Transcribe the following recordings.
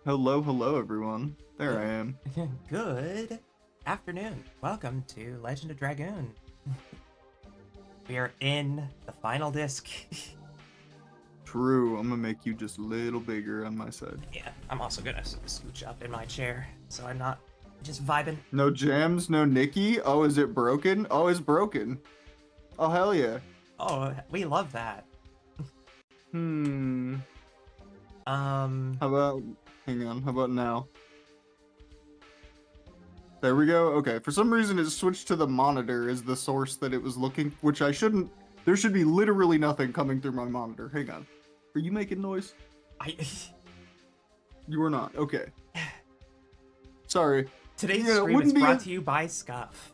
Hello, hello, everyone. There I am. Good afternoon. Welcome to Legend of Dragoon. We are in the final disc. True, I'm gonna make you just a little bigger on my side. Yeah, I'm also gonna scooch up in my chair so I'm not just vibing. No jams, no Nikki. Oh, is it broken? Oh, it's broken. Oh, hell yeah. Oh, we love that. Hmm. Um, How about, hang on, how about now? There we go. Okay, for some reason it switched to the monitor as the source that it was looking, which I shouldn't. There should be literally nothing coming through my monitor. Hang on. Are you making noise? I You are not. Okay. Sorry. today's Yeah, it stream is wouldn't be brought a, to you by Scuff.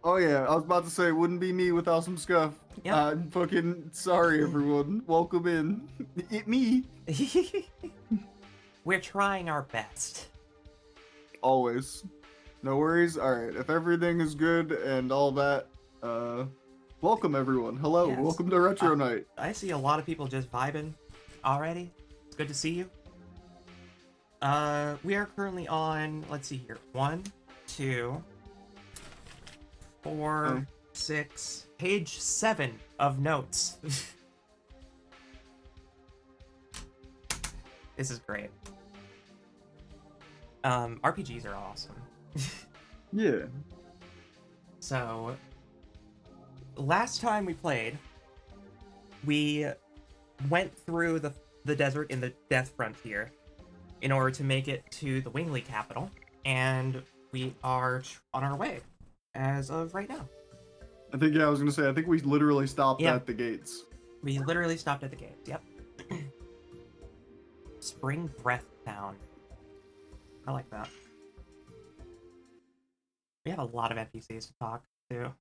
Oh yeah, I was about to say it wouldn't be me without some scuff. Yep. Fucking sorry everyone. Welcome in. It me. We're trying our best. Always. No worries. Alright, if everything is good and all that, uh welcome everyone. Hello, Yes. welcome to Retro Night. I see a lot of people just vibing already. It's good to see you. We are currently on, let's see here, 1, 2, 4, Oh, 6, page 7 of notes. This is great. RPGs are awesome. yeah. So, last time we played, we went through the desert in the Death Frontier in order to make it to the Wingley capital, and we are on our way as of right now. I was gonna say, I think we literally stopped Yeah, at the gates. we literally stopped at the gates. Yep. Spring Breath Town. I like that. We have a lot of NPCs to talk to.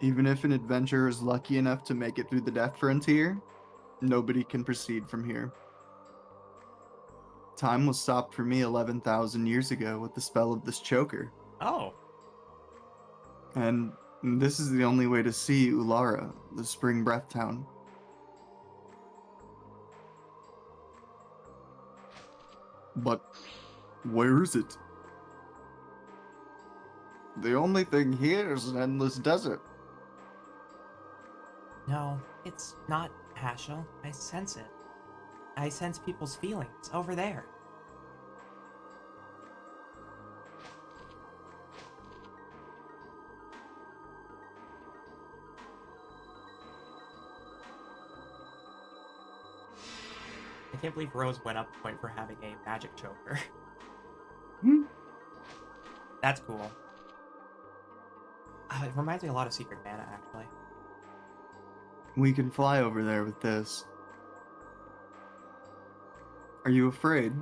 Even if an adventurer is lucky enough to make it through the Death Frontier, nobody can proceed from here. Time was stopped for me 11,000 years ago with the spell of this choker. Oh, And this is the only way to see Ulara, the spring breath town. But where is it? The only thing here is an endless desert. no, it's not Hashel. I sense it. I sense people's feelings over there. I can't believe Rose went up a point for having a magic choker. Hmm. That's cool. It reminds me a lot of Secret Mana, actually. We can fly over there with this. Are you afraid?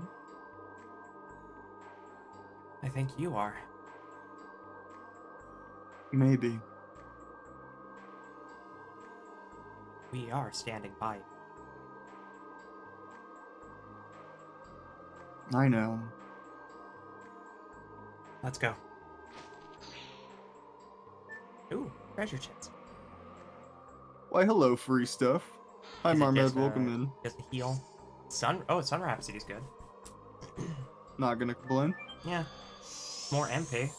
I think you are. Maybe. We are standing by you. I know. Let's go. Ooh, treasure chest. Why, hello, free stuff. Hi, Is it Marmed, welcome in. just a heal? Sun Rhapsody's good. Not gonna complain. Yeah, more MP.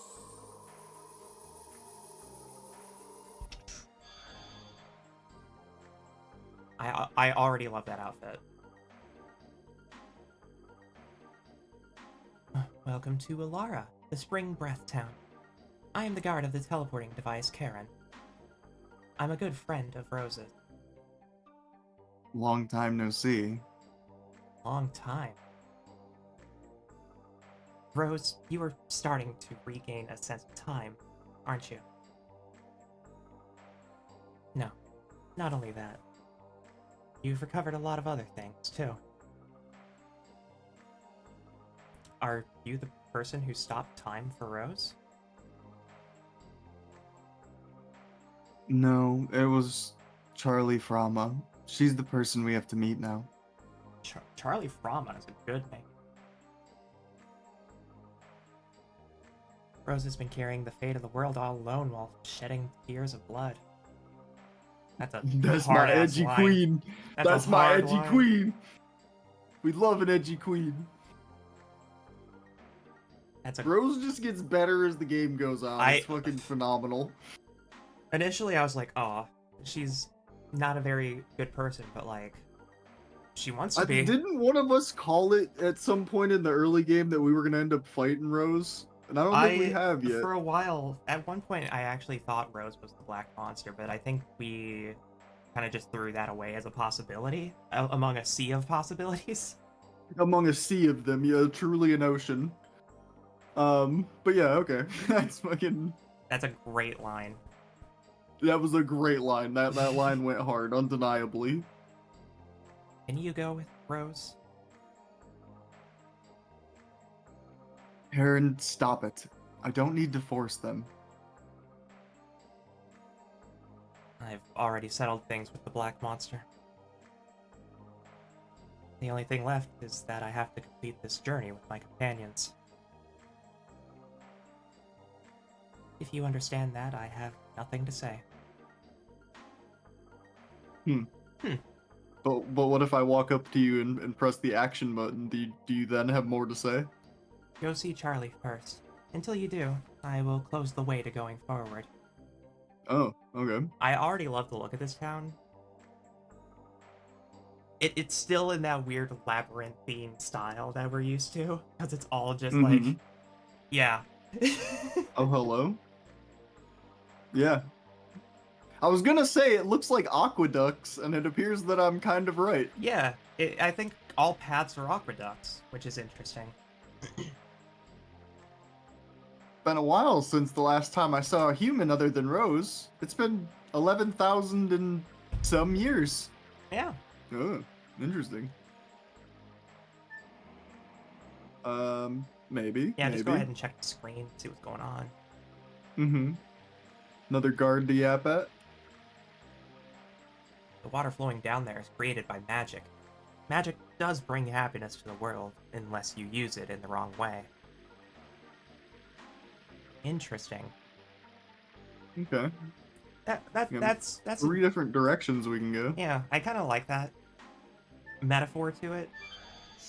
I already love that outfit. Welcome to Alara, the Spring Breath Town. I am the guard of the teleporting device, Karen. I'm a good friend of Rose's. Long time no see. Long time. Rose, you are starting to regain a sense of time, aren't you? No, not only that. You've recovered a lot of other things, too. Are you the person who stopped time for Rose? No, it was Charlie Frama. She's the person we have to meet now. Charlie Frama is a good name. Rose has been carrying the fate of the world all alone while shedding tears of blood. That's a That's my hard-ass edgy line. queen. That's a That's my hard edgy line. queen. We love an edgy queen. That's a... Rose just gets better as the game goes on. It's fucking phenomenal. Initially, I was like, oh, she's not a very good person, but, like, she wants to be. Didn't one of us call it at some point in the early game that we were going to end up fighting Rose? And I don't think we have yet. For a while, at one point, I actually thought Rose was the black monster, but I think we kind of just threw that away as a possibility among a sea of possibilities. Among a sea of them, yeah, truly an ocean. But yeah, okay. That's fucking... That's a great line. That was a great line. That line went hard, undeniably. Can you go with Rose? Aaron, stop it. I don't need to force them. I've already settled things with the black monster. The only thing left is that I have to complete this journey with my companions. If you understand that, I have nothing to say. But what if I walk up to you and press the action button? Do you then have more to say? Go see Charlie first. Until you do, I will close the way to going forward. Oh, okay. I already love the look of this town. It's still in that weird labyrinthine style that we're used to, because it's all just like, yeah. Oh, hello? Yeah. I was gonna say it looks like aqueducts, and it appears that I'm kind of right. Yeah, I think all paths are aqueducts, which is interesting. Been a while since the last time I saw a human other than Rose. It's been 11,000 and some years. Yeah. Oh, interesting. Maybe. Yeah, maybe. just go ahead and check the screen, see what's going on. Another guard to yap at. The water flowing down there is created by magic. Magic does bring happiness to the world, unless you use it in the wrong way. Interesting. Okay. That's 3 different directions we can go. Yeah, I kind of like that metaphor to it.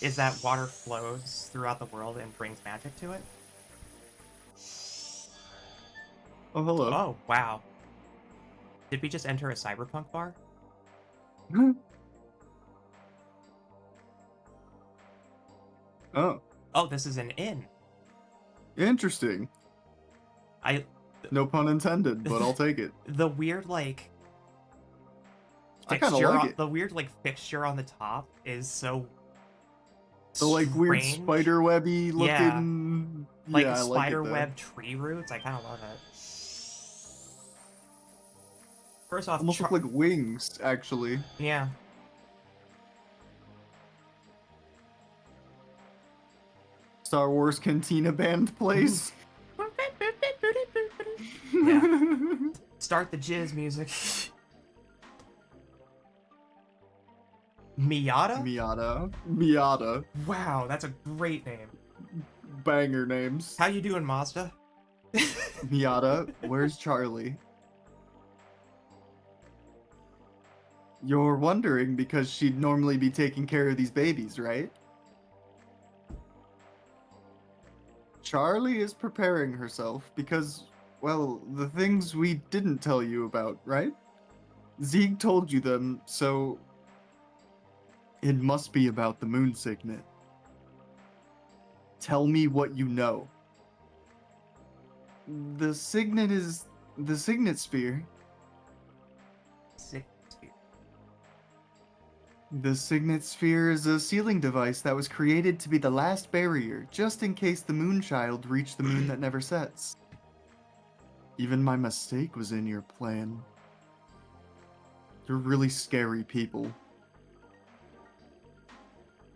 Is that water flows throughout the world and brings magic to it? Oh, hello. Oh, wow. Did we just enter a cyberpunk bar? Oh. Oh, this is an inn. Interesting. No pun intended, but I'll take it. The weird, like, I kind of like it. The weird, like, fixture on the top is so The, like, weird strange. spiderwebby looking... Like, yeah, I like it, spiderweb tree roots. I kind of love it. First off, almost look like wings, actually. yeah. Star Wars Cantina band plays. Yeah. Start the jizz music. Miata? Miata. Wow, that's a great name. Banger names. How you doing, Mazda? Miata, where's Charlie? You're wondering because she'd normally be taking care of these babies, right? Charlie is preparing herself because, well, the things we didn't tell you about, right? Zieg told you them, so it must be about the moon signet. Tell me what you know. The signet is the signet sphere. The signet sphere is a sealing device that was created to be the last barrier, just in case the Moonchild reached the moon that never sets. Even my mistake was in your plan. You're really scary people.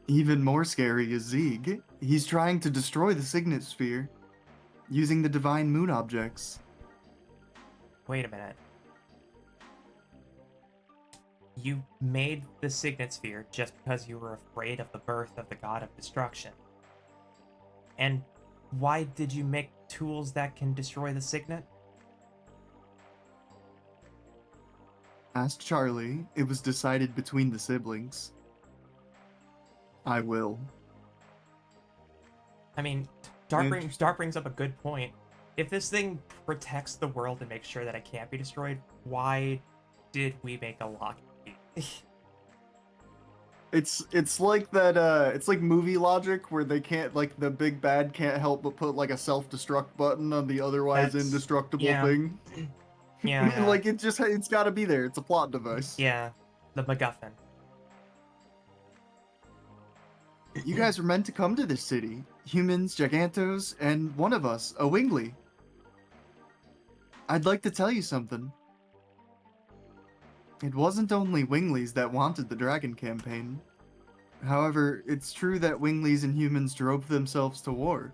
Even more scary is Zieg. He's trying to destroy the signet sphere, using the divine moon objects. Wait a minute. You made the signet sphere just because you were afraid of the birth of the god of destruction. And why did you make tools that can destroy the signet? Ask Charlie. It was decided between the siblings. I will. I mean, Interesting. Dark brings up a good point. If this thing protects the world and makes sure that it can't be destroyed, why did we make a lock? It's like that it's like movie logic where they can't, like, the big bad can't help but put like a self-destruct button on the otherwise That's indestructible yeah, thing. yeah, Like it's got to be there. It's a plot device. yeah. The MacGuffin. You guys were meant to come to this city. Humans, Gigantos, and one of us, a Wingly. I'd like to tell you something. It wasn't only Winglies that wanted the Dragon campaign. However, it's true that Winglies and humans drove themselves to war.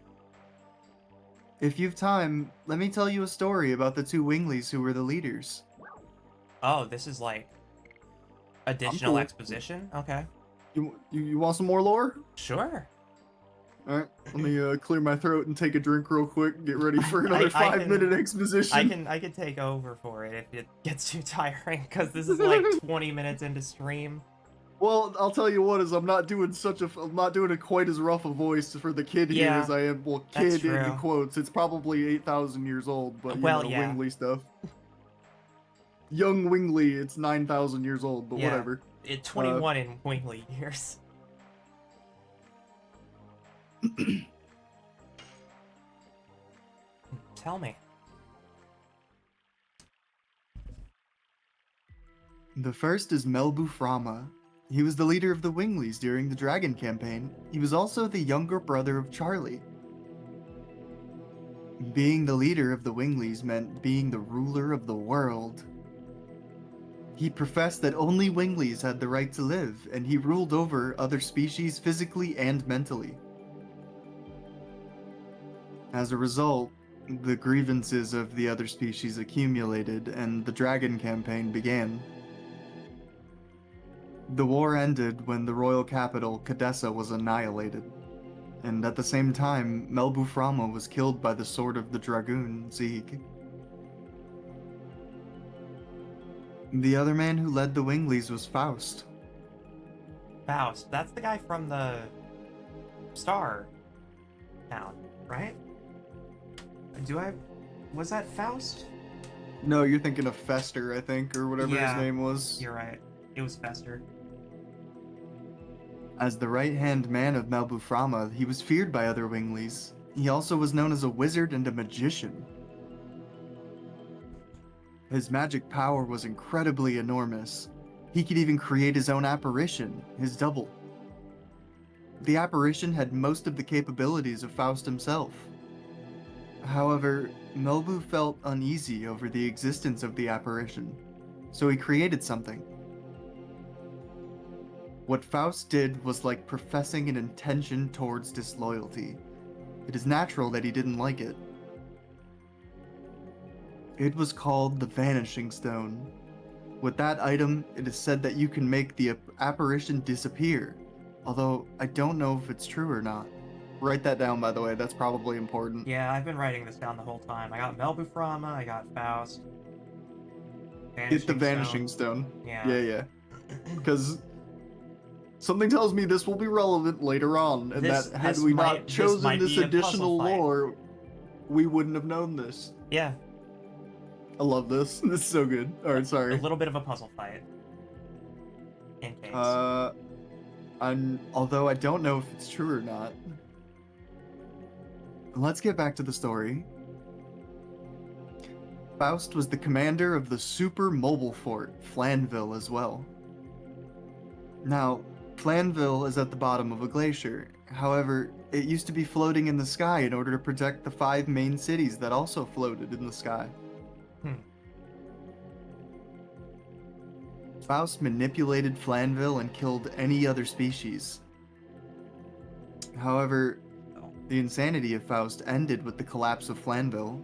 If you've time, let me tell you a story about the two Winglies who were the leaders. Oh, this is like I'm additional cool. exposition. Okay, You want some more lore? sure. All right, let me clear my throat and take a drink real quick. Get ready for another I 5-minute exposition. I can take over for it if it gets too tiring because this is like 20 minutes into stream. Well, I'll tell you what is I'm not doing it quite as rough a voice for the kid here Yeah, as I am. Well, that's kid in true. quotes. It's probably 8,000 years old, but Well, yeah, Wingley stuff. Young Wingley, it's 9,000 years old, but yeah. whatever. It Uh, 21 in Wingley years. Tell me. the first is Melbu Frama. He was the leader of the Winglies during the Dragon campaign. He was also the younger brother of Charlie. Being the leader of the Winglies meant being the ruler of the world. He professed that only Winglies had the right to live, and he ruled over other species physically and mentally. As a result, the grievances of the other species accumulated, and the Dragon campaign began. The war ended when the royal capital, Cadessa, was annihilated, and at the same time, Melbuframa was killed by the sword of the Dragoon, Zieg. The other man who led the Winglies was Faust. Faust. That's the guy from the Star Town, right? Do I... Was that Faust? No, you're thinking of Fester, I think, or whatever his Yeah, name was. you're right. It was Fester. As the right-hand man of Melbuframa, he was feared by other Winglies. He also was known as a wizard and a magician. His magic power was incredibly enormous. He could even create his own apparition, his double. The apparition had most of the capabilities of Faust himself. However, Melbu felt uneasy over the existence of the apparition, so he created something. What Faust did was like professing an intention towards disloyalty. It is natural that he didn't like it. It was called the Vanishing Stone. With that item, it is said that you can make the apparition disappear, although I don't know if it's true or not. Write that down, by the way, that's probably important. Yeah, I've been writing this down the whole time. I got Melbuframa, I got Faust. Get the Vanishing Vanishing Stone. Yeah. Yeah. Because something tells me this will be relevant later on, and that had we not chosen this be a puzzle additional fight. lore, we wouldn't have known this. Yeah. I love this. This is so good. Alright, sorry. A little bit of a puzzle fight. In case. Although I don't know if it's true or not. Let's get back to the story. Faust was the commander of the super mobile fort, Flanville, as well. Now, Flanville is at the bottom of a glacier. However, it used to be floating in the sky in order to protect the 5 main cities that also floated in the sky. Faust manipulated Flanville and killed any other species. However, the insanity of Faust ended with the collapse of Flanville.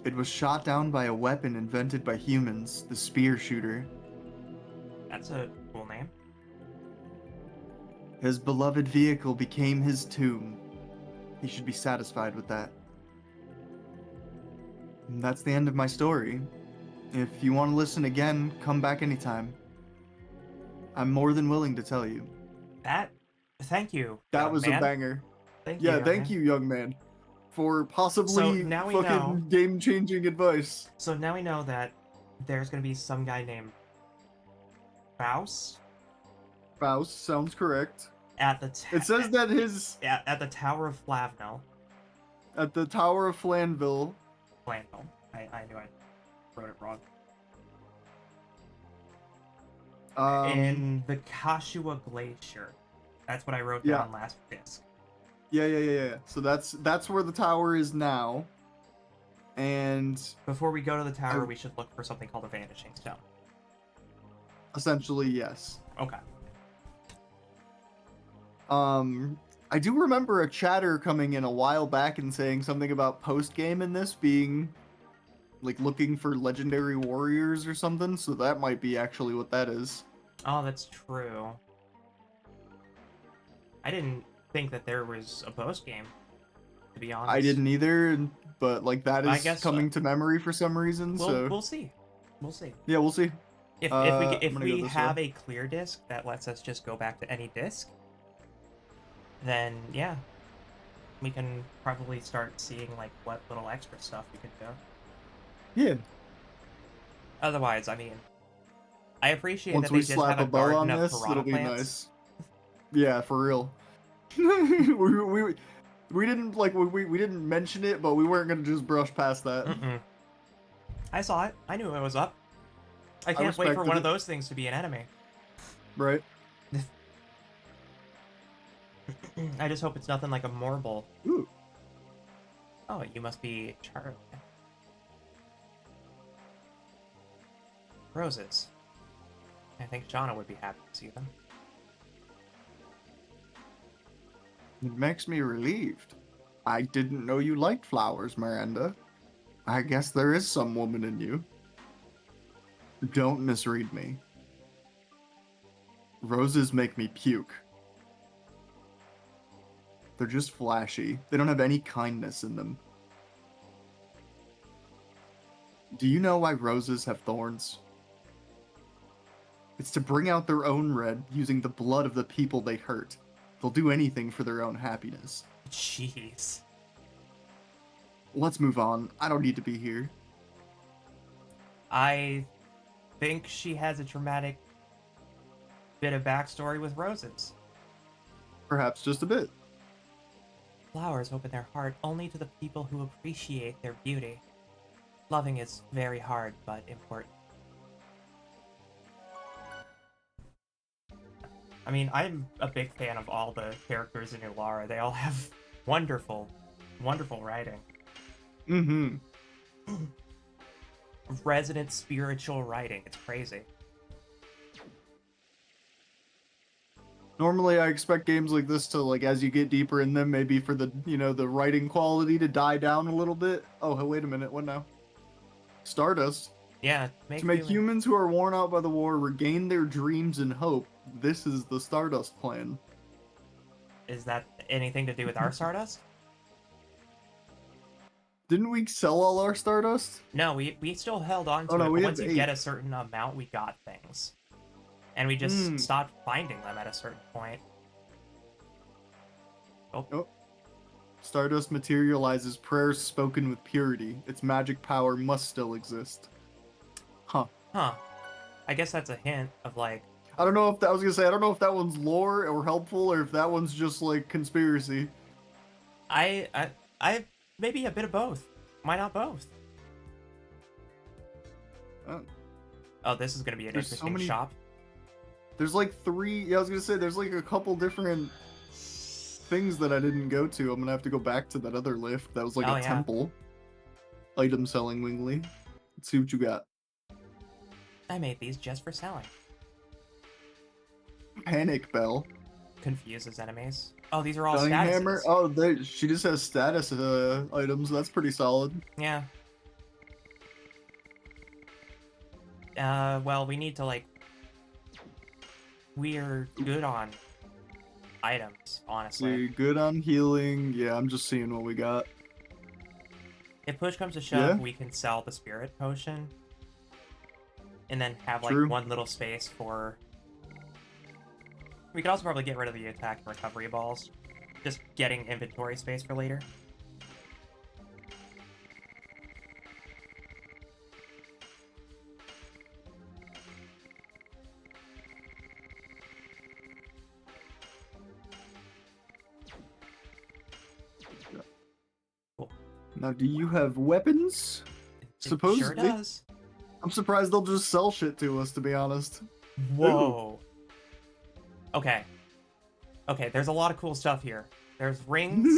It was shot down by a weapon invented by humans, the spear shooter. That's a cool name. His beloved vehicle became his tomb. He should be satisfied with that. And that's the end of my story. If you want to listen again, come back anytime. I'm more than willing to tell you. Thank you, That young was a man. banger. Thank you, Yeah, young thank man. you, young man, for So possibly now we know. fucking game-changing advice. So now we know that there's gonna be some guy named Faust Faust sounds correct. at the It says that his at the Tower of Flavnel. at the Tower of Flanville. Flanville. I knew I wrote it wrong. In the Kashua Glacier. That's what I wrote Yeah. down last disc. Yeah. So that's where the tower is now. And Before we go to the tower, we should look for something called a Vanishing Stone. Essentially, yes. Okay. I do remember a chatter coming in a while back and saying something about post-game in this being like looking for legendary warriors or something, so that might be actually what that is. Oh, that's true. I didn't think that there was a post game, to be honest. I didn't either, but like that I is guess, coming to memory for some reason. So we'll see. We'll see. Yeah, we'll see. If we go have a clear disc that lets us just go back to any disc, then yeah, we can probably start seeing like what little extra stuff we could do. Yeah. Otherwise, I mean, I appreciate Once that we they just slap have a a bow garden on of this, piranha it'll be plants. nice. Yeah, for real. we didn't like we didn't mention it, but we weren't gonna just brush past that. I saw it. I knew it was up. I can't wait for one of those things to be an enemy. Right. I just hope it's nothing like a Morble. Ooh. Oh, you must be Charlie. Roses. I think Shauna would be happy to see them. It makes me relieved. I didn't know you liked flowers, Miranda. I guess there is some woman in you. Don't misread me. Roses make me puke. They're just flashy. They don't have any kindness in them. Do you know why roses have thorns? It's to bring out their own red using the blood of the people they hurt. They'll do anything for their own happiness. Jeez. Let's move on. I don't need to be here. I think she has a dramatic bit of backstory with roses. Perhaps just a bit. Flowers open their heart only to the people who appreciate their beauty. Loving is very hard, but important. I mean, I'm a big fan of all the characters in Ulara. They all have wonderful, wonderful writing. Mm-hmm. Resonant spiritual writing. It's crazy. Normally, I expect games like this to, like, as you get deeper in them, maybe for the, the writing quality to die down a little bit. Oh, wait a minute. What now? Stardust. Yeah. To make humans who are worn out by the war regain their dreams and hope, this is the Stardust plan. Is that anything to do with our Stardust? Didn't we sell all our Stardust? No, we still held on to it, but once you get a certain amount, we got things. And we just stopped finding them at a certain point. Oh. Stardust materializes prayers spoken with purity. Its magic power must still exist. Huh. I guess that's a hint of, like... I don't know if that, I was gonna say, I don't know if that one's lore or helpful, or if that one's just, like, conspiracy. I maybe a bit of both. Why not both? Oh, this is gonna be an interesting shop. There's like I was gonna say, there's like a couple different things that I didn't go to. I'm gonna have to go back to that other lift. That was like a temple. Item selling Wingley. Let's see what you got. I made these just for selling. Panic Bell. Confuses enemies. Oh, these are all Stunning statuses. Hammer. Oh, she just has status items. That's pretty solid. Yeah. Well, we need to, like... We're good on items, honestly. See, good on healing. Yeah, I'm just seeing what we got. If push comes to shove, Yeah, we can sell the spirit potion and then have like true. one little space for. We could also probably get rid of the attack and recovery balls, just getting inventory space for later. Cool. Now, do you have weapons? It sure Supposedly. does. I'm surprised they'll just sell shit to us, to be honest. Whoa. Okay. Okay, there's a lot of cool stuff here. There's rings.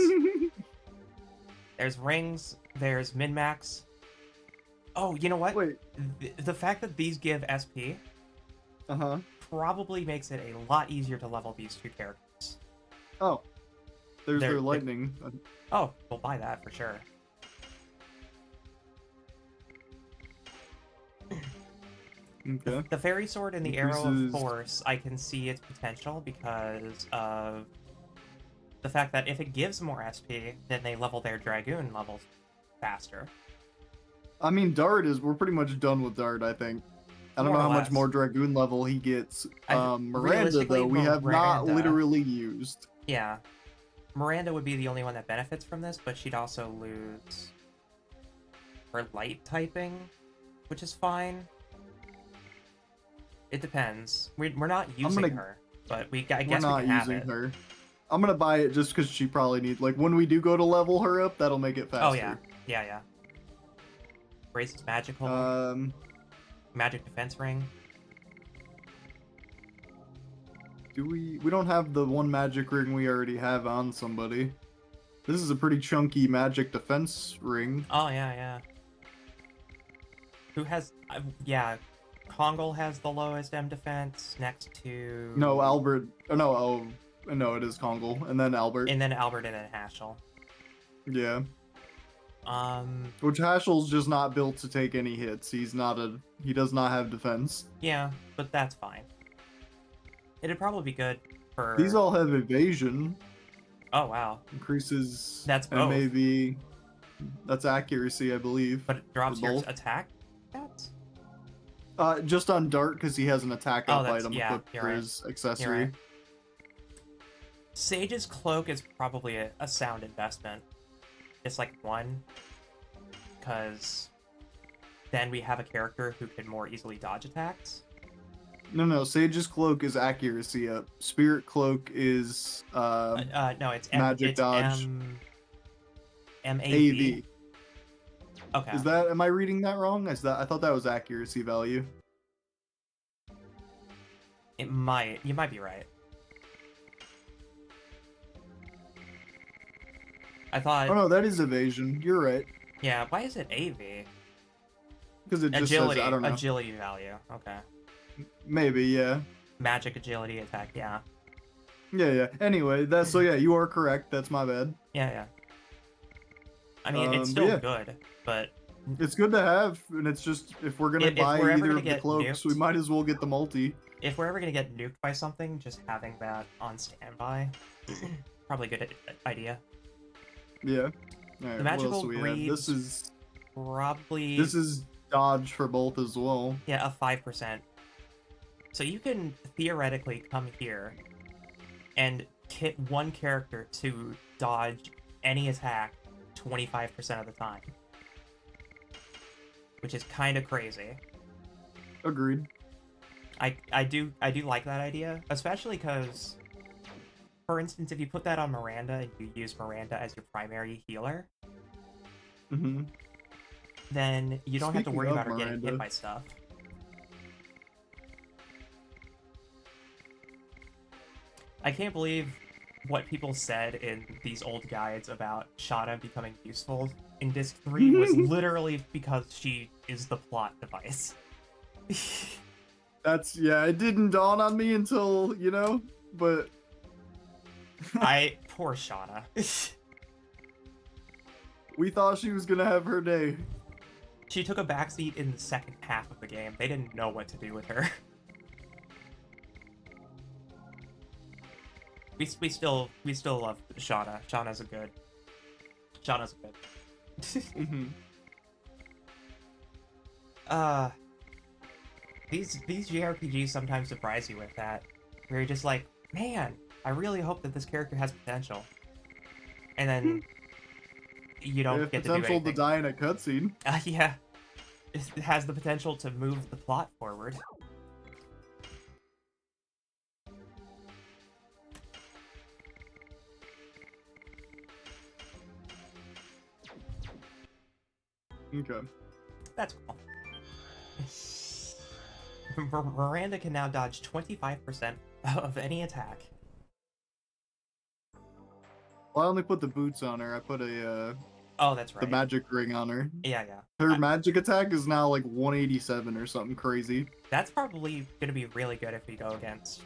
There's min-max. Oh, you know what? Wait. The fact that these give SP Uh-huh. probably makes it a lot easier to level these two characters. Oh. There's They're- their lightning. Oh, we'll buy that for sure. Okay. The fairy sword and the arrow of Increases- force, I can see its potential because of the fact that if it gives more SP, then they level their Dragoon levels faster. I mean, Dart is... We're pretty much done with Dart, I think. I don't More know or how much less. more Dragoon level he gets. Miranda, Realistically, though, we have not Miranda- literally used. Yeah. Miranda would be the only one that benefits from this, but she'd also lose her light typing, which is fine. It depends. We're not using her, but I We're guess we not can have using it. her. I'm gonna buy it just because she probably needs... Like, when we do go to level her up, that'll make it faster. Oh, yeah. Yeah. Raises magical. Magic defense ring. Do we... We don't have the one magic ring we already have on somebody. This is a pretty chunky magic defense ring. Oh, yeah. Who has... yeah, Kongol has the lowest M defense next to... No, Albert... Oh, no, no, it is Kongol. And then Albert. And then Albert and then Hashel. Yeah. Which Hashel's just not built to take any hits. He does not have defense. Yeah, but that's fine. It'd probably be good for... These all have evasion. Oh, wow. Increases... That's both. maybe... That's accuracy, I believe. But it drops For your both. attack stats? Just on Dart, because he has an attack up that's- item yeah, equipped you're for right. his accessory. You're right. Sage's Cloak is probably a sound investment. It's like one, because then we have a character who can more easily dodge attacks. No, Sage's Cloak is accuracy up. Spirit Cloak is No, it's magic dodge. MAV. AV. Okay. Am I reading that wrong? I thought that was accuracy value. You might be right. I thought... Oh no, that is evasion. You're right. Yeah, why is it AV? Because it just Agility. says, I don't know. Agility value. Okay. Maybe, yeah. Magic agility attack, yeah. Yeah. Anyway, so yeah, you are correct. That's my bad. Yeah. I mean, it's but still yeah. good, but... It's good to have, and it's just, if we're gonna If buy we're ever either gonna of the get cloaks, nuked- we might as well get the multi. If we're ever gonna get nuked by something, just having that on standby, probably a good idea. Yeah. Alright, The what else magical do we have? greaves probably... This is dodge for both as well. Yeah, a 5%. So you can theoretically come here and hit one character to dodge any attack 25% of the time. Which is kind of crazy. Agreed. I do like that idea, especially because, for instance, if you put that on Miranda and you use Miranda as your primary healer, Mm-hmm. then you don't have to Speaking worry of about her getting Miranda. hit by stuff. I can't believe what people said in these old guides about Shada becoming useful in Disc 3 was literally because she is the plot device. It didn't dawn on me until, but... Poor Shada. We thought she was gonna have her day. She took a backseat in the second half of the game. They didn't know what to do with her. we still love Shauna. Shauna's a good. Mm-hmm. uh, these JRPGs sometimes surprise you with that, where you're just like, man, I really hope that this character has potential, and then you They don't have get to do potential to anything. die in a cutscene. Yeah, it has the potential to move the plot forward. Okay. That's cool. Miranda can now dodge 25% of any attack. Well, I only put the boots on her. I put Oh, that's the right. magic ring on her. Yeah, yeah. Her magic attack is now like 187 or something crazy. That's probably gonna be really good if we go against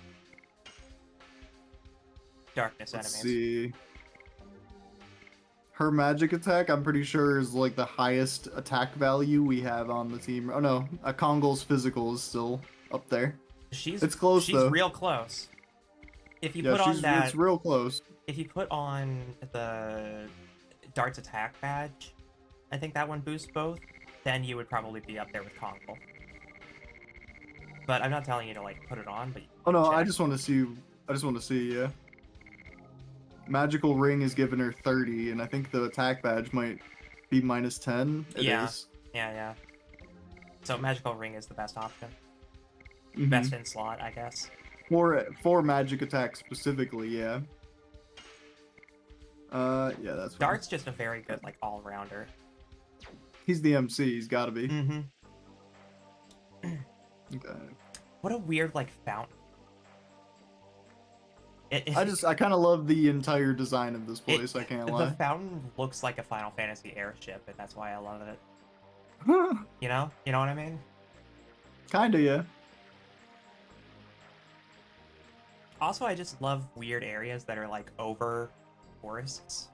darkness Let's enemies. see. Her magic attack, I'm pretty sure, is like the highest attack value we have on the team. Oh no, a Kongol's physical is still up there. It's close She's though. real close. If you Yeah, put on it's that, real close. if you put on the darts attack badge, I think that one boosts both. Then you would probably be up there with Kongo. But I'm not telling you to like put it on. But Oh no, check. I just want to see. I just want to see. Yeah. Magical ring is giving her 30, and I think the attack badge might be minus 10. It Yeah. is. Yeah. So magical ring is the best option. Mhm. Best in slot, I guess. For magic attack specifically, yeah. Yeah, that's fine. Dart's just a very good like all rounder. He's the MC. He's got to be. Mm-hmm. Okay. What a weird like fountain. I kind of love the entire design of this place. I can't The lie. fountain looks like a Final Fantasy airship, and that's why I love it. You know what I mean? Kinda, yeah. Also, I just love weird areas that are like over forests.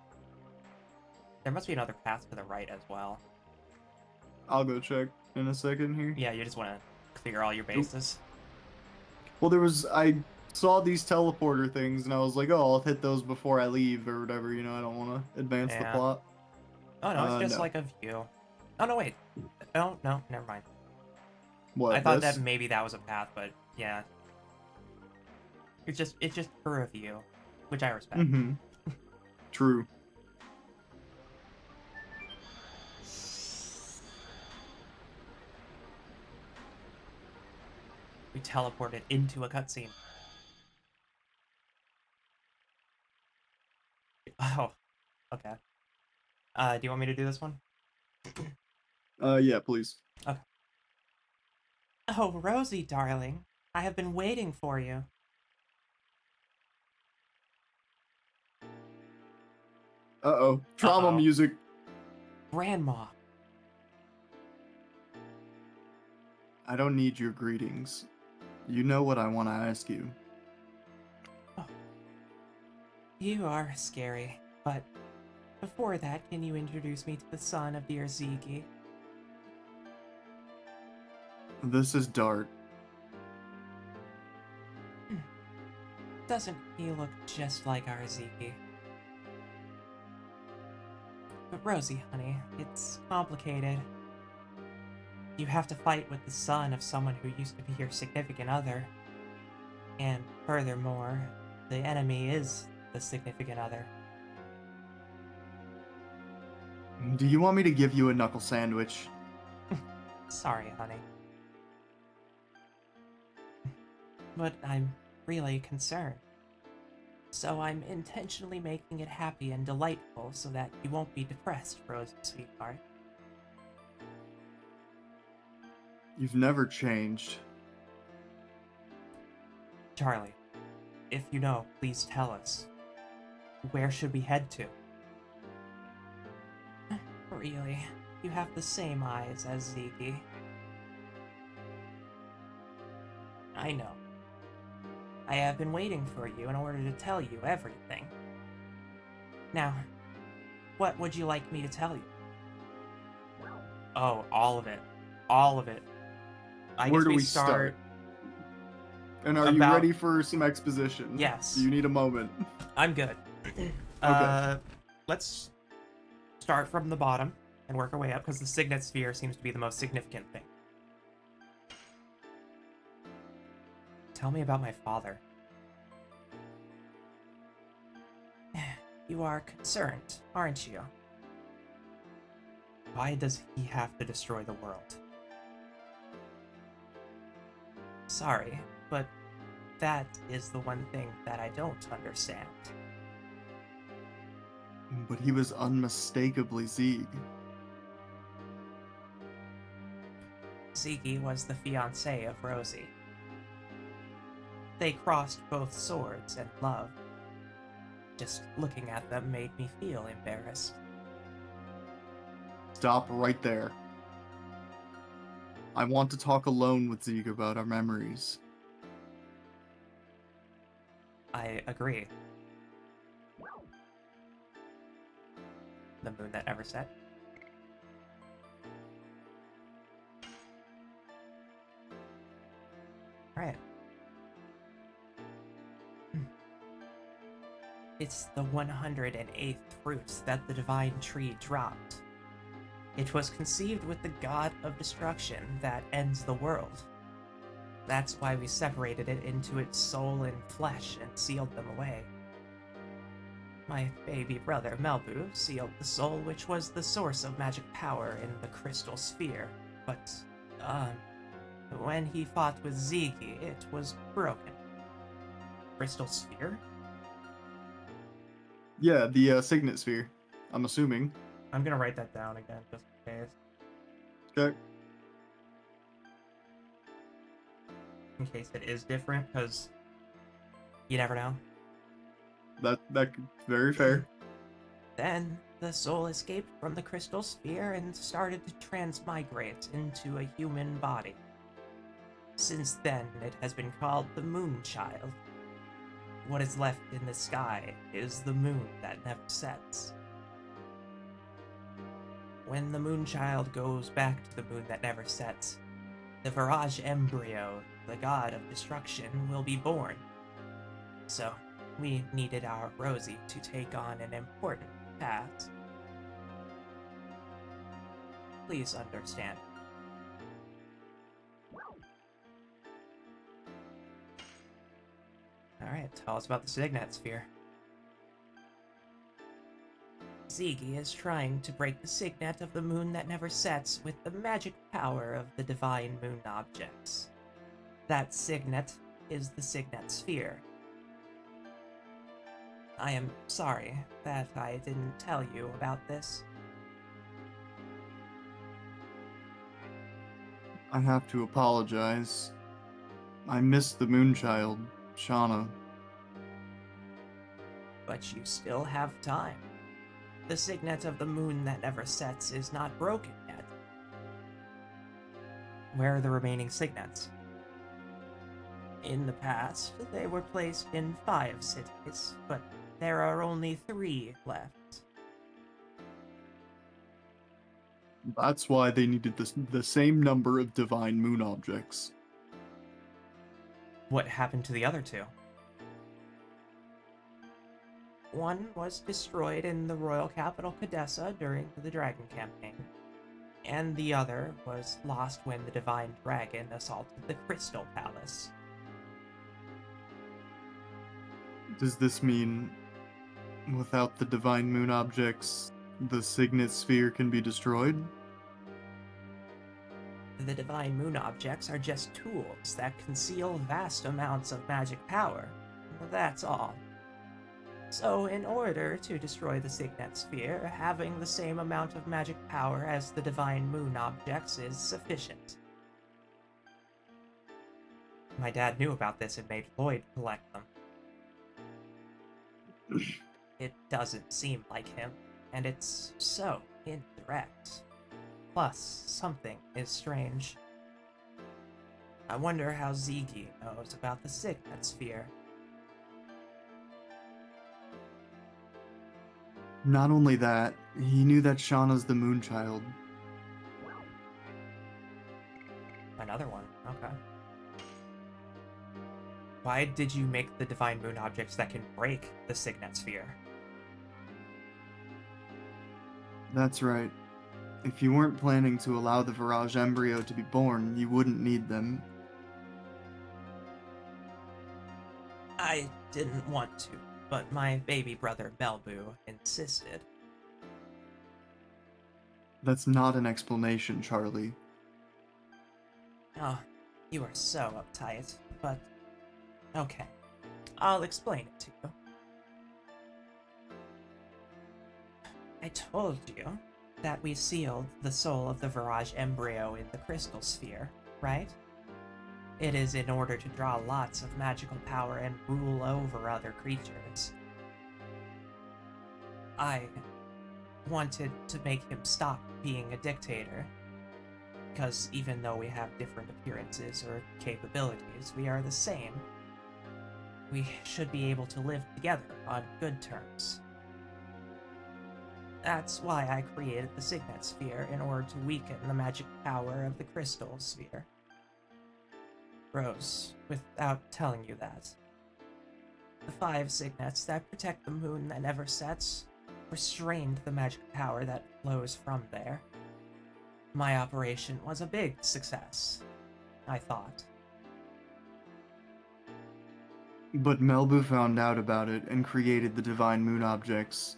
There must be another path to the right as well. I'll go check in a second here. Yeah, you just want to clear all your bases. Well, I saw these teleporter things, and I was like, oh, I'll hit those before I leave or whatever. You know, I don't want to advance the Yeah. plot. Oh no, it's just no. like a view. Oh no, wait. Oh no, never mind. What? I thought this? that maybe that was a path, but yeah. It's just for a view, which I respect. Mm-hmm. True. We teleported into a cutscene. Oh, okay. Do you want me to do this one? Yeah, please. Okay. Oh, Rosie, darling. I have been waiting for you. Uh-oh. Trauma Uh-oh. music. Grandma. I don't need your greetings. You know what I want to ask you. Oh. You are scary, but before that, can you introduce me to the son of dear Ziki? This is Dart. Doesn't he look just like our Ziki? But Rosie, honey, it's complicated. You have to fight with the son of someone who used to be your significant other. And furthermore, the enemy is the significant other. Do you want me to give you a knuckle sandwich? Sorry, honey. But I'm really concerned. So I'm intentionally making it happy and delightful so that you won't be depressed, Rosie, sweetheart. You've never changed. Charlie, if you know, please tell us. Where should we head to? Really, you have the same eyes as Ziggy. I know. I have been waiting for you in order to tell you everything. Now, what would you like me to tell you? Oh, all of it. All of it. I Where guess do we we start. And are you About ready for some exposition? yes, Do you need a moment? I'm good. Okay. Let's start from the bottom and work our way up because the signet sphere seems to be the most significant thing. Tell me about my father. You are concerned, aren't you? Why does he have to destroy the world? Sorry, but that is the one thing that I don't understand. But he was unmistakably Zieg. Ziggy was the fiancé of Rosie. They crossed both swords and love. Just looking at them made me feel embarrassed. Stop right there. I want to talk alone with Zieg about our memories. I agree. The moon that never set. Right. It's the 108th fruit that the divine tree dropped. It was conceived with the god of destruction that ends the world. That's why we separated it into its soul and flesh and sealed them away. My baby brother Melbu sealed the soul, which was the source of magic power in the crystal sphere, but, when he fought with Ziggy, it was broken. Crystal sphere? Yeah, the signet sphere. I'm assuming. I'm gonna write that down again, just in case. Okay. In case it is different, because you never know. That's very fair. Then, the soul escaped from the crystal sphere and started to transmigrate into a human body. Since then, it has been called the Moonchild. What is left in the sky is the moon that never sets. When the Moonchild goes back to the moon that never sets, the Virage embryo, the god of destruction, will be born. So, we needed our Rosie to take on an important task. Please understand. Alright, tell us about the Signet Sphere. Ziggy is trying to break the signet of the moon that never sets with the magic power of the divine moon objects. That signet is the Signet Sphere. I am sorry that I didn't tell you about this. I have to apologize. I missed the Moonchild, Shauna. But you still have time. The signet of the moon that never sets is not broken yet. Where are the remaining signets? In the past, they were placed in 5 cities, but there are only 3 left. That's why they needed the same number of divine moon objects. What happened to the other 2? One was destroyed in the royal capital Cadessa during the Dragon campaign, and the other was lost when the Divine Dragon assaulted the Crystal Palace. Does this mean without the divine moon objects, the signet sphere can be destroyed? The Divine Moon objects are just tools that conceal vast amounts of magic power. That's all. So, in order to destroy the Signet Sphere, having the same amount of magic power as the Divine Moon objects is sufficient. My dad knew about this and made Lloyd collect them. It doesn't seem like him, and it's so indirect. Plus, something is strange. I wonder how Ziggy knows about the Signet Sphere. Not only that, he knew that Shauna's the Moonchild. Another one, okay. Why did you make the divine moon objects that can break the signet sphere? That's right. If you weren't planning to allow the Virage embryo to be born, you wouldn't need them. I didn't want to, but my baby brother Melbu insisted. That's not an explanation, Charlie. Oh, you are so uptight, but okay. I'll explain it to you. I told you that we sealed the soul of the Virage embryo in the crystal sphere, right? It is in order to draw lots of magical power and rule over other creatures. I wanted to make him stop being a dictator, because even though we have different appearances or capabilities, we are the same. We should be able to live together on good terms. That's why I created the Signet Sphere, in order to weaken the magic power of the Crystal Sphere. Rose, without telling you that, the 5 signets that protect the moon that never sets restrained the magic power that flows from there. My operation was a big success, I thought. But Melbu found out about it and created the divine moon objects.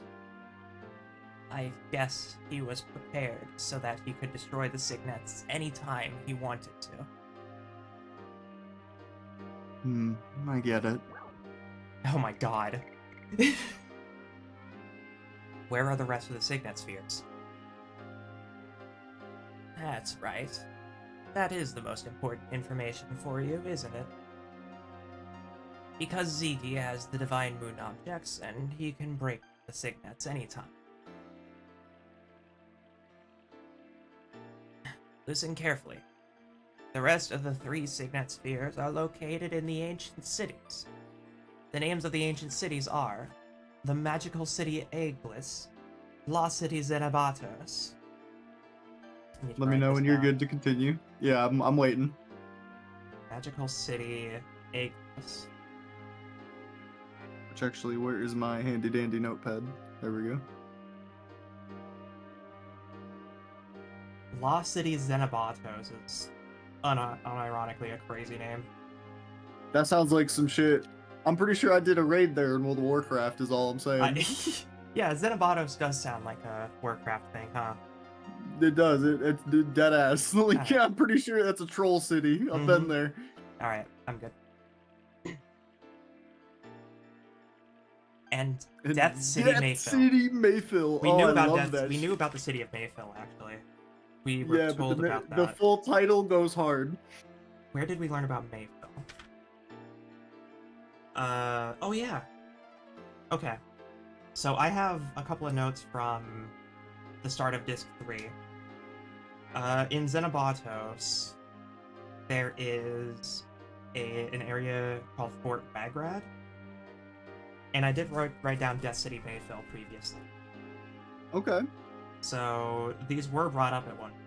I guess he was prepared so that he could destroy the signets anytime he wanted to. I get it. Oh my god. Where are the rest of the signet spheres? That's right. That is the most important information for you, isn't it? Because Ziggy has the divine moon objects, and he can break the signets anytime. Listen carefully. The rest of the 3 signet spheres are located in the ancient cities. The names of the ancient cities are the magical city Aeglis, Lost City Xenobatos. Let me know when you're good to continue. Yeah, I'm waiting. Magical city Aeglis. Which actually, where is my handy dandy notepad? There we go. Lost City Xenobatos is unironically a crazy name. That sounds like some shit. I'm pretty sure I did a raid there in World of Warcraft, is all I'm saying. Yeah, Xenobatos does sound like a Warcraft thing, huh? It does. It's dead ass. Like, yeah, I'm pretty sure that's a troll city. I've been there. Alright, I'm good. And Death City Mayfill. Death City Mayfill. We knew about love that. We knew about the city of Mayfill, actually. We were told about that. The full title goes hard. Where did we learn about Mayfill? Oh yeah. Okay. So I have a couple of notes from the start of Disc 3. In Xenobatos, there is an area called Fort Bagrad. And I did write down Death City Mayfill previously. Okay. So these were brought up at one point.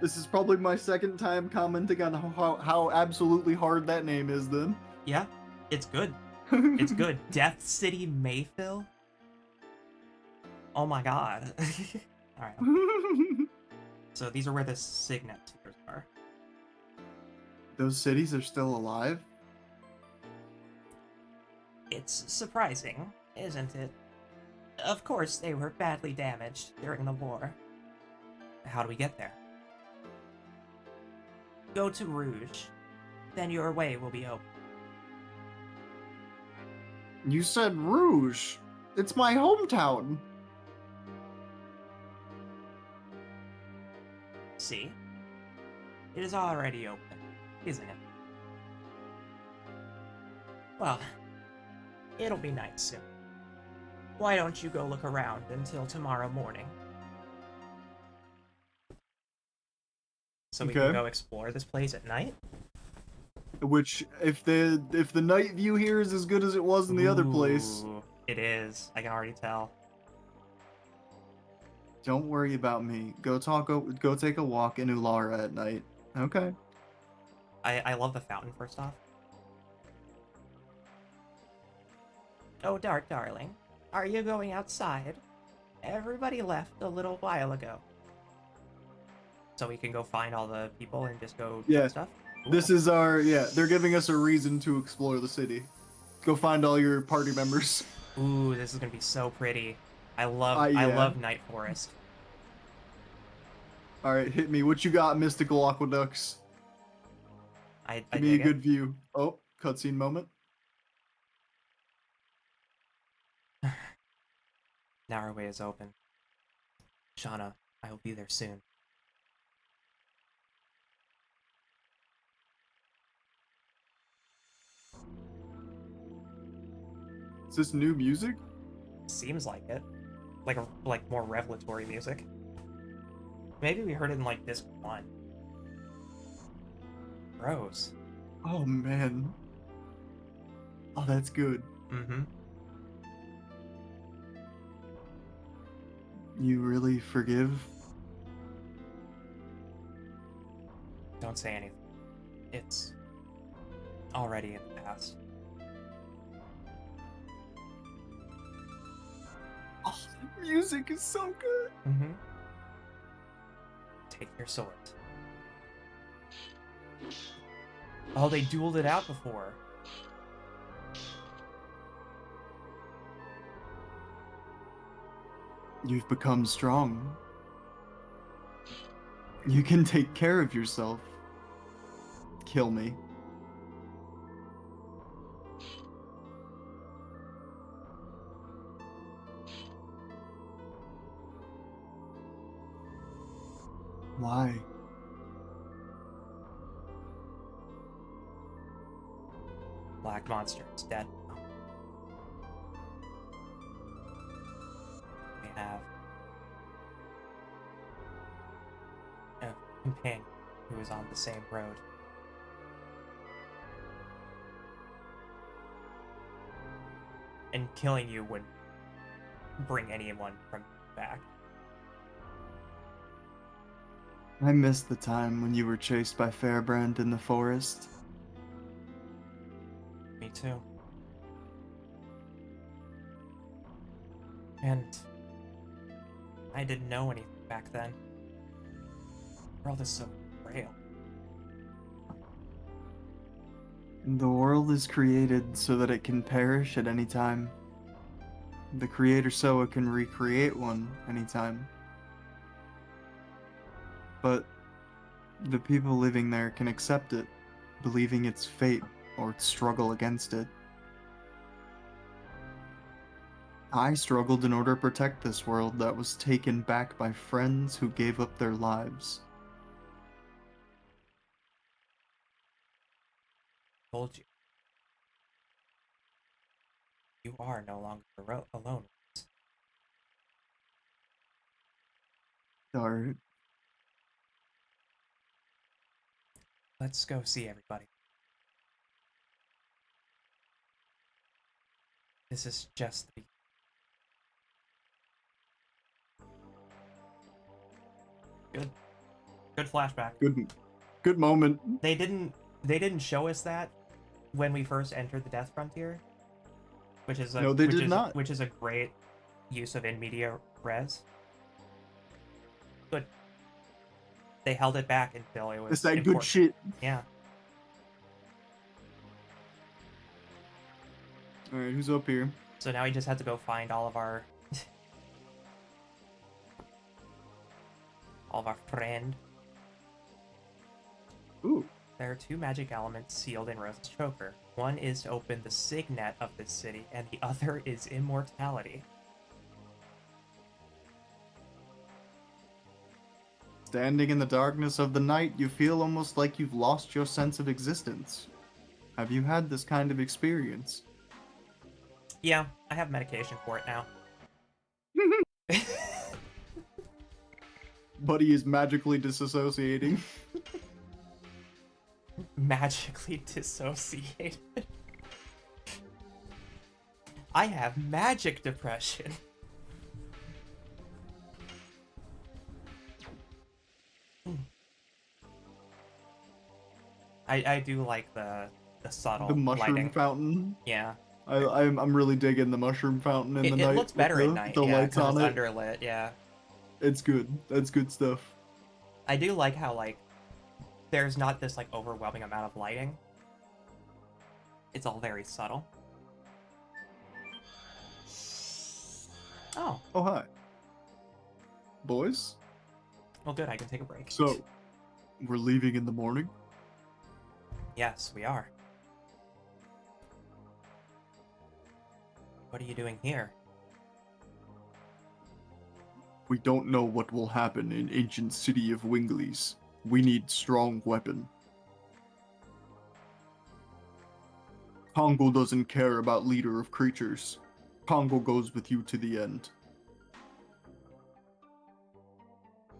This is probably my second time commenting on how absolutely hard that name is then. Yeah, it's good. It's good. Death City Mayfill? Oh my god. Alright. So these are where the signet spheres are. Those cities are still alive? It's surprising, isn't it? Of course, they were badly damaged during the war. How do we get there? Go to Rouge. Then your way will be open. You said Rouge. It's my hometown. See? It is already open, isn't it? Well, it'll be night soon. Why don't you go look around until tomorrow morning? So we can go explore this place at night? Which, if the night view here is as good as it was in the other place... It is. I can already tell. Don't worry about me. Go take a walk in Ulara at night. Okay. I love the fountain, first off. Oh, Dart, darling. Are you going outside? Everybody left a little while ago. So we can go find all the people and just go Yeah, get stuff? this Cool. is our, yeah, they're giving us a reason to explore the city. Go find all your party members. Ooh, this is gonna be so pretty. I Yeah. love Night Forest. All right, hit me. What you got, Mystical Aqueducts? I Give me a dig it. good view. Oh, cutscene moment. Now our way is open. Shauna, I will be there soon. Is this new music? Seems like it. Like more revelatory music. Maybe we heard it in like disc 1. Gross. Oh man. Oh, that's good. Mm-hmm. You really forgive? Don't say anything. It's already in the past. Oh, the music is so good. Mm-hmm. Take your swords. Oh, they dueled it out before. You've become strong. You can take care of yourself. Kill me. Why? Black monster is dead. We have a companion who is on the same road. And killing you would bring anyone from back. I miss the time when you were chased by Fairbrand in the forest. Me too. And I didn't know anything back then. The world is so frail. The world is created so that it can perish at any time. The creator Soa can recreate one anytime. But the people living there can accept it, believing it's fate or struggle against it. I struggled in order to protect this world that was taken back by friends who gave up their lives. Told you. You are no longer alone. Dart, Let's go see everybody. This is just the good good flashback. good moment. They didn't show us that when we first entered the Death Frontier, which is No, they did not. a great use of in media res. But they held it back until it It's was that good important. shit. Yeah. Alright, who's up here? So now we just have to go find all of our friend. Ooh. There are 2 magic elements sealed in Rose's choker. One is to open the signet of this city, and the other is immortality. Standing in the darkness of the night, you feel almost like you've lost your sense of existence. Have you had this kind of experience? Yeah, I have medication for it now. Buddy is magically disassociating. Magically dissociated. I have magic depression. I do like the subtle The mushroom lighting. fountain. Yeah, I'm really digging the mushroom fountain in the It night looks with better at night, the yeah, lights because on it's it. underlit, yeah. It's good. That's good stuff. I do like how, like, there's not this, like, overwhelming amount of lighting. It's all very subtle. Oh, Oh hi, boys. well, good, I can take a break. So we're leaving in the morning. Yes, we are. What are you doing here? We don't know what will happen in ancient city of Winglies. We need strong weapon. Congo doesn't care about leader of creatures. Congo goes with you to the end.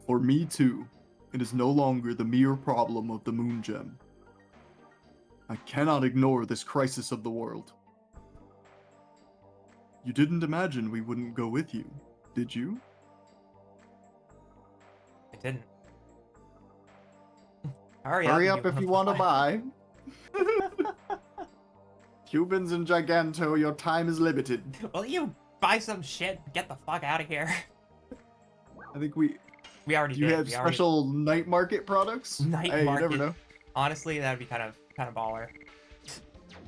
For me too, it is no longer the mere problem of the moon gem. I cannot ignore this crisis of the world. You didn't imagine we wouldn't go with you, did you? I didn't. Hurry Hurry up, up if you want to buy. Cubans and Giganto, your time is limited. Will you buy some shit? Get the fuck out of here. I think we We already Do you did. have We already special night market products? night Hey, market. you never know. Honestly, that'd be kind of baller.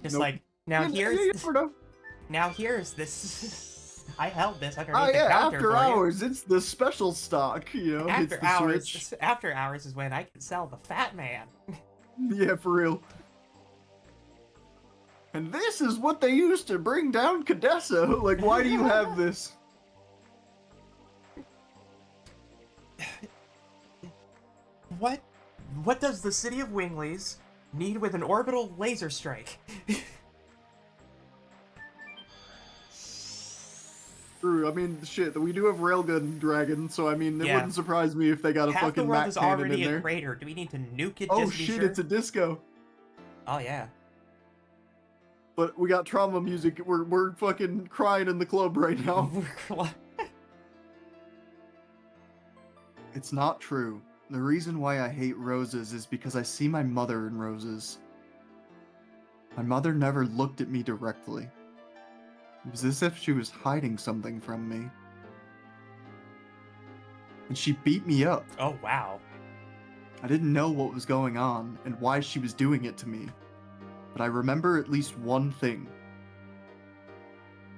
Just Nope. like now You never know. here's this. I held this Oh underneath the yeah, counter after for hours, it's the special stock, you know, you. hits the switch. After hours is when I can sell the fat man. Yeah, for real. And this is what they used to bring down Cadesso. Like, why do you have this? What does the city of Winglies need with an orbital laser strike? True, I mean, shit, we do have Railgun Dragon, so I mean, it Yeah. wouldn't surprise me if they got a Half the fucking world Mac is cannon already in a there. crater. Do we need to nuke it Oh just to be shit, sure? it's a disco. Oh yeah. But we got trauma music. We're fucking crying in the club right now. It's not true. The reason why I hate roses is because I see my mother in roses. My mother never looked at me directly. It was as if she was hiding something from me. And she beat me up. Oh wow. I didn't know what was going on and why she was doing it to me. But I remember at least one thing.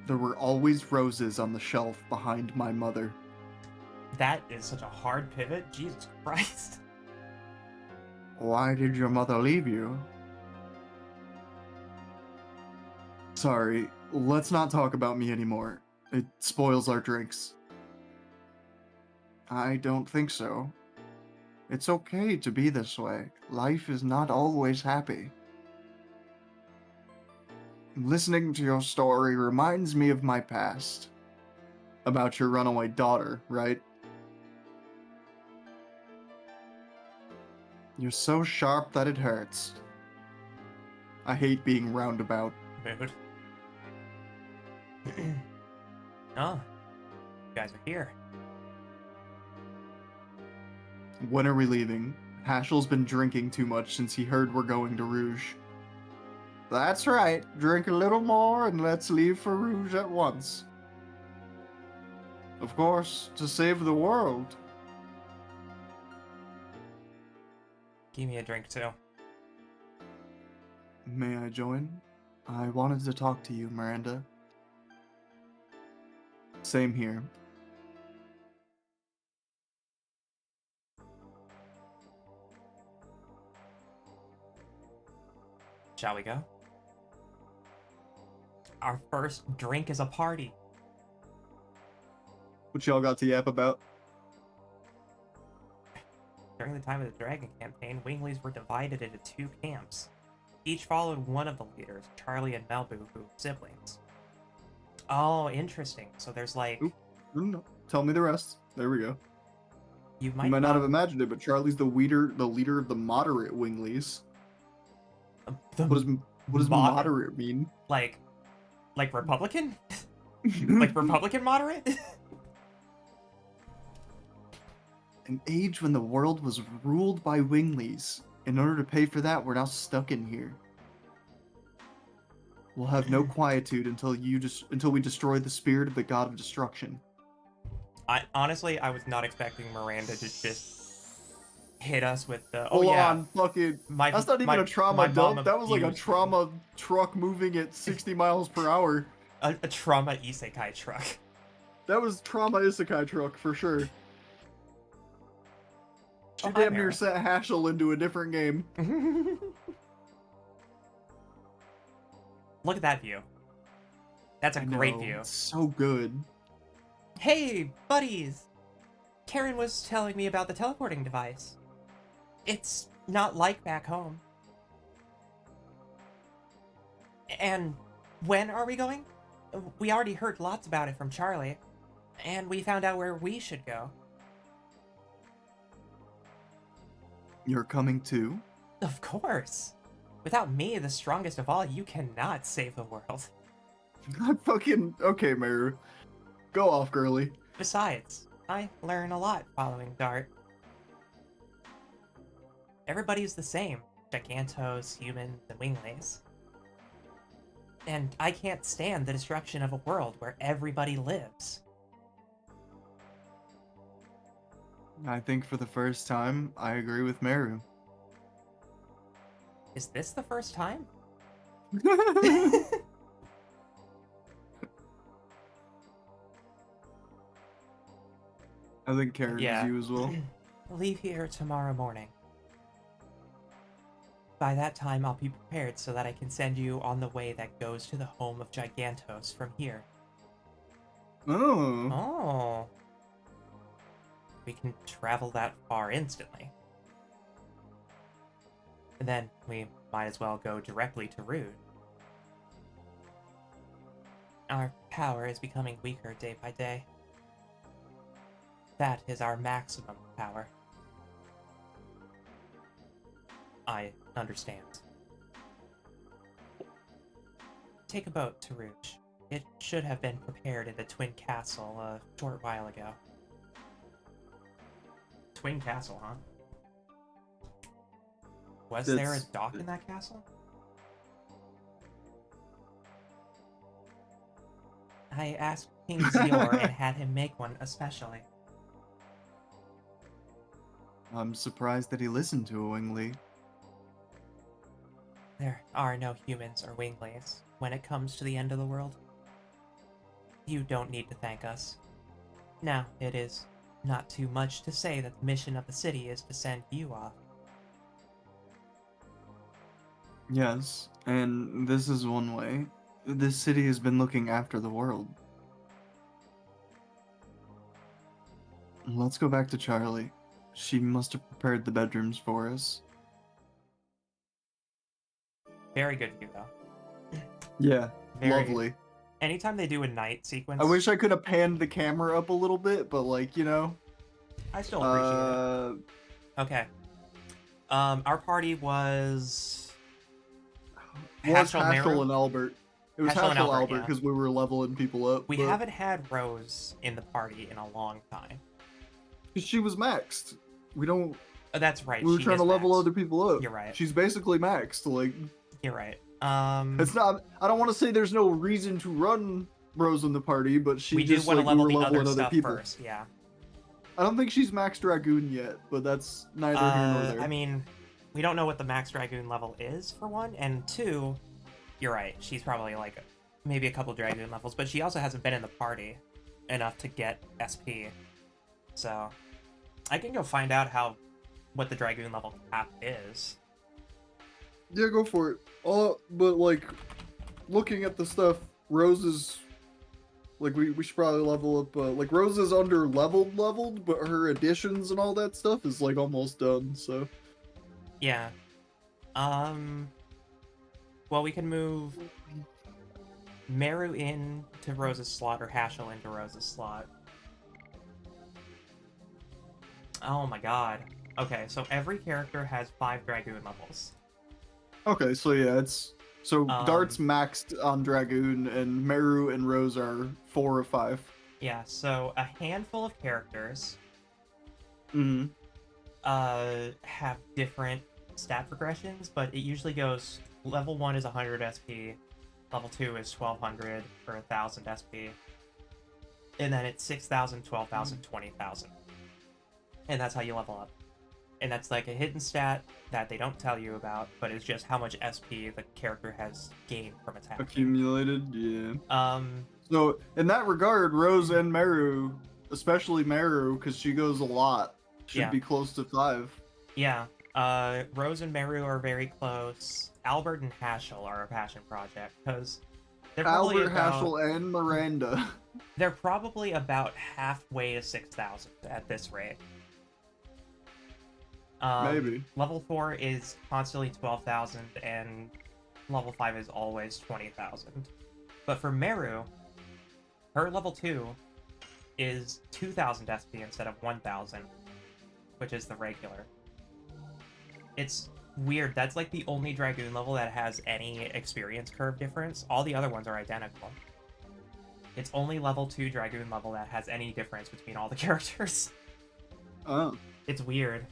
There were always roses on the shelf behind my mother. That is such a hard pivot. Jesus Christ. Why did your mother leave you? Sorry, let's not talk about me anymore. It spoils our drinks. I don't think so. It's okay to be this way. Life is not always happy. Listening to your story reminds me of my past. About your runaway daughter, right? You're so sharp that it hurts. I hate being roundabout. Mood. Oh. You guys are here. When are we leaving? Hashel's been drinking too much since he heard we're going to Rouge. That's right. Drink a little more and let's leave for Rouge at once. Of course, to save the world. Give me a drink too. May I join? I wanted to talk to you, Miranda. Same here. Shall we go? Our first drink is a party. What y'all got to yap about? During the time of the Dragon campaign, Winglies were divided into two camps. Each followed one of the leaders, Charlie and Melbu, who were siblings. Oh, interesting. So there's like... Oop. No. Tell me the rest. There we go. You You might not have imagined it, but Charlie's the leader of the moderate Winglies. What does moderate mean? Like Republican? Like Republican moderate? An age when the world was ruled by Winglies. In order to pay for that, we're now stuck in here. We'll have no quietude until we destroy the spirit of the god of destruction. I was not expecting Miranda to just hit us with the Hold on, fucking. my That's not even a my trauma mom dump. That was like a abused me. trauma truck moving at 60 miles per hour. A trauma isekai truck. That was trauma isekai truck for sure. She damn near sent Hashel into a different game. Look at that view. That's a great view. It's so good. Hey, buddies! Karen was telling me about the teleporting device. It's not like back home. And when are we going? We already heard lots about it from Charlie, and we found out where we should go. You're coming too? Of course. Without me, the strongest of all, you cannot save the world. Okay, Meru. Go off, girly. Besides, I learn a lot following Dart. Everybody's the same. Gigantos, humans, and winglings. And I can't stand the destruction of a world where everybody lives. I think for the first time, I agree with Meru. Is this the first time? I think Karen is you as well. Leave here tomorrow morning. By that time, I'll be prepared so that I can send you on the way that goes to the home of Gigantos from here. Oh. Oh. We can travel that far instantly. And then we might as well go directly to Rude. Our power is becoming weaker day by day. That is our maximum power. I understand. Take a boat to Rouge. It should have been prepared in the Twin Castle a short while ago. Twin Castle, huh? Was there a dock in that castle? I asked King Zior and had him make one especially. I'm surprised that he listened to a Wingly. There are no humans or winglings when it comes to the end of the world. You don't need to thank us. Now, it is not too much to say that the mission of the city is to send you off. Yes, and this is one way. This city has been looking after the world. Let's go back to Charlie. She must have prepared the bedrooms for us. Very good view, though. Yeah, Very lovely. Good. Anytime they do a night sequence... I wish I could have panned the camera up a little bit, but like, you know... I still appreciate it. Okay. Our party was... Hashel and Albert. It was Hashel and Albert because yeah. we were leveling people up. We haven't had Rose in the party in a long time. She was maxed. We don't... That's right. We were trying to level other people up. You're right. She's basically maxed. Like... You're right. It's not... I don't want to say there's no reason to run Rose in the party, but she just do want like, to level we were the leveling other other stuff people. First, yeah. I don't think she's max Dragoon yet, but that's neither here nor there. I mean, we don't know what the max Dragoon level is, for one, and two, you're right, she's probably like maybe a couple Dragoon levels, but she also hasn't been in the party enough to get SP. So, I can go find out what the Dragoon level cap is. Yeah, go for it. But like, looking at the stuff, Rose is... Like, we should probably level up, like, Rose is under leveled, but her additions and all that stuff is, like, almost done, so... Yeah. Well, we can move Meru in to Rose's slot, or Hashel into Rose's slot. Oh my god. Okay, so every character has 5 Dragoon levels. Okay, so yeah, it's... So Dart's maxed on Dragoon, and Meru and Rose are 4 of 5. Yeah, so a handful of characters have different stat progressions, but it usually goes level 1 is 100 SP, Level 2 is 1200 for 1000 SP. And then it's 6000, 12,000, 20,000. And that's how you level up. And that's like a hidden stat that they don't tell you about, but it's just how much SP the character has gained from attacking. Accumulated, yeah. So in that regard, Rose and Meru, especially Meru, because she goes a lot, should be close to 5. Yeah. Rose and Meru are very close. Albert and Haschel are a passion project because they're probably Albert, Haschel, and Miranda. They're probably about halfway to 6,000 at this rate. Maybe. Level 4 is constantly 12,000, and level 5 is always 20,000. But for Meru, her level 2 is 2,000 SP instead of 1,000, which is the regular. It's weird. That's like the only Dragoon level that has any experience curve difference. All the other ones are identical. It's only level 2 Dragoon level that has any difference between all the characters. Oh. It's weird.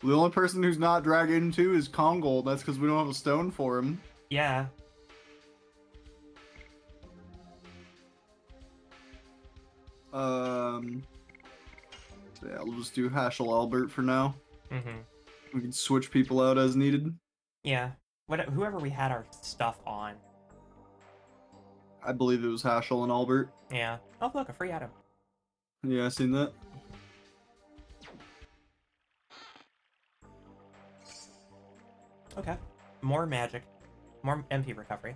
The only person who's not Dragoon 2 is Kongol. That's because we don't have a stone for him. Yeah. So yeah, we'll just do Haschel Albert for now. Mm-hmm. We can switch people out as needed. Yeah. Whoever we had our stuff on. I believe it was Haschel and Albert. Yeah. Oh, look, a free item. Yeah, I seen that. Okay. More magic. More MP recovery.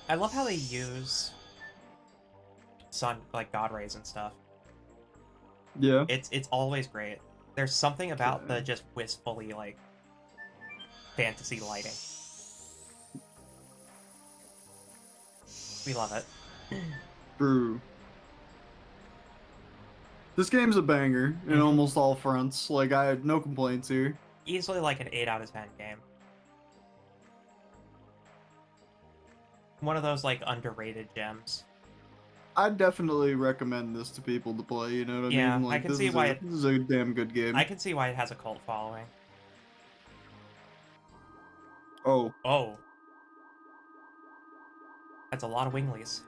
I love how they use sun, like God rays and stuff. Yeah. It's always great. There's something about the just wistfully, like, fantasy lighting. We love it. True. This game's a banger in almost all fronts. Like, I had no complaints here. Easily like an 8 out of 10 game. One of those, like, underrated gems. I'd definitely recommend this to people to play, you know what I Yeah, mean? Like, I can see why this is a damn good game. I can see why it has a cult following. Oh. Oh. That's a lot of winglies.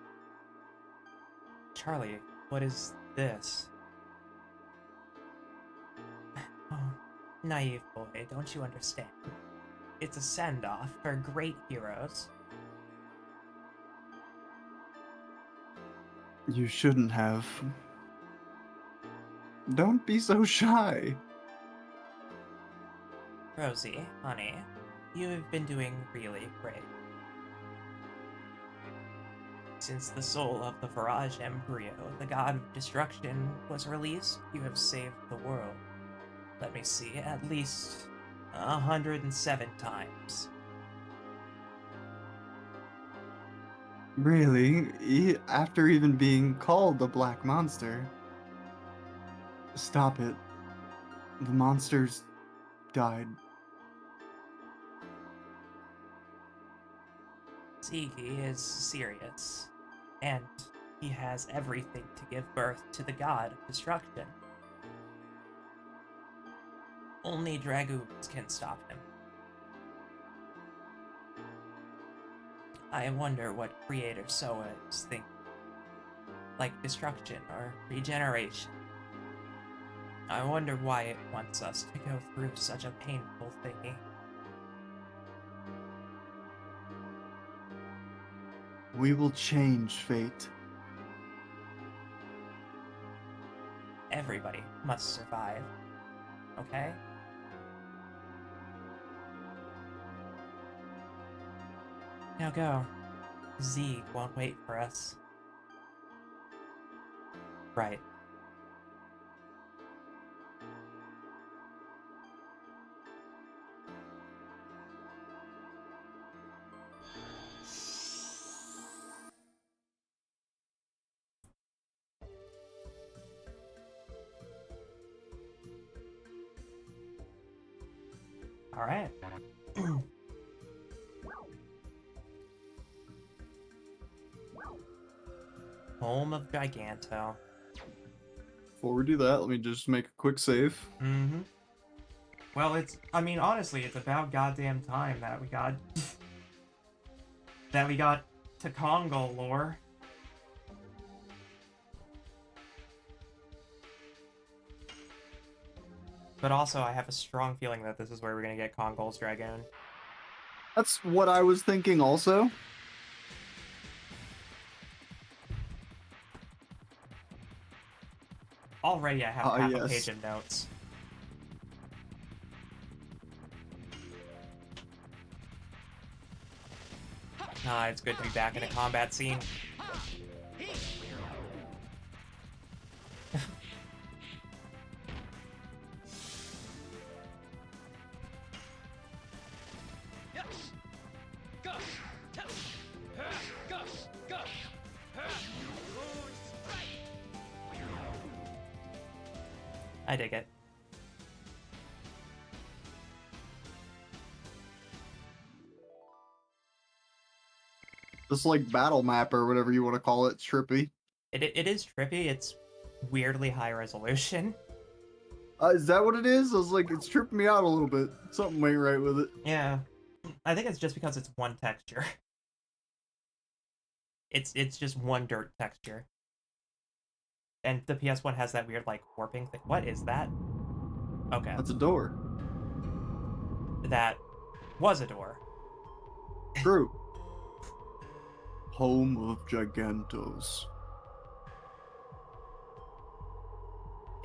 Charlie, what is this? Oh, naive boy, don't you understand? It's a send-off for great heroes. You shouldn't have. Don't be so shy. Rosie, honey, you have been doing really great. Since the soul of the Virage Embryo, the god of destruction, was released, you have saved the world. Let me see, at least 107 times. Really? After even being called the Black Monster? Stop it. The monsters died. Ziggy is serious, and he has everything to give birth to the god of destruction. Only Dragoons can stop him. I wonder what Creator Soa is thinking. Like destruction or regeneration. I wonder why it wants us to go through such a painful thingy. We will change fate. Everybody must survive. Okay? Now go. Zeke won't wait for us. Right. Alright. Home of Giganto. Before we do that, let me just make a quick save. Mm-hmm. Well, I mean, honestly, it's about goddamn time that we got Then we got Takongo lore. But also, I have a strong feeling that this is where we're gonna get Kongol's Dragoon. That's what I was thinking also. Already I have half a Yes. page of notes. It's good to be back in a combat scene. I dig it. This like battle map or whatever you want to call it, trippy. It is trippy. It's weirdly high resolution. Is that what it is? I was like, it's tripping me out a little bit. Something ain't right with it. Yeah, I think it's just because it's one texture. It's just one dirt texture. And the PS1 has that weird like warping thing. What is that? Okay. That's a door. That was a door. True. Home of Gigantos.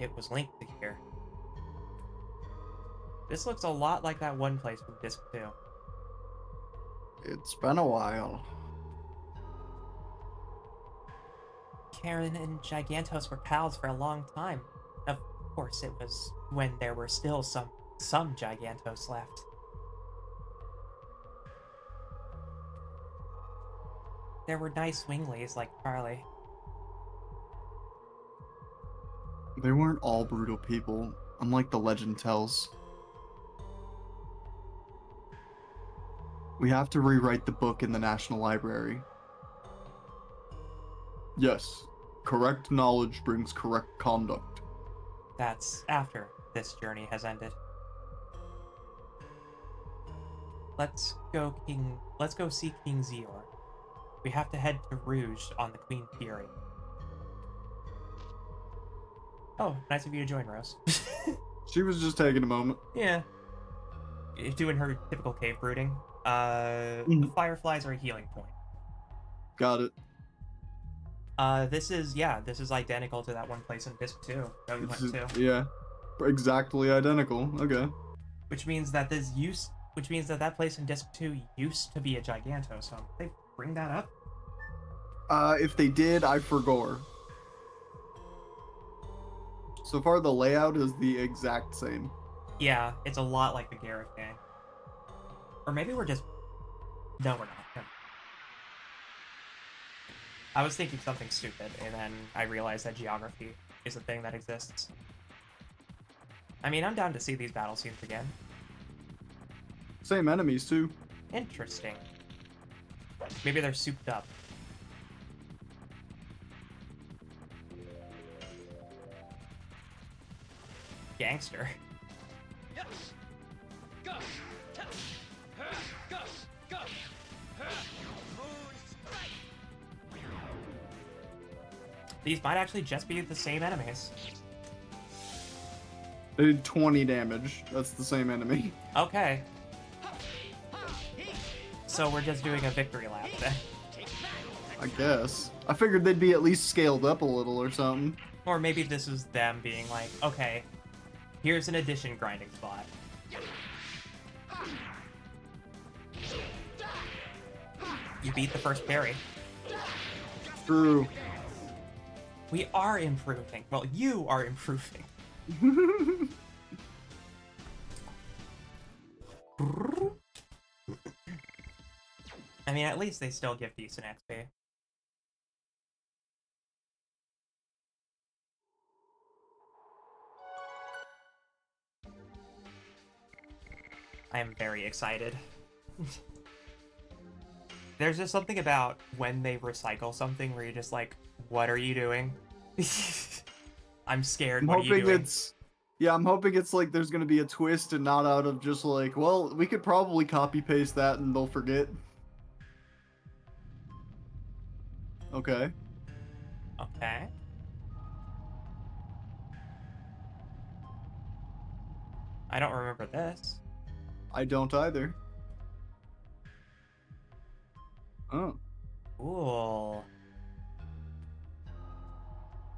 It was linked to here. This looks a lot like that one place from Disc 2. It's been a while. Karen and Gigantos were pals for a long time. Of course, it was when there were still some Gigantos left. There were nice winglies like Charlie. They weren't all brutal people, unlike the legend tells. We have to rewrite the book in the National Library. Yes, correct knowledge brings correct conduct. That's after this journey has ended. Let's go see King Zior. We have to head to Rouge on the Queen Fury. Oh, nice of you to join, Rose. She was just taking a moment. Yeah. Doing her typical cave brooding. The fireflies are a healing point. Got it. This is identical to that one place in Disc 2 that we went to. Yeah. Exactly identical. Okay. Which means that that place in Disc 2 used to be a Giganto, so they bring that up? If they did, I forgore. So far, the layout is the exact same. Yeah, it's a lot like the Garrett gang. Or maybe we're just... No, we're not. I was thinking something stupid, and then I realized that geography is a thing that exists. I mean, I'm down to see these battle scenes again. Same enemies, too. Interesting. Maybe they're souped up. Gangster. These might actually just be the same enemies. They did 20 damage. That's the same enemy. Okay. So we're just doing a victory lap then. I guess. I figured they'd be at least scaled up a little or something. Or maybe this is them being like, okay, here's an addition grinding spot. You beat the first parry. True. We are improving. Well, you are improving. I mean, at least they still give decent XP. I am very excited. There's just something about when they recycle something where you're just like, what are you doing? I'm scared. What are you doing? I'm hoping it's like there's gonna be a twist and not out of just like, well, we could probably copy paste that and they'll forget. Okay. Okay. I don't remember this. I don't either. Oh. Cool.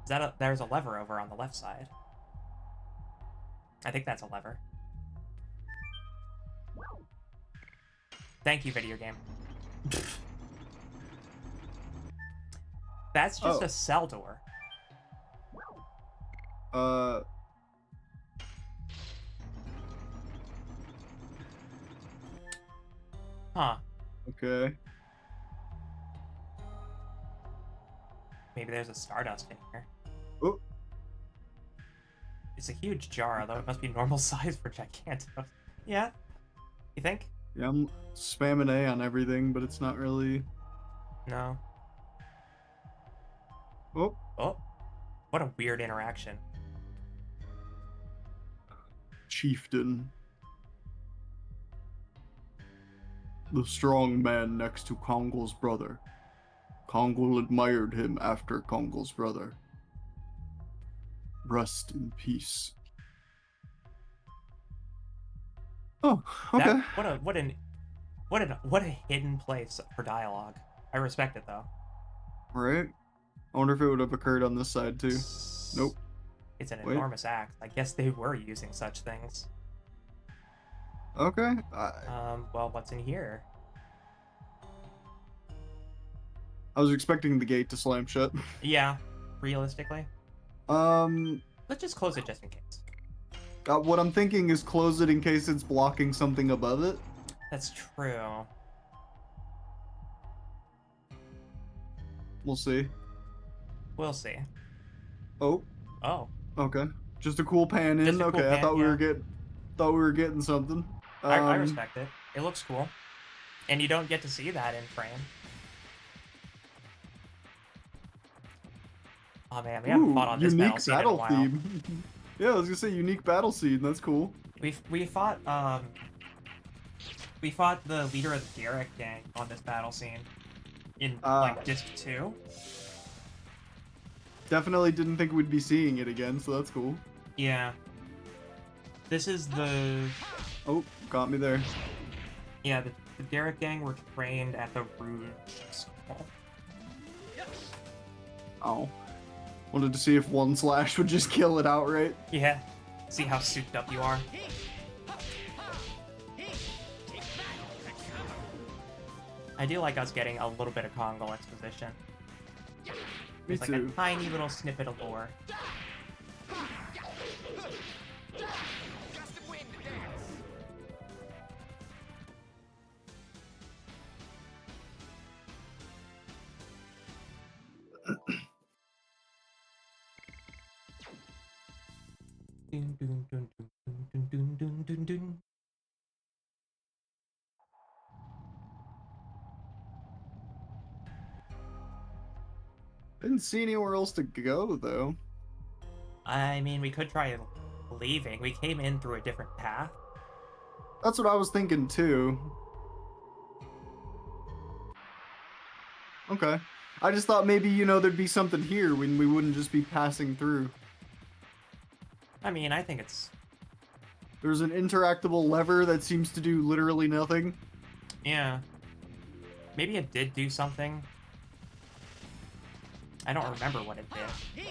Is that there's a lever over on the left side. I think that's a lever. Thank you, video game. That's just Oh. a cell door. Uh. Huh. Okay. Maybe there's a Stardust in here. Oh. It's a huge jar, although it must be normal size for Gigantos. Yeah? You think? Yeah, I'm spamming A on everything, but it's not really. No. Oh. Oh. What a weird interaction. Chieftain. The strong man next to Kongol's brother. Kongol admired him after Kongol's brother. Rest in peace. Oh, okay. That what a hidden place for dialogue. I respect it though. Right. I wonder if it would have occurred on this side too. Nope. It's an Wait. enormous axe. I guess they were using such things. Okay. Well, what's in here? I was expecting the gate to slam shut. Yeah, realistically. Um, Let's just close it just in case. what I'm thinking is close it in case it's blocking something above it. That's true. We'll see. We'll see. Oh, Oh, okay. Just a cool pan in. just a cool Okay, I pan, thought we yeah. were getting something. I respect it. It looks cool. And you don't get to see that in frame. Oh man, we haven't fought on this unique battle scene in a while. theme. Yeah, I was gonna say unique battle scene. That's cool. We fought the leader of the Garrick gang on this battle scene in like disc 2. Definitely didn't think we'd be seeing it again, so that's cool. Yeah. This is the Oh, got me there. yeah, the Garrick gang were trained at the Rouge School. Oh. Wanted to see if one slash would just kill it outright. Yeah. See how souped up you are. I do like us getting a little bit of Kongol exposition. Me It's too. like a tiny little snippet of lore. Dun, dun, dun, dun, dun, dun, dun, dun, dun. Didn't see anywhere else to go though. I mean, we could try leaving. We came in through a different path. That's what I was thinking too. Okay. I just thought maybe, there'd be something here when we wouldn't just be passing through. I mean, I think it's... There's an interactable lever that seems to do literally nothing. Yeah. Maybe it did do something. I don't remember what it did.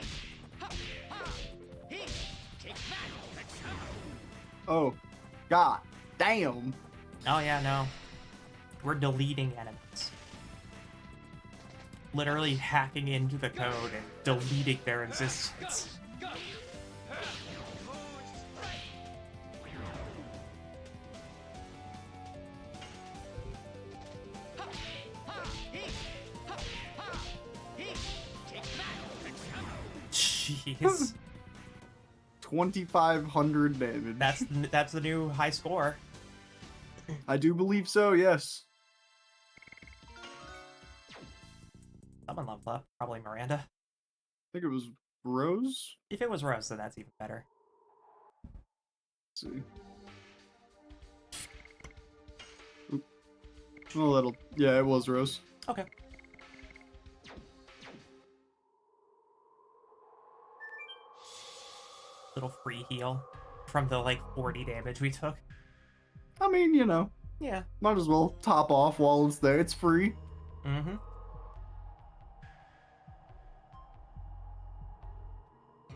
Oh. God damn. Oh yeah, no. We're deleting enemies. Literally hacking into the code and deleting their existence. Jeez. 2,500 damage. That's the new high score. I do believe so, yes. Someone leveled up. Probably Miranda. I think it was Rose? If it was Rose, then that's even better. Let's see. Oop. Oh, yeah, it was Rose. Okay. Little free heal from the like 40 damage we took. I mean, you know, Yeah. might as well top off while it's there. It's free. Mm-hmm.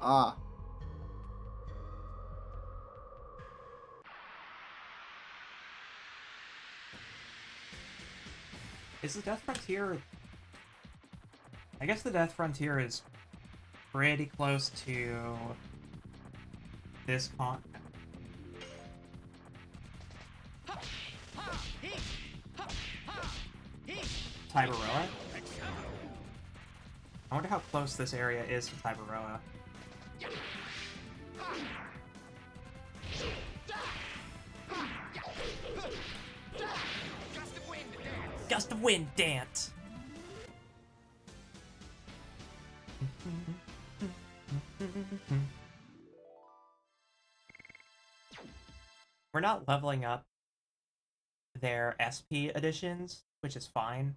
Ah. Is the Death Frontier... I guess the Death Frontier is pretty close to this con... Tiberoa? I wonder how close this area is to Tiberoa. Gust of Wind Dance! We're not leveling up their SP additions, which is fine.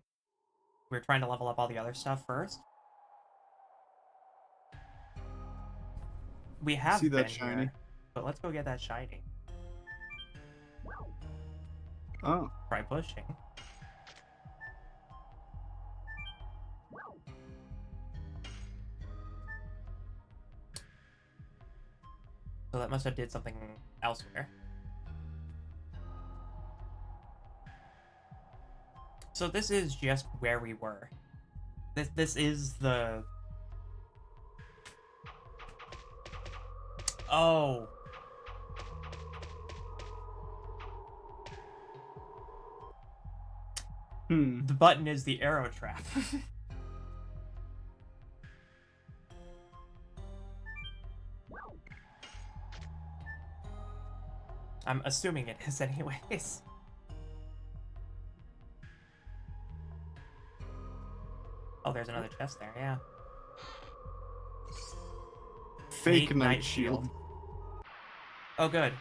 We're trying to level up all the other stuff first. We have See that been shiny? here, but let's go get that shiny. Oh. Try pushing. So that must have did something elsewhere. So this is just where we were. This is the... Oh. The button is the arrow trap. I'm assuming it is anyways. Oh, there's another chest there, yeah. Fake Night Shield. Oh, good.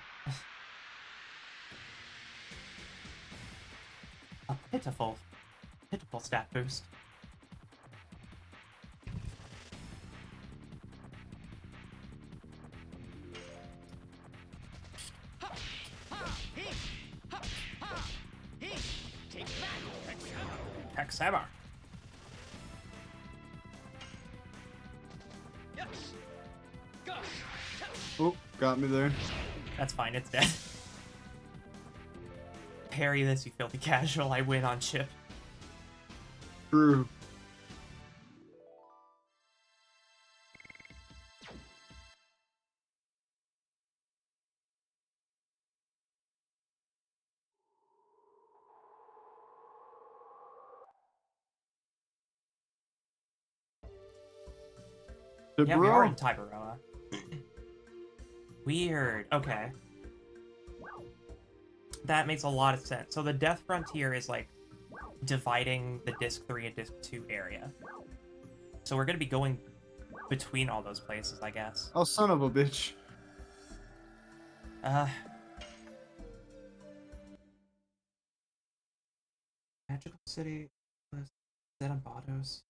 A pitiful stat boost. Hexhammer. Oh, got me there. That's fine, it's dead. Parry this, you filthy casual. I win on chip. True. Yeah, we are in Tiberoa. Weird. Okay. That makes a lot of sense. So the Death Frontier is like dividing the Disc 3 and Disc 2 area. So we're gonna be going between all those places, I guess. Oh, son of a bitch. Magical City, Zetabatos.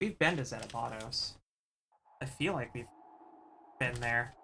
We've been to Zetabatos. I feel like we've been there.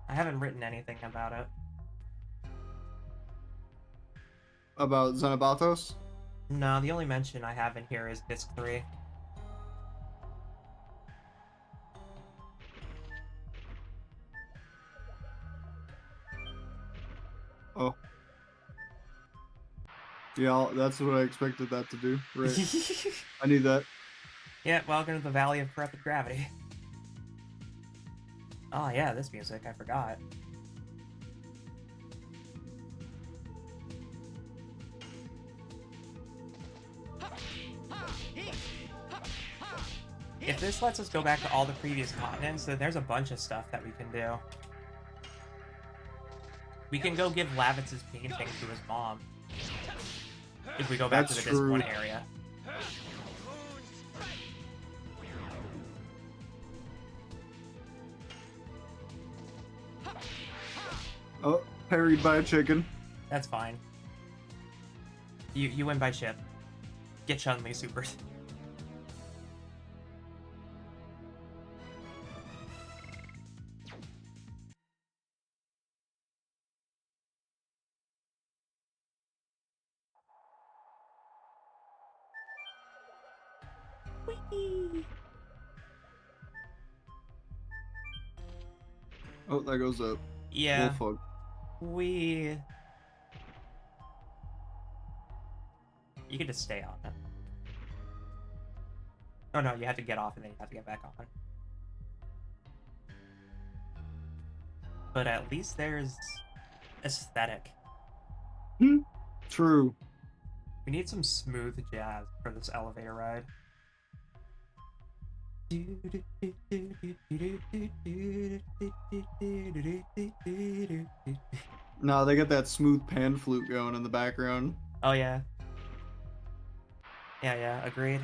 I haven't written anything about it. About Xenobatos? No, the only mention I have in here is Disc 3. Oh. Yeah, that's what I expected that to do. Right. I need that. Yeah, welcome to the Valley of Corrupted Gravity. Oh yeah, this music, I forgot. If this lets us go back to all the previous continents, then there's a bunch of stuff that we can do. We can go give Lavitz's painting to his mom. If we go back to the Discord area. Oh, parried by a chicken. That's fine. You win by ship. Get Chun-Li supers. Whee! Oh, that goes up. Yeah. Well, fuck. You can just stay on it. Oh no, you have to get off and then you have to get back on. But at least there's aesthetic. True. We need some smooth jazz for this elevator ride. Nah, they got that smooth pan flute going in the background. Oh yeah. Yeah, agreed.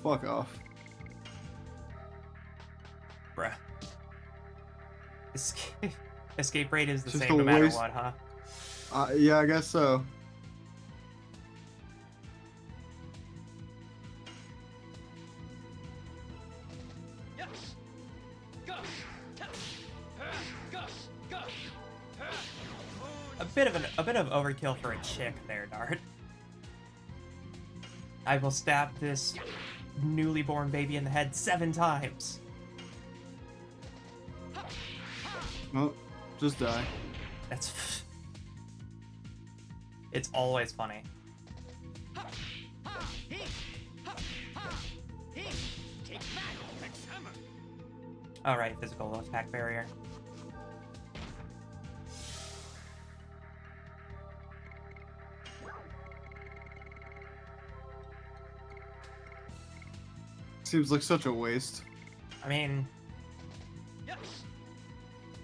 Fuck off. Bruh. Escape rate is the Just same a no matter waste. what, huh? Yeah, I guess so. A bit of overkill for a chick there, Dart. I will stab this newly born baby in the head 7 times. Oh, just die. That's... It's always funny. Alright, physical attack barrier. Seems like such a waste. I mean...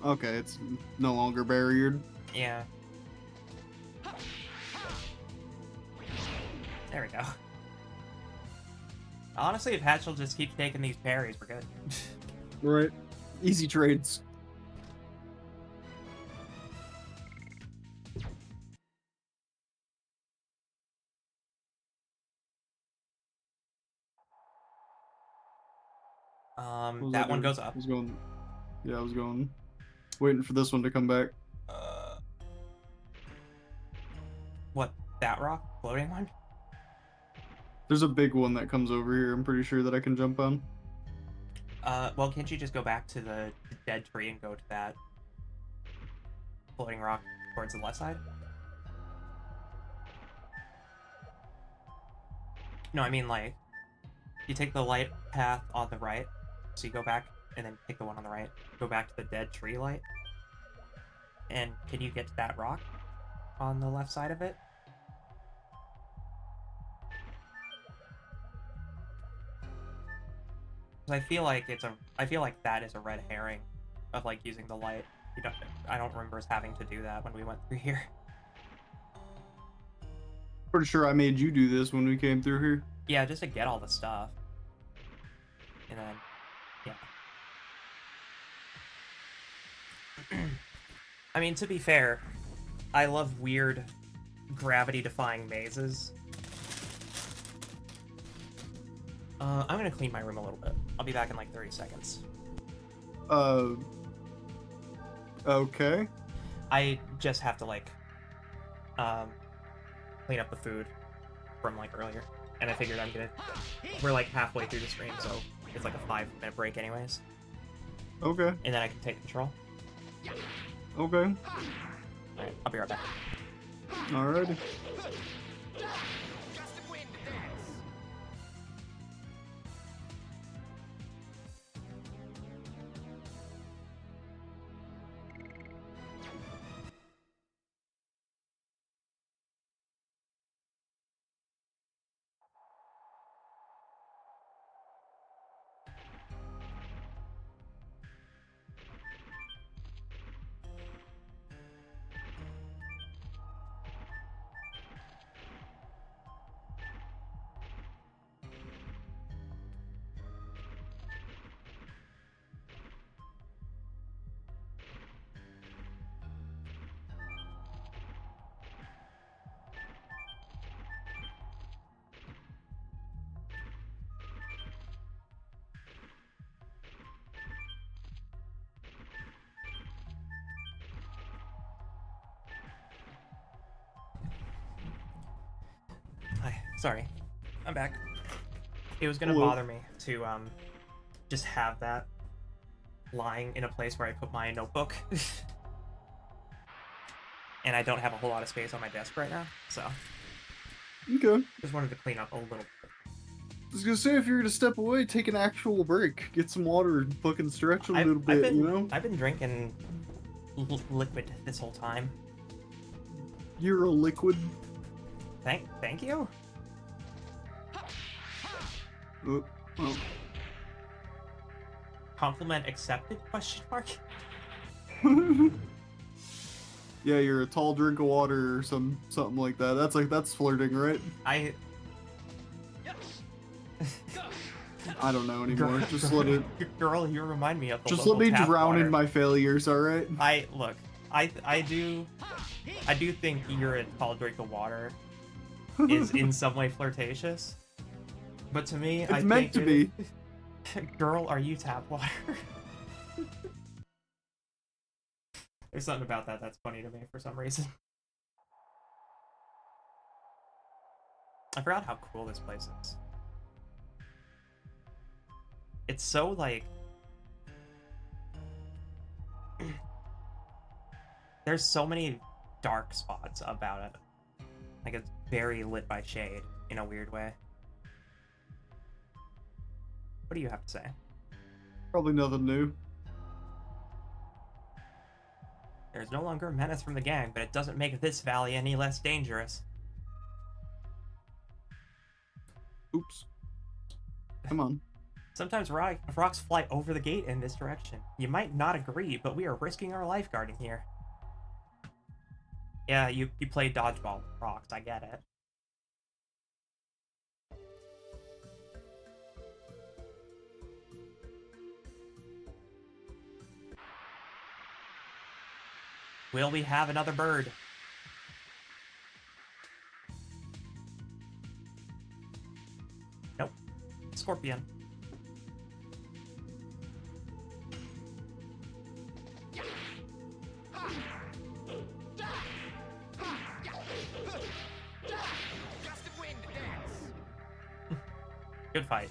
Okay, it's no longer barriered. Yeah. There we go. Honestly, if Hatchel just keeps taking these parries, we're good. Right. Easy trades. That one goes up. I was going... Yeah, I was going... Waiting for this one to come back. What? That rock? Floating one? There's a big one that comes over here, I'm pretty sure that I can jump on. Well, can't you just go back to the dead tree and go to that floating rock towards the left side? No, I mean, like, you take the light path on the right, so you go back, and then take the one on the right, go back to the dead tree light, and can you get to that rock on the left side of it? I feel like that is a red herring of like using the light. I don't remember us having to do that when we went through here. Pretty sure I made you do this when we came through here. Yeah, just to get all the stuff. And then, yeah. I mean, to be fair, I love weird gravity-defying mazes. I'm gonna clean my room a little bit. I'll be back in like 30 seconds. Okay. I just have to like, clean up the food from like earlier. And I figured we're like halfway through the stream, so it's like a 5-minute break anyways. Okay. And then I can take control. Okay. Alright, I'll be right back. Alrighty. Sorry, I'm back. It was gonna Hello. bother me to just have that lying in a place where I put my notebook. And I don't have a whole lot of space on my desk right now, so Okay. just wanted to clean up a little bit. I was gonna say, if you're gonna step away, take an actual break, get some water, and fucking stretch a little bit, you know? I've been drinking liquid this whole time. You're a liquid. Thank you. Oh, oh. Compliment accepted? Question mark. Yeah, you're a tall drink of water or something like that. That's flirting, right? I I don't know anymore. Just let it. Girl, you remind me of the Just local let me tap drown water. in my failures. All right. Look. I do think you're a tall drink of water is in some way flirtatious. But to me, It's meant to be. Girl, are you tap water? There's something about that that's funny to me for some reason. I forgot how cool this place is. It's so, like... There's so many dark spots about it. Like, it's very lit by shade, in a weird way. What do you have to say? Probably nothing new. There's no longer a menace from the gang, but it doesn't make this valley any less dangerous. Oops. Come on. Sometimes rocks fly over the gate in this direction. You might not agree, but we are risking our lifeguarding here. Yeah, you play dodgeball with rocks, I get it. Will we have another bird? Nope. Scorpion. Good fight.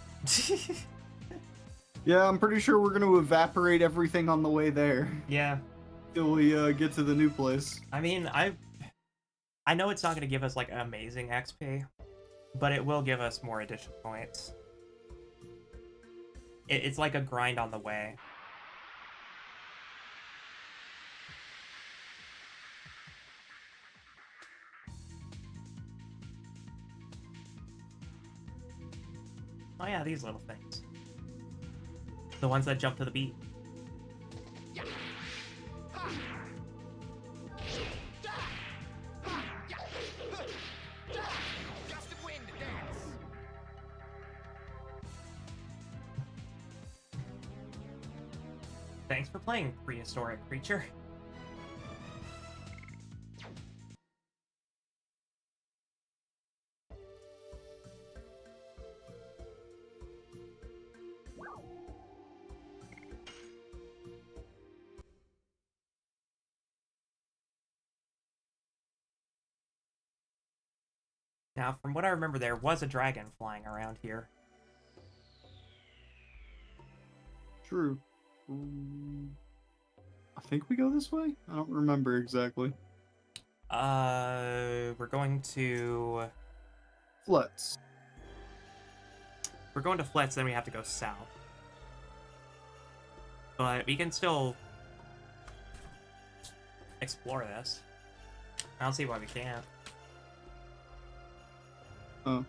Yeah, I'm pretty sure we're gonna evaporate everything on the way there. Yeah. Till we get to the new place. I mean, I know it's not going to give us, like, amazing XP, but it will give us more addition points. It's like a grind on the way. Oh yeah, these little things. The ones that jump to the beat. Thanks for playing, prehistoric creature. Now, from what I remember, there was a dragon flying around here. True. I think we go this way? I don't remember exactly. We're going to... Flets. We're going to Flets, then we have to go south. But we can still explore this. I don't see why we can't. Oh.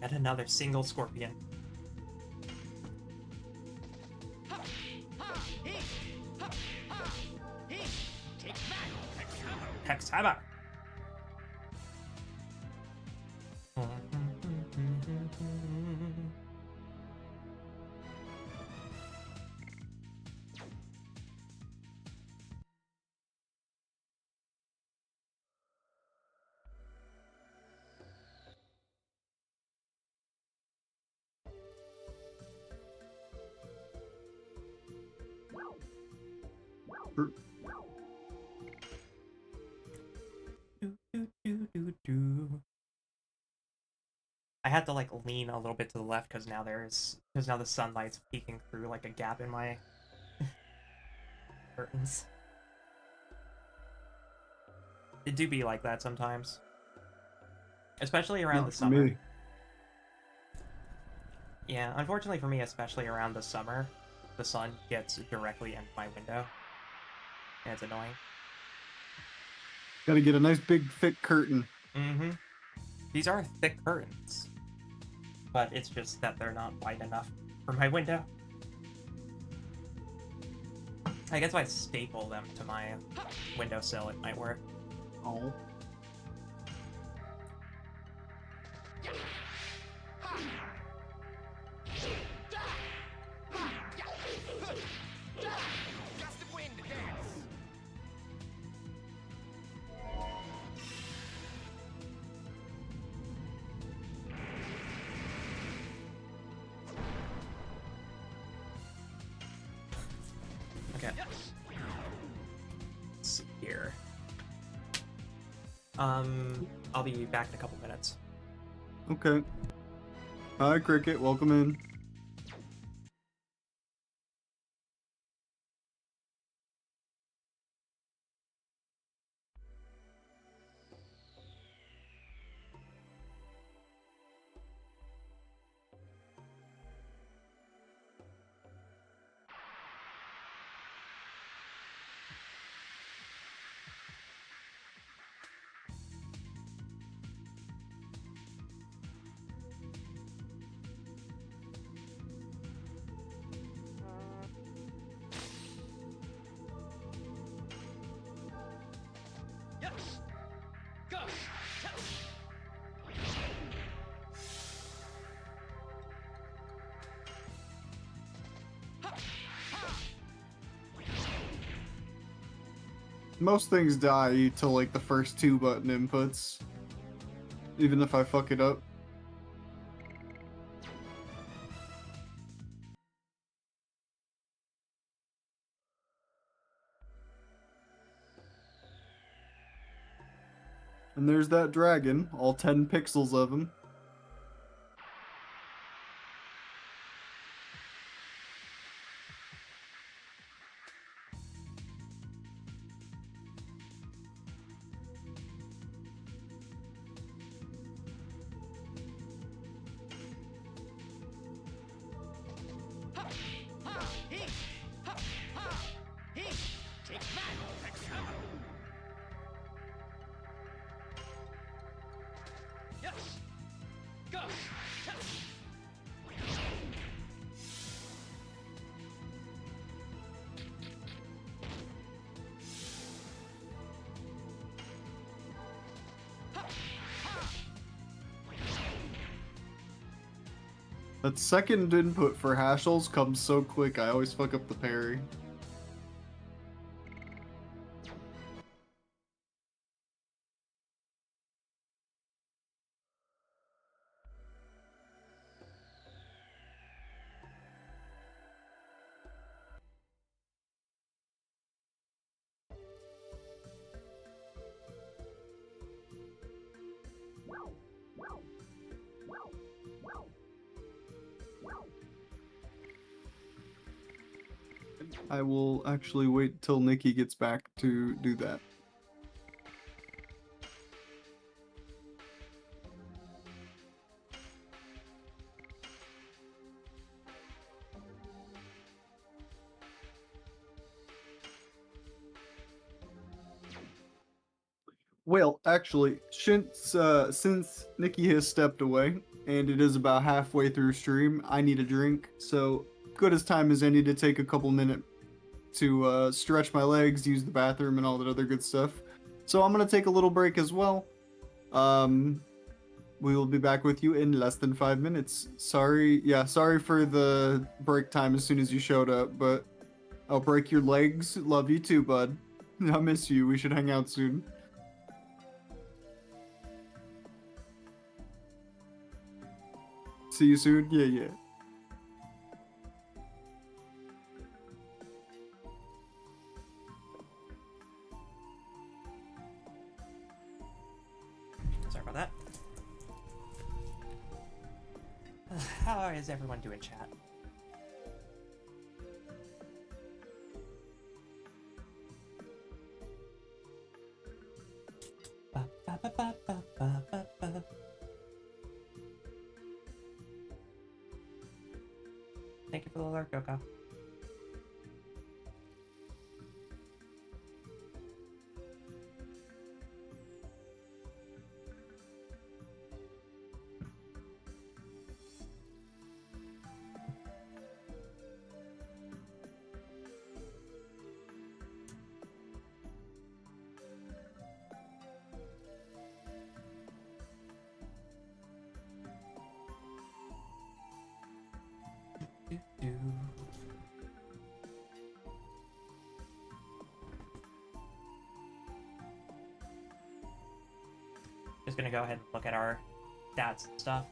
Yet another single scorpion. Hex hammer. I had to like lean a little bit to the left because now the sunlight's peeking through like a gap in my curtains. It do be like that sometimes, especially around the Not for summer. me. Yeah, unfortunately for me, especially around the summer, the sun gets directly into my window, and it's annoying. Gotta get a nice big thick curtain. Mm-hmm. These are thick curtains, but it's just that they're not wide enough for my window. I guess if I staple them to my windowsill, it might work. Oh. Okay. Let's see here. I'll be back in a couple minutes. Okay. Hi, Cricket. Welcome in. Most things die to like the first two button inputs, even if I fuck it up. And there's that dragon, all 10 pixels of him. That second input for Hashels comes so quick, I always fuck up the parry. I will actually wait till Nikki gets back to do that. Well, actually, since Nikki has stepped away, and it is about halfway through stream, I need a drink, so good as time as any to take a couple minutes to stretch my legs, use the bathroom, and all that other good stuff. So I'm gonna take a little break as well. Um, we will be back with you in less than 5 minutes. Sorry for the break time as soon as you showed up, but I'll break your legs. Love you too, bud. I miss you. We should hang out soon. See you soon? Yeah. about that. How is everyone doing, chat? Ba, ba, ba, ba, ba, ba, ba, ba. Thank you for the alert, Goko. Do. Just gonna go ahead and look at our stats and stuff.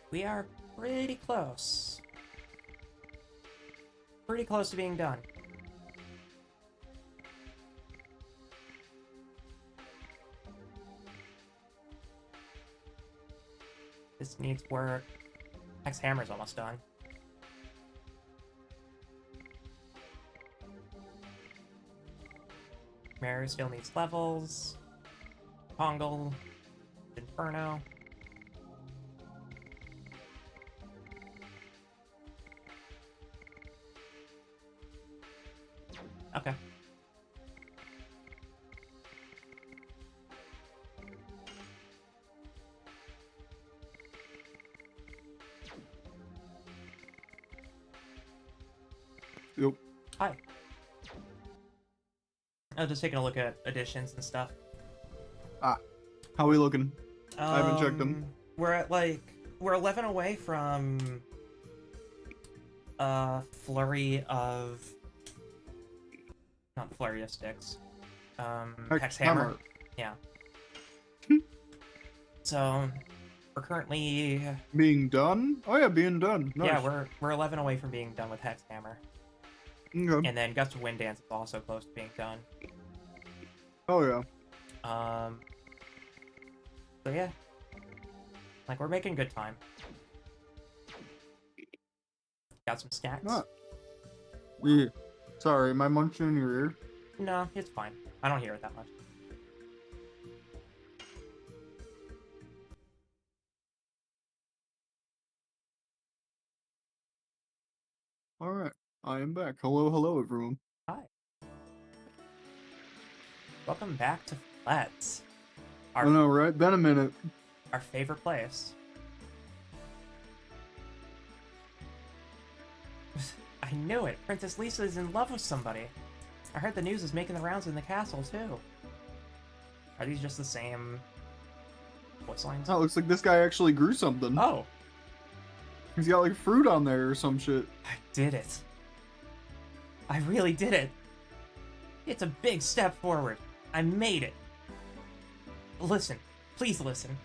We are pretty close. Pretty close to being done. This needs work. Hex Hammer's almost done. Mary still needs levels. Pongle. Inferno. Okay. Yep. Hi. I was just taking a look at additions and stuff. Ah. How we looking? I haven't checked them. We're at we're 11 away from flurry of not flurry of sticks. Hex Hammer. Yeah. So we're currently Being done? Oh yeah, being done. Nice. yeah, we're 11 away from being done with Hex Hammer. Okay. And then Gust of Wind Dance is also close to being done. Oh yeah. So yeah. Like, we're making good time. Got some snacks? Ah. Yeah. Sorry, am I munching in your ear? No, it's fine. I don't hear it that much. Alright. I am back. Hello, everyone. Hi. Welcome back to Let's. I know, right? Been a minute. Our favorite place. I knew it. Princess Lisa is in love with somebody. I heard the news is making the rounds in the castle, too. Are these just the same voice lines? Oh, it looks like this guy actually grew something. Oh! He's got like fruit on there or some shit. I did it. I really did it. It's a big step forward. I made it. Listen. Please listen.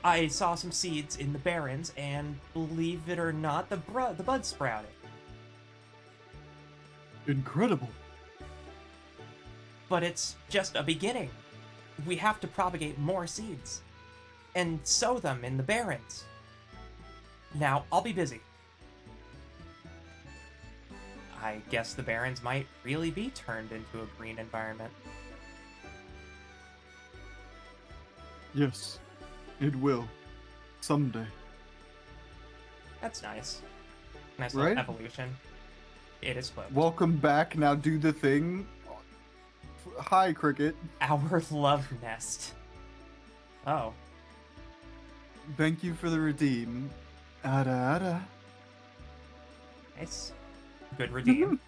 I saw some seeds in the barrens, and believe it or not, the bud sprouted. Incredible. But it's just a beginning. We have to propagate more seeds. And sow them in the barrens. Now, I'll be busy. I guess the barrens might really be turned into a green environment. Yes, it will. Someday. That's nice. Nice Right? little evolution. It is close. Welcome back. Now do the thing. Hi, Cricket. Our love nest. Oh. Thank you for the redeem. Ada ada. Nice. Good redeem.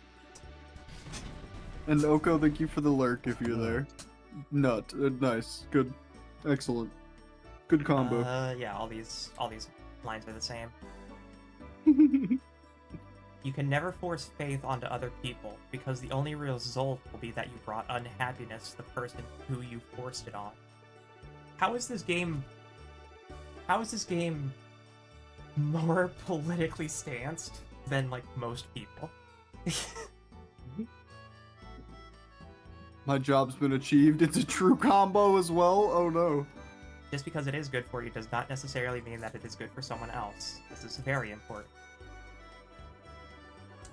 And Oko, thank you for the lurk if you're there. Nut. Nice. Good. Excellent. Good combo. Yeah, all these lines are the same. You can never force faith onto other people, because the only result will be that you brought unhappiness to the person who you forced it on. How is this game... How is this game more politically stanced than, like, most people? My job's been achieved. It's a true combo as well. Oh no. Just because it is good for you does not necessarily mean that it is good for someone else. This is very important.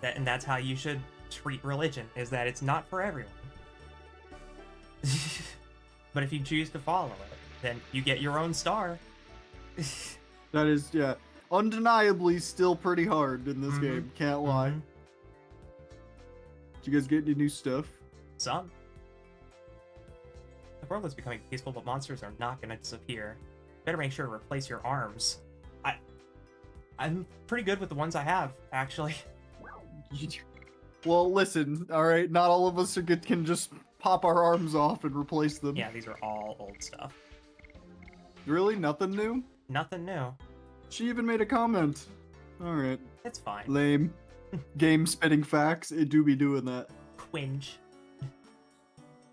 And that's how you should treat religion, is that it's not for everyone. But if you choose to follow it, then you get your own star. That is, yeah, undeniably still pretty hard in this game. Can't lie. Did you guys get any new stuff? Some. The world is becoming peaceful, but monsters are not going to disappear. Better make sure to replace your arms. I'm pretty good with the ones I have, actually. Well, listen, alright, not all of us can just pop our arms off and replace them. Yeah, these are all old stuff. Really? Nothing new? Nothing new. She even made a comment. Alright. It's fine. Lame. Game spitting facts, it do be doing that. Quinge.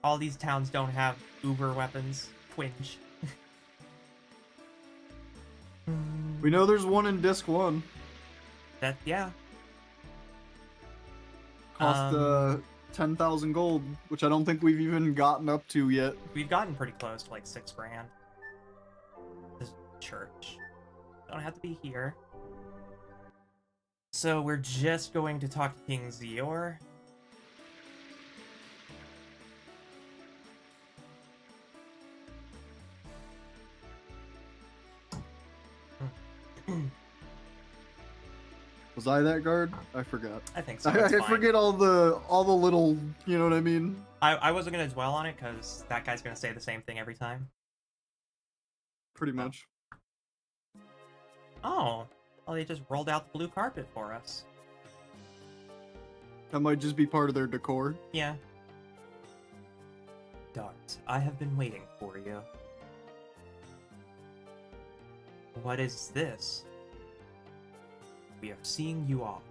All these towns don't have uber weapons. Quinge. We know there's one in Disc 1. Yeah. Cost 10,000 gold, which I don't think we've even gotten up to yet. We've gotten pretty close to like 6 grand. This church. Don't have to be here. So we're just going to talk to King Zior. Was I that guard? I forgot. I think so. I forget all the little, you know what I mean? I wasn't gonna dwell on it because that guy's gonna say the same thing every time. Pretty much. Oh, well, they just rolled out the blue carpet for us. That might just be part of their decor. Yeah. Dart, I have been waiting for you. What is this? We are seeing you off.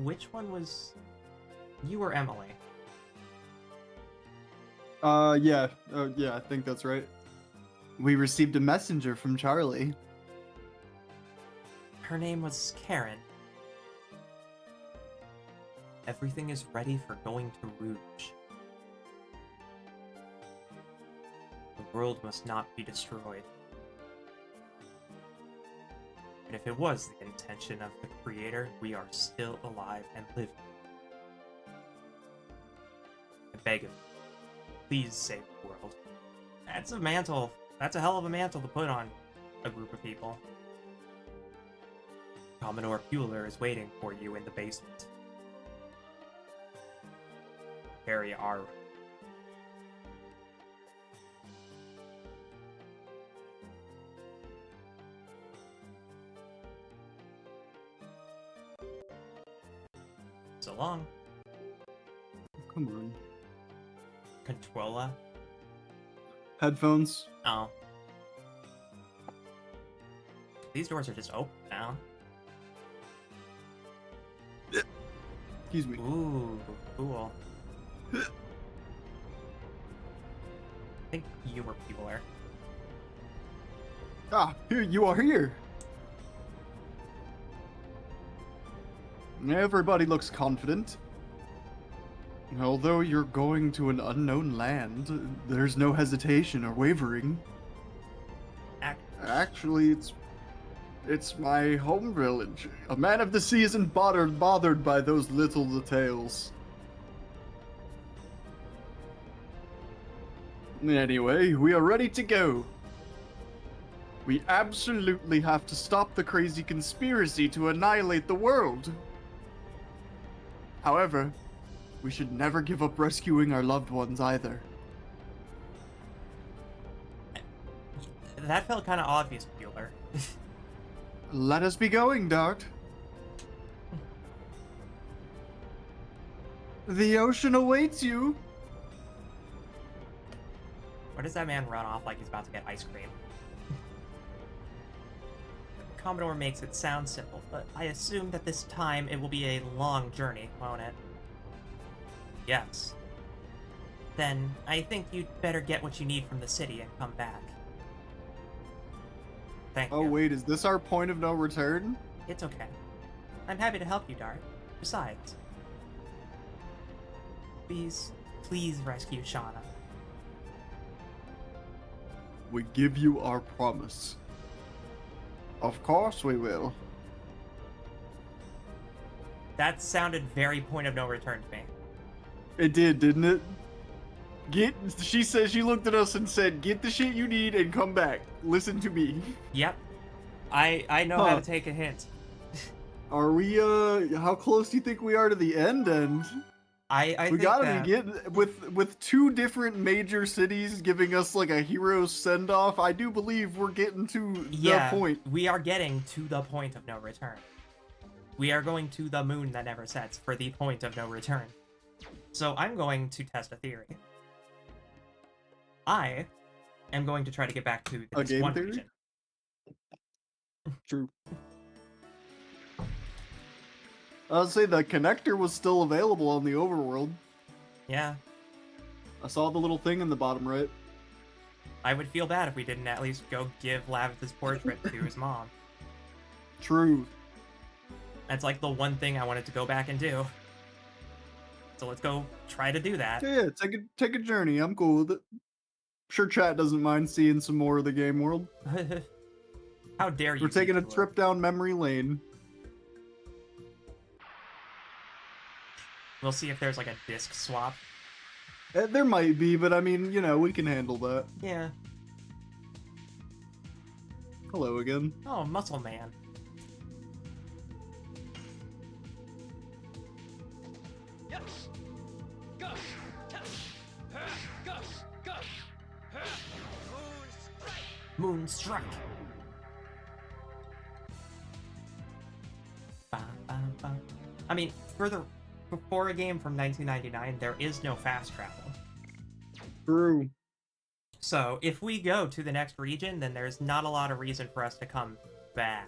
Which one was... You or Emily? Yeah, I think that's right. We received a messenger from Charlie. Her name was Karen. Everything is ready for going to Rouge. The world must not be destroyed. And if it was the intention of the Creator, we are still alive and living. I beg of you, please save the world. That's a mantle. That's a hell of a mantle to put on a group of people. Commodore Bueller is waiting for you in the basement. Carry our... So long. Come on. Controller? Headphones? Oh. These doors are just open now. Excuse me. Ooh, cool. I think you were Bueller. Ah, here you are here. Everybody looks confident. Although you're going to an unknown land, there's no hesitation or wavering. Actually, it's my home village. A man of the sea isn't bothered by those little details. Anyway, we are ready to go. We absolutely have to stop the crazy conspiracy to annihilate the world. However, we should never give up rescuing our loved ones either. That felt kind of obvious, Bueller. Let us be going, Dart. The ocean awaits you. Where does that man run off like he's about to get ice cream? Commodore makes it sound simple, but I assume that this time it will be a long journey, won't it? Yes. then I think you'd better get what you need from the city and come back. Thank Oh you. wait, is this our point of no return? It's okay. I'm happy to help you, Dart. Besides, please rescue Shauna. We give you our promise. Of course we will. That sounded very point of no return to me. It did, didn't it? She said, she looked at us and said, get the shit you need and come back. Listen to me. Yep. I know how to take a hint. Are we, how close do you think we are to the end? And I we think gotta that, be getting, with two different major cities giving us like a hero send-off, I do believe we're getting to the point. we are getting to the point of no return. We are going to the moon that never sets for the point of no return. So I'm going to test a theory. I am going to try to get back to A this game one theory? region. True. I'll say the connector was still available on the overworld. Yeah, I saw the little thing in the bottom right. I would feel bad if we didn't at least go give Lavith's portrait to his mom. True. That's like the one thing I wanted to go back and do. So let's go try to do that. Yeah, take a journey. I'm cool with it. Sure, chat doesn't mind seeing some more of the game world. How dare you? We're taking a detour. trip down memory lane. We'll see if there's like a disc swap. There might be, but I mean, you know, we can handle that. Yeah. Hello again. Oh, Muscle Man. Moonstrike. I mean, for a game from 1999, there is no fast travel. True. So if we go to the next region, then there's not a lot of reason for us to come back.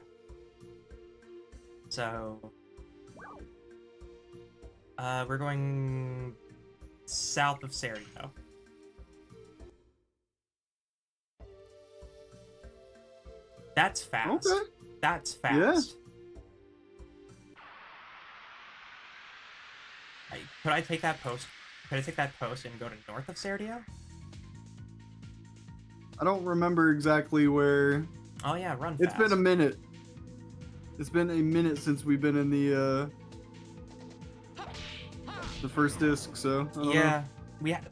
So we're going south of Serio. That's fast. Okay. That's fast. Could I take that post? Could I take that post and go to north of Serio? I don't remember exactly where. Oh yeah, run fast. It's been a minute. It's been a minute since we've been in the first disc, so I don't know.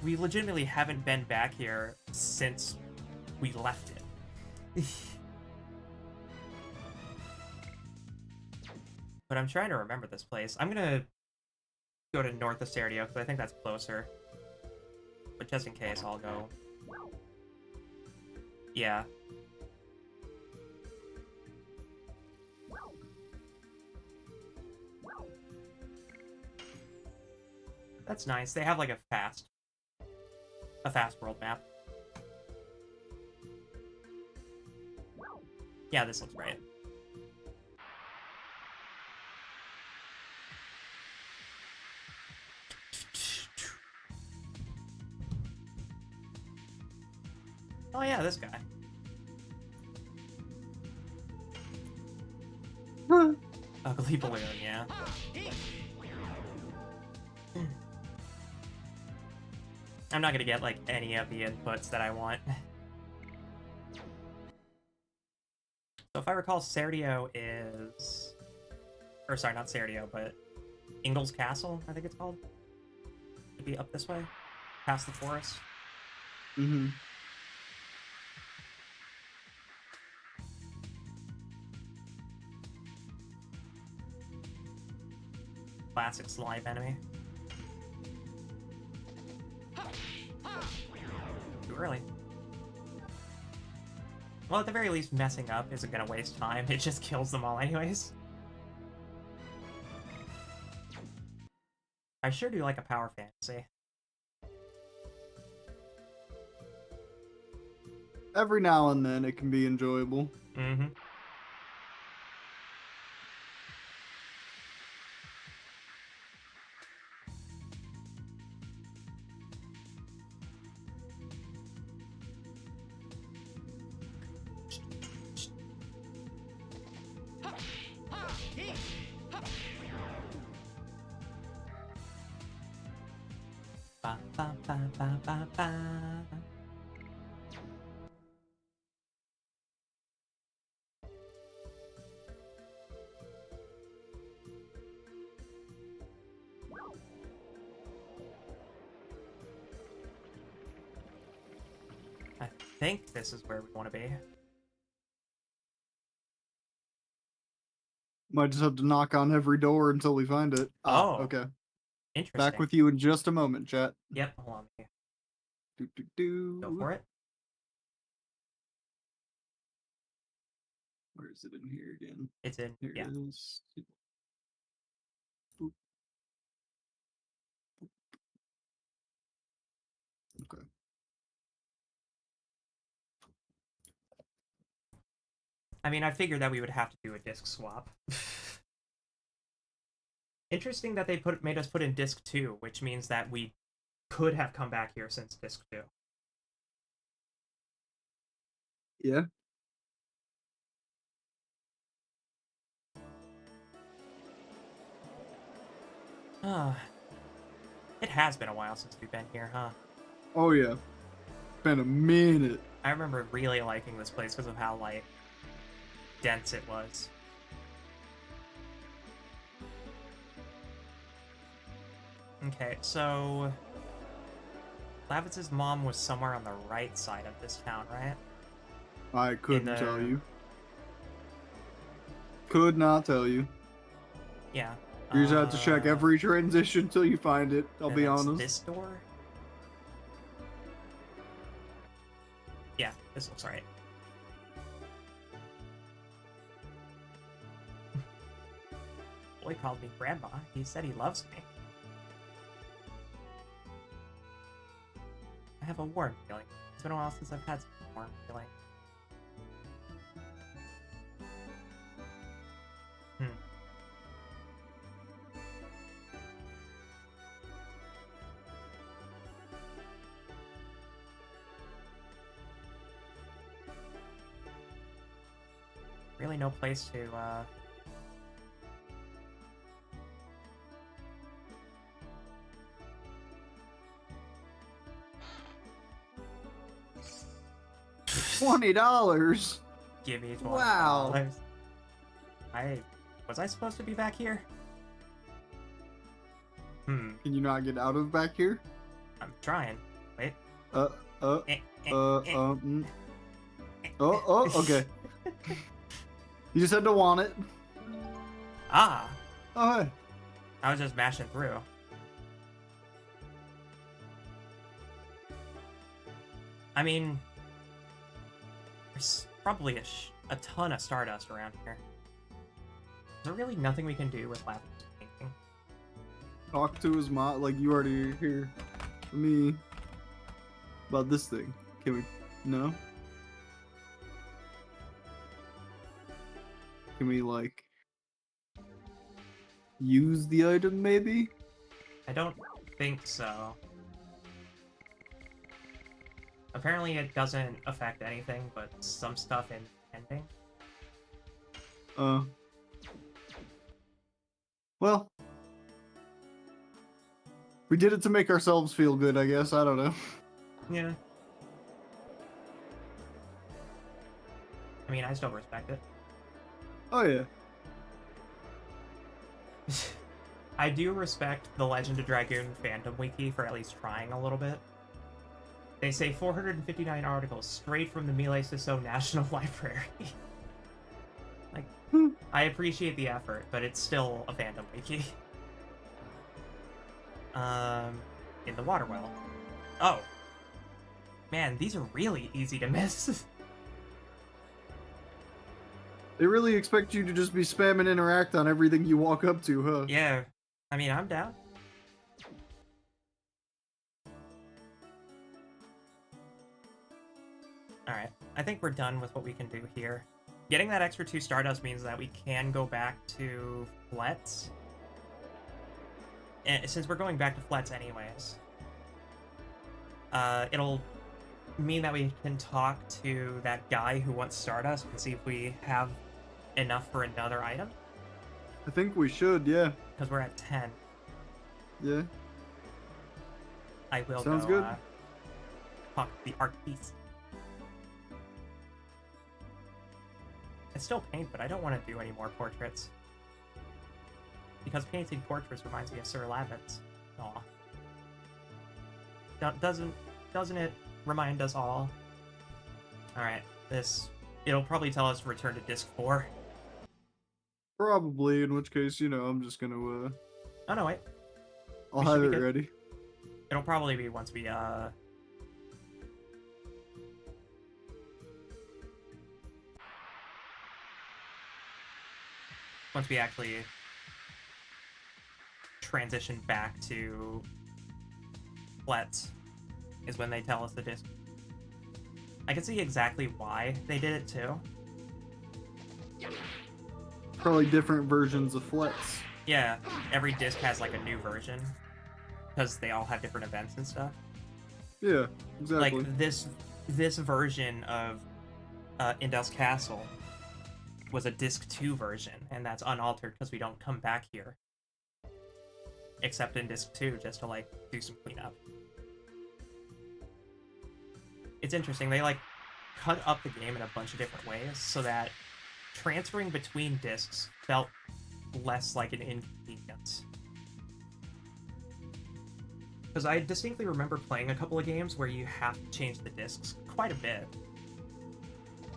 We legitimately haven't been back here since we left it. But I'm trying to remember this place. I'm gonna go to north of Serio because I think that's closer. But just in case, I'll go. Yeah. That's nice. They have like a fast world map. Yeah, this looks right. Oh yeah, this guy. Ugly balloon, yeah. I'm not gonna get like any of the inputs that I want. So if I recall, Serdio is... Or sorry, not Serdio, but Ingles Castle, I think it's called. Should be up this way, past the forest. Mm-hmm. Classic slime enemy. Too early. Well, at the very least, messing up isn't gonna waste time. It just kills them all anyways. I sure do like a power fantasy. Every now and then it can be enjoyable. Mm-hmm. ba, ba, ba, ba, ba, ba. I think this is where we want to be. Might just have to knock on every door until we find it. Ah, Oh, okay. interesting. Back with you in just a moment, chat. Yep, hold on. Go Do. for it. Where is it in here again? It's in. Here Yeah. it is. Boop. Okay. I mean, I figured that we would have to do a disc swap. Interesting that they made us put in disc 2, which means that we could have come back here since disc 2. Yeah. It has been a while since we've been here, huh? Oh yeah. Been a minute. I remember really liking this place because of how, like, dense it was. Okay, so Lavitz's mom was somewhere on the right side of this town, right? I couldn't tell you. Could not tell you. Yeah. You just have to check every transition till you find it. I'll be honest. This door? Yeah, this looks right. Boy called me grandma. He said he loves me. I have a warm feeling. It's been a while since I've had some warm feeling. Really no place to, $20. give me $20. Wow. Was I supposed to be back here? Can you not get out of back here? I'm trying. Wait. Okay. You just had to want it. Ah! Oh, hey. I was just mashing through. I mean, there's probably a ton of Stardust around here. Is there really nothing we can do with Lavitz's painting? Talk to his mom. Like, you already here. Me. About this thing. Can we? No? Can we, like, use the item, maybe? I don't think so. Apparently it doesn't affect anything but some stuff in ending. Well. We did it to make ourselves feel good, I guess. I don't know. Yeah. I mean, I still respect it. Oh, yeah. I do respect the Legend of Dragoon fandom wiki for at least trying a little bit. They say 459 articles straight from the Melee Siso National Library. Like, I appreciate the effort, but it's still a fandom wiki. In the water well. Oh. Man, these are really easy to miss. They really expect you to just be spam and interact on everything you walk up to, huh? Yeah. I mean, I'm down. Alright. I think we're done with what we can do here. Getting that extra 2 Stardust means that we can go back to Fletz. And since we're going back to Fletz anyways, it'll mean that we can talk to that guy who wants Stardust and see if we have enough for another item. I think we should, yeah. Because we're at 10. Yeah. I will Sounds go good. talk to the artiste. I still paint, but I don't want to do any more portraits. Because painting portraits reminds me of Sir Lavitz. Aw. Doesn't it remind us all? Alright, it'll probably tell us to return to disc 4. Probably, in which case, I'm just gonna, Oh no, wait. I'll We should have be it good. ready. It'll probably be once we, once we actually transition back to Let's, is when they tell us the disc. I can see exactly why they did it too. Probably different versions of Flex. Yeah, every disc has like a new version because they all have different events and stuff. Yeah, exactly. Like this version of Indel's Castle was a disc 2 version, and that's unaltered because we don't come back here. Except in disc 2, just to like do some cleanup. It's interesting, they like cut up the game in a bunch of different ways so that transferring between discs felt less like an inconvenience. Because I distinctly remember playing a couple of games where you have to change the discs quite a bit.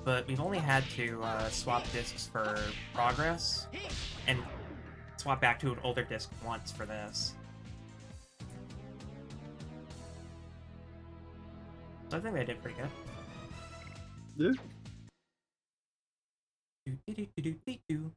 But we've only had to swap discs for Progress, and swap back to an older disc once for this. So I think they did pretty good. Yeah. Do-do-do-do-do-do.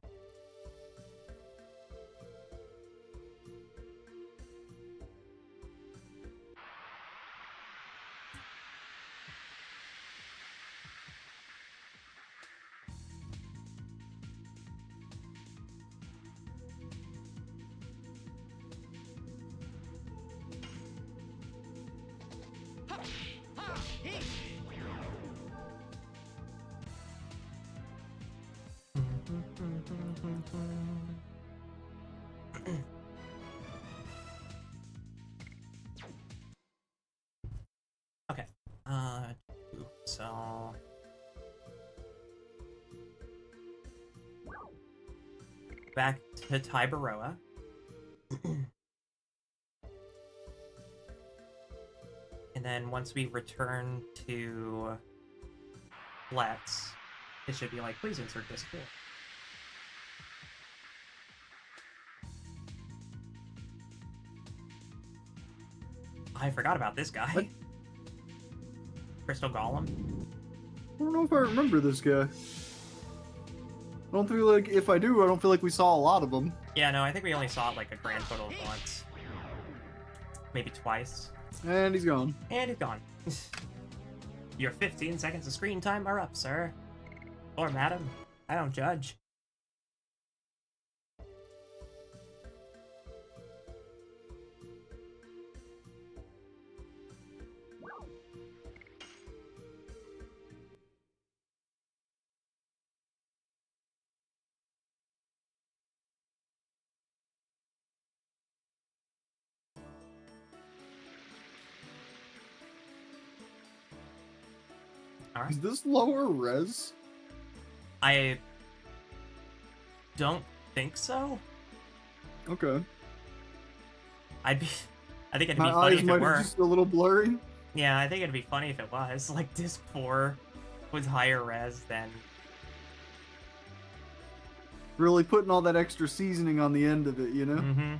Okay. So back to Tibaroa. And then once we return to Let's, it should be like, please insert disc 4. I forgot about this guy. What? Crystal Golem. I don't know if I remember this guy. I don't feel like, if I do, I don't feel like we saw a lot of them. Yeah, no, I think we only saw it like a grand total of once. Maybe twice. And he's gone. And he's gone. Your 15 seconds of screen time are up, sir. Or madam. I don't judge. Alright. Is this lower res? I don't think so. Okay. I think it'd be My funny eyes if might it were. be just a little blurry. Yeah, I think it'd be funny if it was. Like, disc 4 was higher res than... Really putting all that extra seasoning on the end of it, you know? Mm-hmm.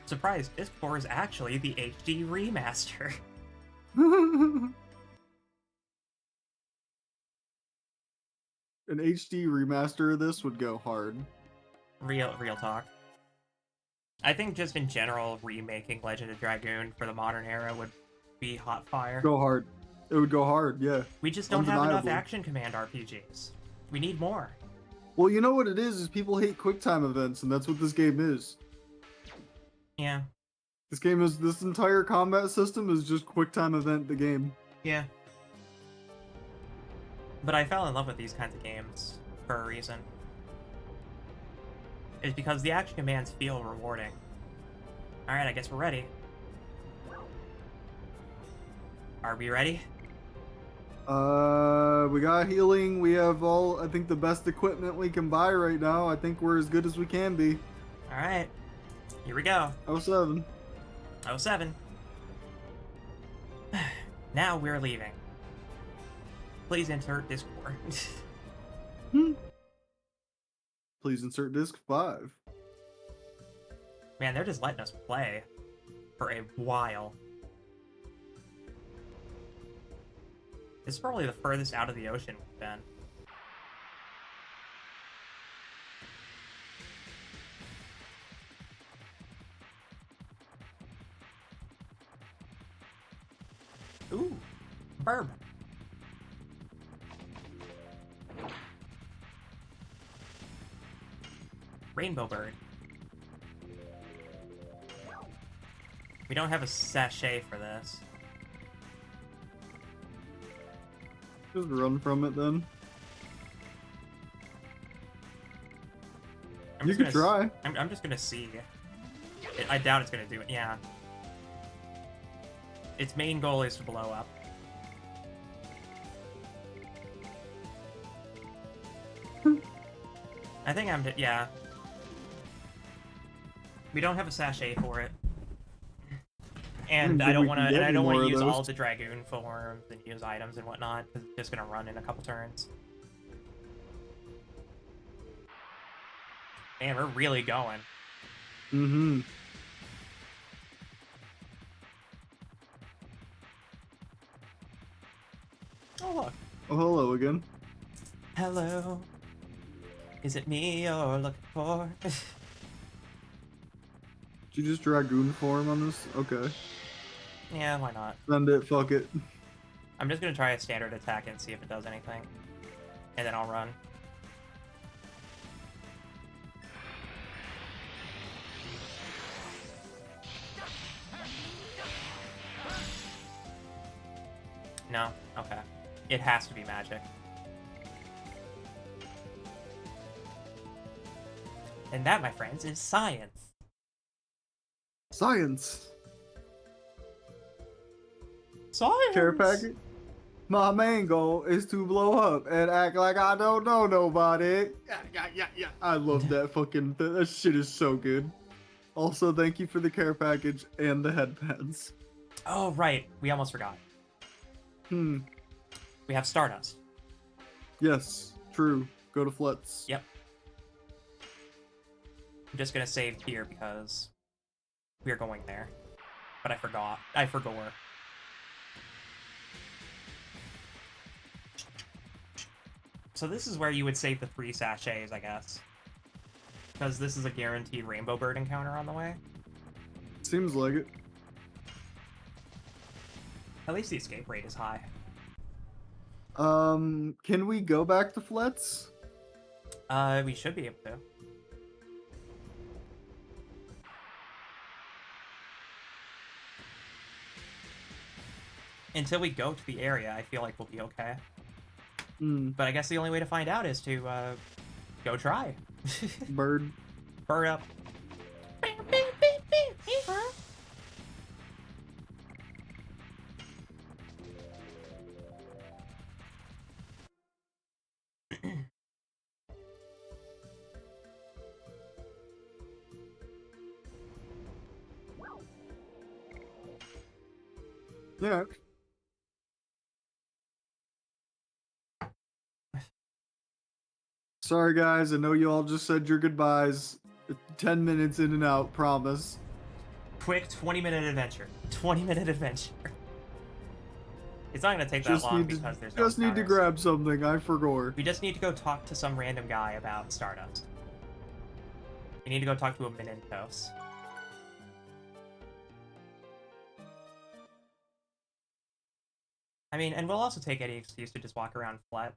Surprise, disc 4 is actually the HD remaster. An HD remaster of this would go hard. Real talk. I think just in general, remaking Legend of Dragoon for the modern era would be hot fire. Go hard. It would go hard, yeah. We just don't have enough Undeniably. Action Command RPGs. We need more. Well, you know what it is people hate QuickTime events, and that's what this game is. Yeah. This entire combat system is just QuickTime event the game. Yeah. But I fell in love with these kinds of games for a reason. It's because the action commands feel rewarding. Alright, I guess we're ready. Are we ready? We got healing. We have all, I think, the best equipment we can buy right now. I think we're as good as we can be. Alright. Here we go. Oh 07. 07. Now we're leaving. Please insert Discord. Please insert disc 5. Man, they're just letting us play for a while. This is probably the furthest out of the ocean we've been. Ooh, burb. Rainbow bird. We don't have a sachet for this. Just run from it then. You could try. I'm just gonna see. I doubt it's gonna do it. Yeah. Its main goal is to blow up. I think I'm. Yeah. We don't have a sachet for it. And I don't want to. And I don't want to use all the Dragoon forms and use items and whatnot because it's just gonna run in a couple turns. Man, we're really going. Mm-hmm. Oh look. Oh, hello again. Hello. Is it me you're looking for? Did you just Dragoon form on this? Okay. Yeah, why not? Send it, fuck it. I'm just gonna try a standard attack and see if it does anything. And then I'll run. No? Okay. It has to be magic. And that, my friends, is science. Science. Science! Care packet. My main goal is to blow up and act like I don't know nobody. Yeah. I love that fucking. That shit is so good. Also, thank you for the care package and the headbands. Oh, right. We almost forgot. We have Stardust. Yes, true. Go to Flets. Yep. I'm just gonna save here because we're going there. But I forgot. I forgot. So this is where you would save the 3 sachets, I guess. Because this is a guaranteed rainbow bird encounter on the way. Seems like it. At least the escape rate is high. Can we go back to Flets? We should be able to. Until we go to the area, I feel like we'll be okay. But I guess the only way to find out is to, go try. Bird. Bird up. Yeah. Sorry, guys. I know you all just said your goodbyes. 10 minutes in and out, promise. Quick 20-minute adventure. 20-minute adventure. It's not gonna take that long because there's no Just need to grab something. I forgot. We just need to go talk to some random guy about Stardust. We need to go talk to a Menintos. I mean, and we'll also take any excuse to just walk around flat.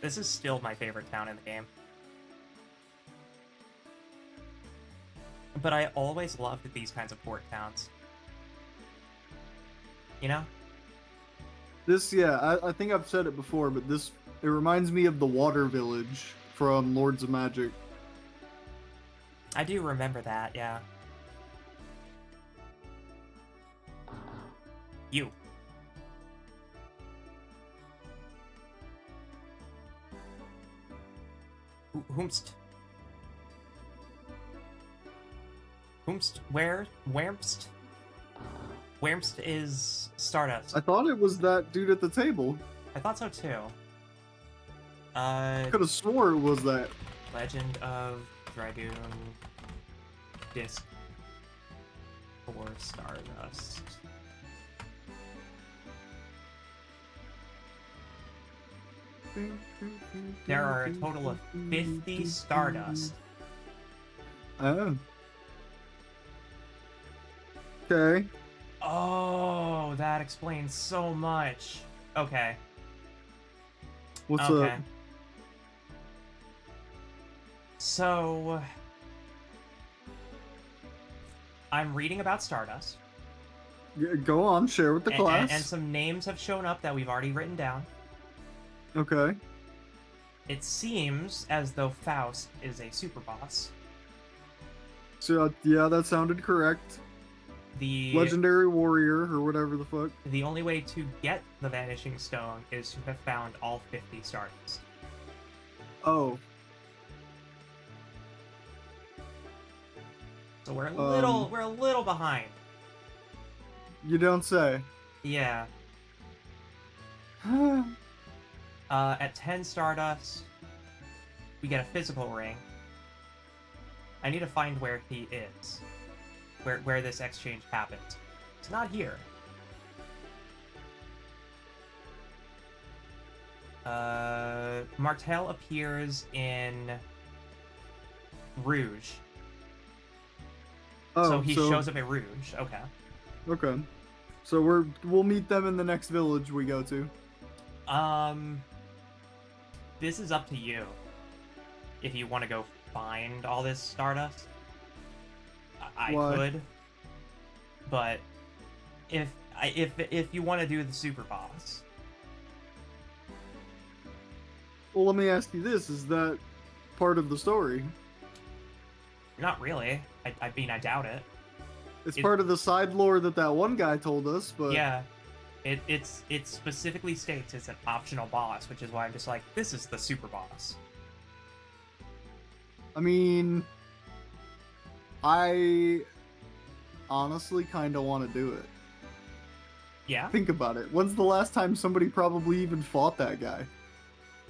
This is still my favorite town in the game. But I always loved these kinds of port towns. You know? This, yeah, I think I've said it before, but this, it reminds me of the Water Village from Lords of Magic. I do remember that, yeah. You. Whomst? Whomst? Whermst? Whermst is Stardust. I thought it was that dude at the table. I thought so too. Could have swore it was that. Legend of Dragoon Disc for Stardust. There are a total of 50 Stardust. Oh. Okay. Oh, that explains so much. Okay. What's Okay. up? So, I'm reading about Stardust. Go on, share with the class. And some names have shown up that we've already written down. Okay. It seems as though Faust is a super boss. So, yeah, that sounded correct. The Legendary warrior, or whatever the fuck. The only way to get the Vanishing Stone is to have found all 50 Stardust. Oh. So we're a little behind. You don't say. Yeah. At 10 Stardust, we get a physical ring. I need to find where he is. Where this exchange happens. It's not here. Martel appears in Rouge. Oh, so he shows up at Rouge. Okay. Okay. So we'll meet them in the next village we go to. This is up to you. If you want to go find all this Stardust, I could. But if you want to do the super boss, well, let me ask you this: is that part of the story? not really. I mean, I doubt it. It's part of the side lore that one guy told us, but yeah, it specifically states it's an optional boss, which is why I'm just like, this is the super boss. I mean, I honestly kind of want to do it. Yeah. Think about it. When's the last time somebody probably even fought that guy?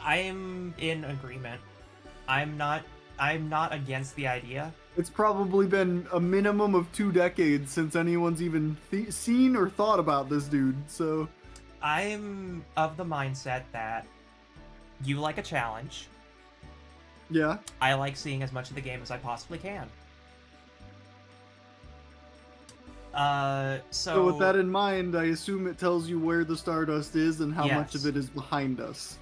I'm in agreement. I'm not against the idea. It's probably been a minimum of 2 decades since anyone's even seen or thought about this dude, so... I'm of the mindset that you like a challenge. Yeah. I like seeing as much of the game as I possibly can. So with that in mind, I assume it tells you where the Stardust is and how much of Yes. it is behind us.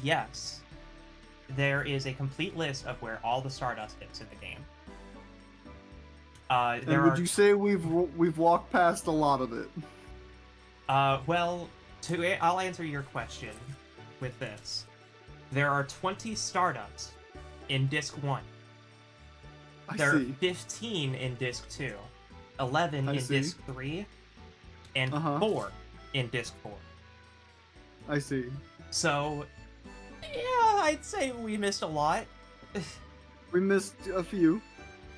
Yes. There is a complete list of where all the Stardust is in the game. And would you say we've walked past a lot of it? Well, I'll answer your question with this. There are 20 Stardust in Disc 1. There are 15 in Disc 2, 11 in Disc 3, and 4 in Disc 4. I see. So, yeah, I'd say we missed a lot. We missed a few.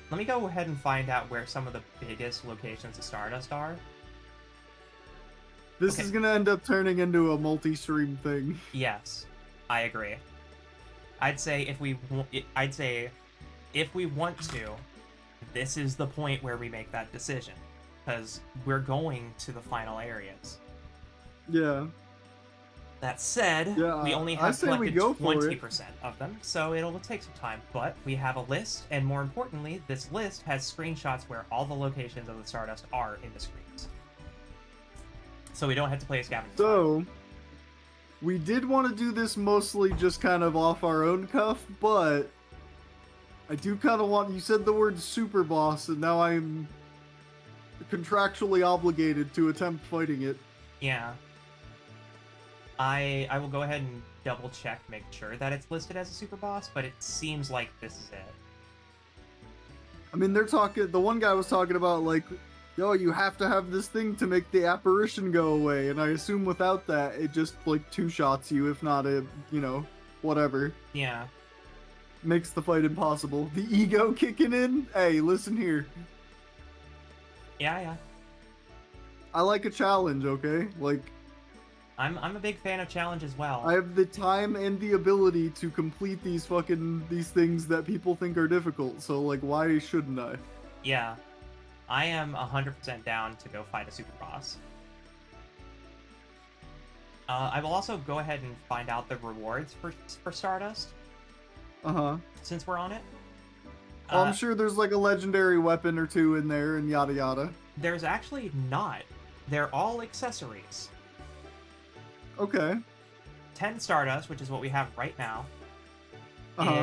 Let me go ahead and find out where some of the biggest locations of Stardust are. This is gonna end up turning into a multi-stream thing. Yes, I agree. I'd say if we want to, this is the point where we make that decision, because we're going to the final areas. Yeah. That said, we only have collected 20% of them, so it'll take some time. But we have a list, and more importantly, this list has screenshots where all the locations of the Stardust are in the screens. So we don't have to play a scavenger. So, we did want to do this mostly just kind of off our own cuff, but I do kind of want... You said the word super boss, and now I'm contractually obligated to attempt fighting it. Yeah. I will go ahead and double check, make sure that it's listed as a super boss, but it seems like this is it. I mean, they're talking. The one guy was talking about like, yo, you have to have this thing to make the apparition go away, and I assume without that, it just like two shots you, if not a, whatever, Yeah. makes the fight impossible. The ego kicking in. Hey, listen here. Yeah, yeah. I like a challenge, okay? Like, I'm a big fan of challenge as well. I have the time and the ability to complete these things that people think are difficult. So like, why shouldn't I? Yeah. I am 100% down to go fight a super boss. I will also go ahead and find out the rewards for Stardust, Uh-huh. since we're on it. Well, I'm sure there's like a legendary weapon or two in there and yada yada. There's actually not. They're all accessories. Okay. 10 Stardust, which is what we have right now,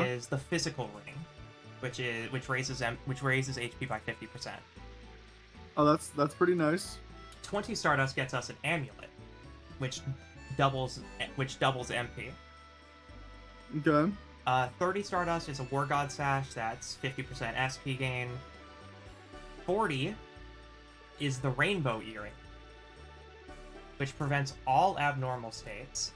is the physical ring, which raises HP by 50%. Oh, that's pretty nice. 20 Stardust gets us an amulet, which doubles MP. Okay. 30 Stardust is a War God Sash, that's 50% SP gain. 40 is the Rainbow Earring, which prevents all abnormal states.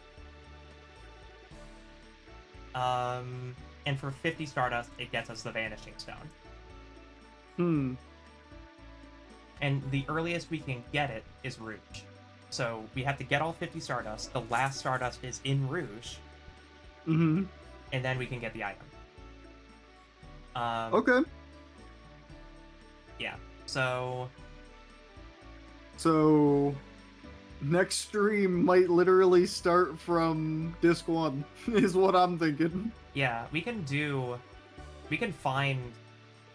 And for 50 Stardust, it gets us the Vanishing Stone. And the earliest we can get it is Rouge. So we have to get all 50 Stardust. The last Stardust is in Rouge. And then we can get the item. Okay. Yeah. So next stream might literally start from disc 1, is what I'm thinking. yeah, we can find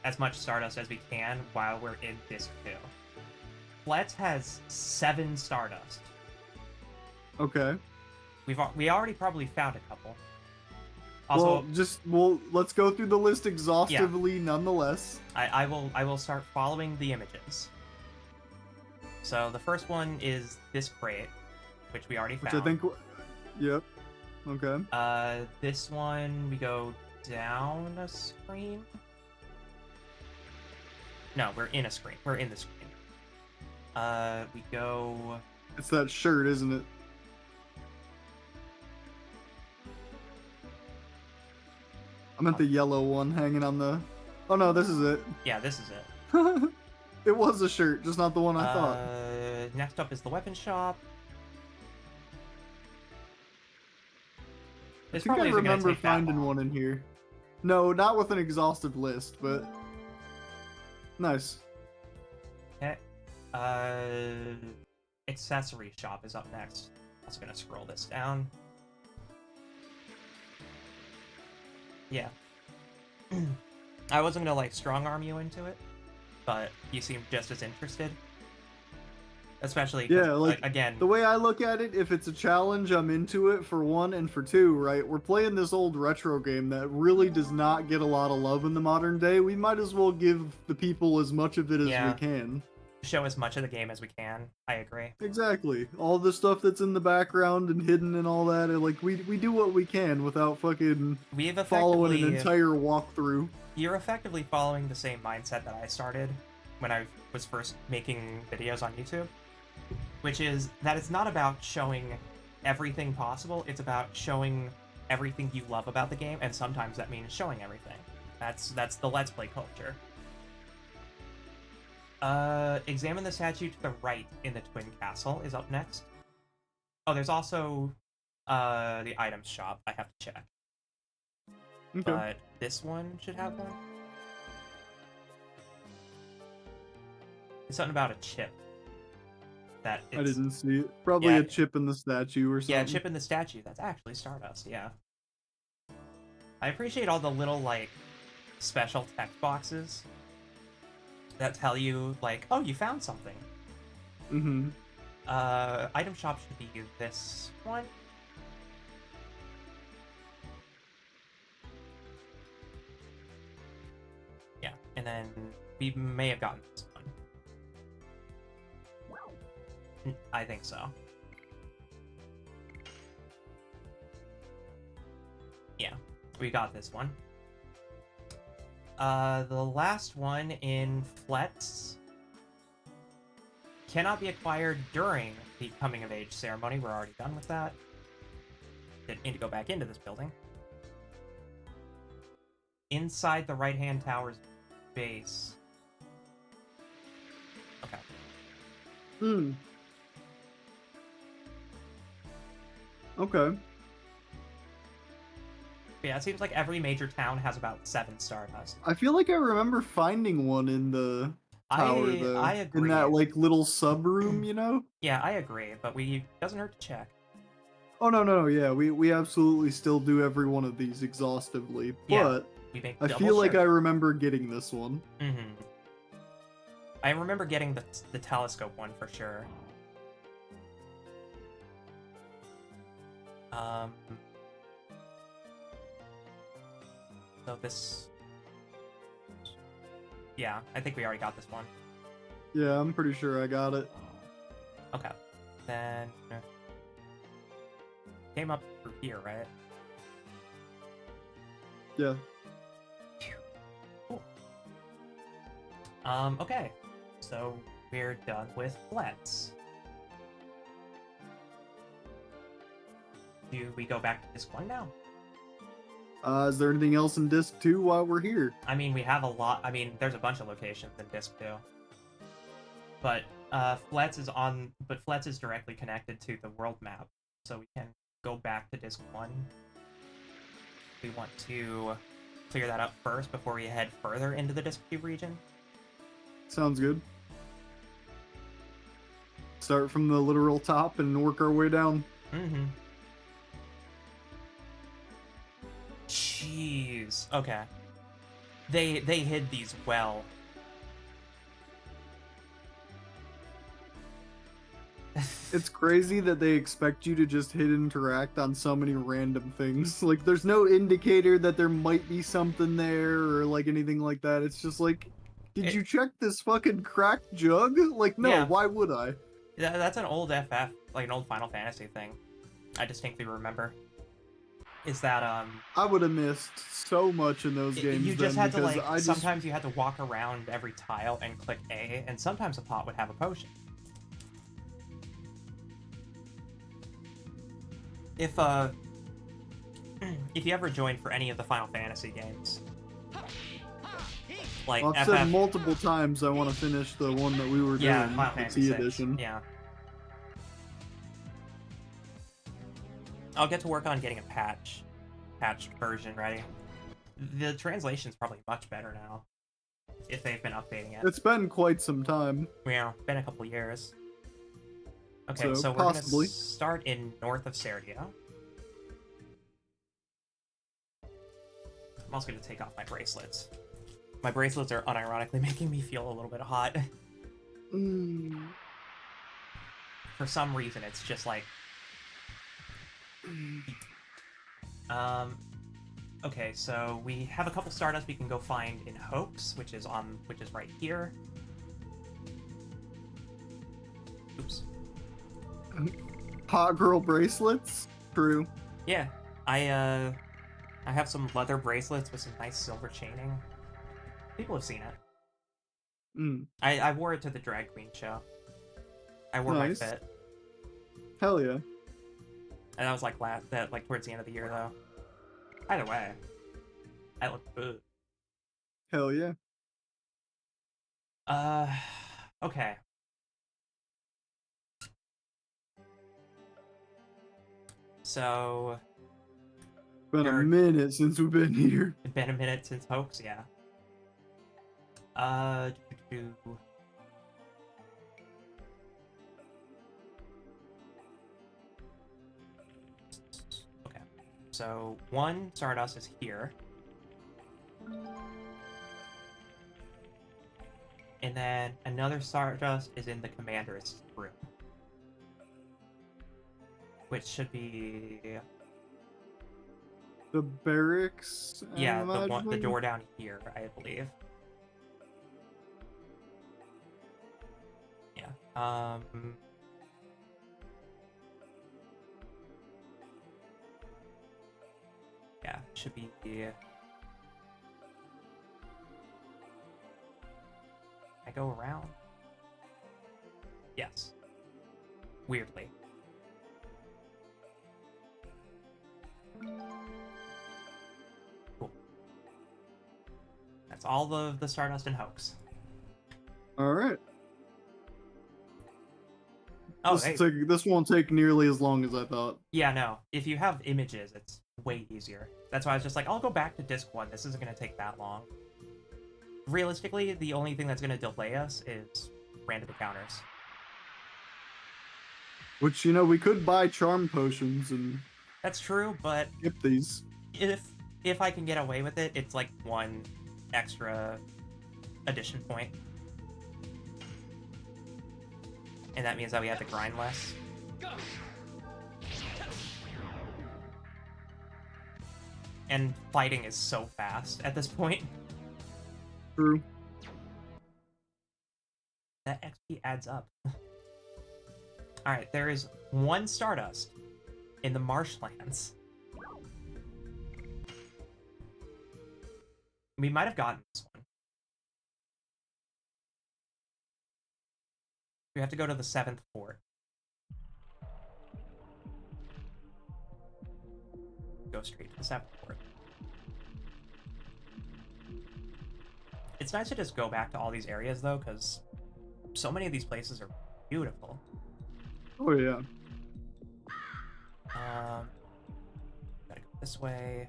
as much Stardust as we can while we're in disc 2. Fletz has 7 Stardust. Okay. We already probably found a couple. Also, let's go through the list exhaustively, nonetheless. I will start following the images. So the first one is this crate, which we already found. Which I think, yep. Okay. This one we go down a screen. No, we're in a screen. We're in the screen. We go. It's that shirt, isn't it? I meant the yellow one hanging on the. Oh no, this is it. Yeah, this is it. It was a shirt, just not the one I thought. Next up is the weapon shop. I think I remember finding one in here. No, not with an exhaustive list, but nice. Okay. Accessory shop is up next. I'm just gonna scroll this down. Yeah. I wasn't gonna strong arm you into it, but you seem just as interested. Especially, again, the way I look at it, if it's a challenge, I'm into it for 1, and for 2, right? We're playing this old retro game that really does not get a lot of love in the modern day. We might as well give the people as much of it as we can. Show as much of the game as we can. I agree. Exactly. All the stuff that's in the background and hidden and all that, and we do what we can without fucking following an entire walkthrough. You're effectively following the same mindset that I started when I was first making videos on YouTube, which is that it's not about showing everything possible, it's about showing everything you love about the game, and sometimes that means showing everything. That's the Let's Play culture. Examine the statue to the right in the Twin Castle is up next. Oh, there's also the items shop I have to check. Okay. But this one should have one. It's something about a chip. I didn't see it. Probably a chip in the statue or something. Yeah, a chip in the statue. That's actually Stardust, yeah. I appreciate all the little, special text boxes that tell you, oh, you found something. Item shop should be this one. Yeah, and then we may have gotten this one. I think so. Yeah, we got this one. The last one in Fletz cannot be acquired during the coming of age ceremony. We're already done with that. Didn't need to go back into this building. Inside the right-hand tower's base. Okay. Hmm. Okay. Yeah, it seems like every major town has about 7 Stardust. I feel like I remember finding one in the tower, though. I In agree. that, like, little sub-room, you know? Yeah, I agree, but doesn't hurt to check. Oh, no, yeah, we absolutely still do every one of these exhaustively, Yeah, but we make I double feel like sure. I remember getting this one. Mm-hmm. I remember getting the telescope one for sure. So this... Yeah, I think we already got this one. Yeah, I'm pretty sure I got it. Okay. Then... Came up through here, right? Yeah. Cool. Okay. So, we're done with Let's. Do we go back to Disc 1 now? Is there anything else in Disc 2 while we're here? I mean, we have a lot... I mean, there's a bunch of locations in Disc 2. But, Fletz is directly connected to the world map, so we can go back to Disc 1. We want to clear that up first before we head further into the Disc 2 region. Sounds good. Start from the literal top and work our way down. Mm-hmm. Jeez. Okay. They hid these well. It's crazy that they expect you to just hit interact on so many random things. Like, there's no indicator that there might be something there or, like, anything like that. It's just like, did you check this fucking cracked jug? Like, no, Yeah. why would I? That's an old FF, like an old Final Fantasy thing. I distinctly remember. Is that, I would have missed so much in those games you just then, had to, because like, sometimes you had to walk around every tile and click A, and sometimes a pot would have a potion. If you ever joined for any of the Final Fantasy games, like I've FF, said multiple times I want to finish the one that we were yeah, doing, Final the Fantasy T 6, edition. yeah. I'll get to work on getting a patched version ready. The translation's probably much better now, if they've been updating it. It's been quite some time. Yeah, been a couple years. Okay, so we're possibly gonna start in north of Serdia. I'm also gonna take off my bracelets. My bracelets are unironically making me feel a little bit hot. For some reason, it's just like... Okay, so we have a couple Stardust we can go find in Hoax, which is right here. Oops. Hot girl bracelets? True. Yeah, I have some leather bracelets with some nice silver chaining. People have seen it. I wore it to the drag queen show. I wore my fit. Hell yeah. And that was like towards the end of the year though. Either way, I look good. Hell yeah. Okay. So... Been a minute since we've been here. It's been a minute since Hoax, yeah. Okay. So, one Stardust is here. And then another Stardust is in the Commander's room. Which should be... The barracks? Yeah, the door down here, I believe. Yeah. Yeah, should be... I go around? Yes. Weirdly. Cool. That's all of the Stardust and Hoax. All right. Oh, This won't take nearly as long as I thought. Yeah, no. If you have images, it's way easier. That's why I was just like, I'll go back to disc 1. This isn't going to take that long. Realistically, the only thing that's going to delay us is random encounters. Which, you know, we could buy charm potions and That's true, but skip these. if I can get away with it, it's like 1 extra addition point. And that means that we have to grind less. And fighting is so fast at this point. True. That XP adds up. Alright, there is 1 Stardust in the marshlands. We might have gotten this one. We have to go to the 7th fort. Go straight to the 7th fort. It's nice to just go back to all these areas, though, because so many of these places are beautiful. Oh, yeah. Gotta go this way.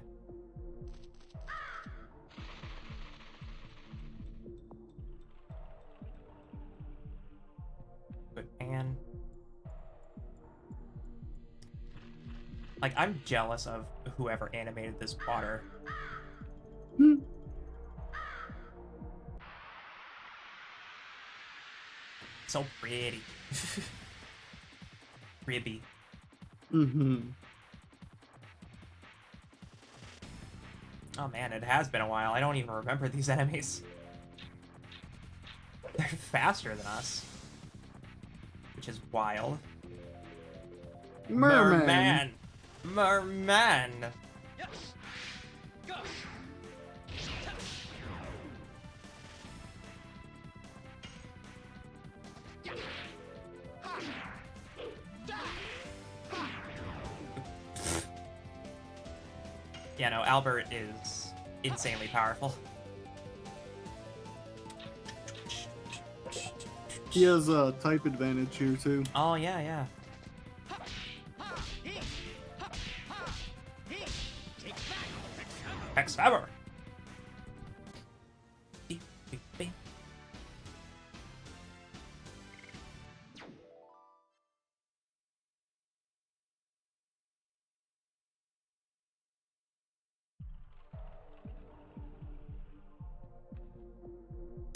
Good pan. Like, I'm jealous of whoever animated this water. So pretty. Ribby. Mm-hmm. Oh man, it has been a while. I don't even remember these enemies. They're faster than us. Which is wild. Merman! Merman! Yeah, no, Albert is insanely powerful. He has a type advantage here, too. Oh, yeah, yeah. Hex Faber!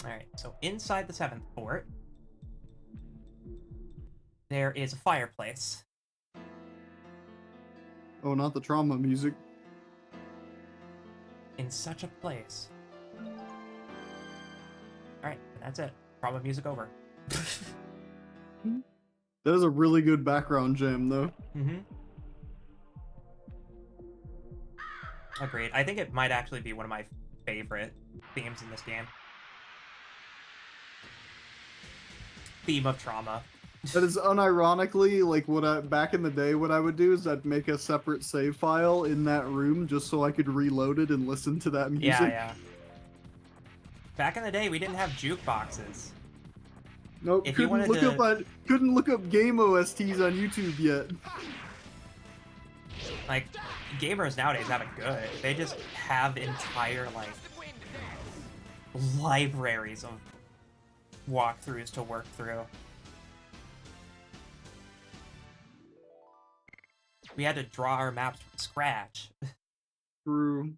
Alright, so inside the 7th fort, there is a fireplace. Oh, not the trauma music. In such a place. Alright, and that's it. Trauma music over. That is a really good background jam, though. Mm-hmm. Agreed. I think it might actually be one of my favorite themes in this game. Theme of trauma. That is unironically, like, back in the day, what I would do is I'd make a separate save file in that room just so I could reload it and listen to that music. Yeah, yeah. Back in the day, we didn't have jukeboxes. Nope, If you wanted couldn't look up game OSTs on YouTube yet. Like, gamers nowadays have it good. They just have entire, like, libraries of walkthroughs to work through. We had to draw our maps from scratch. True.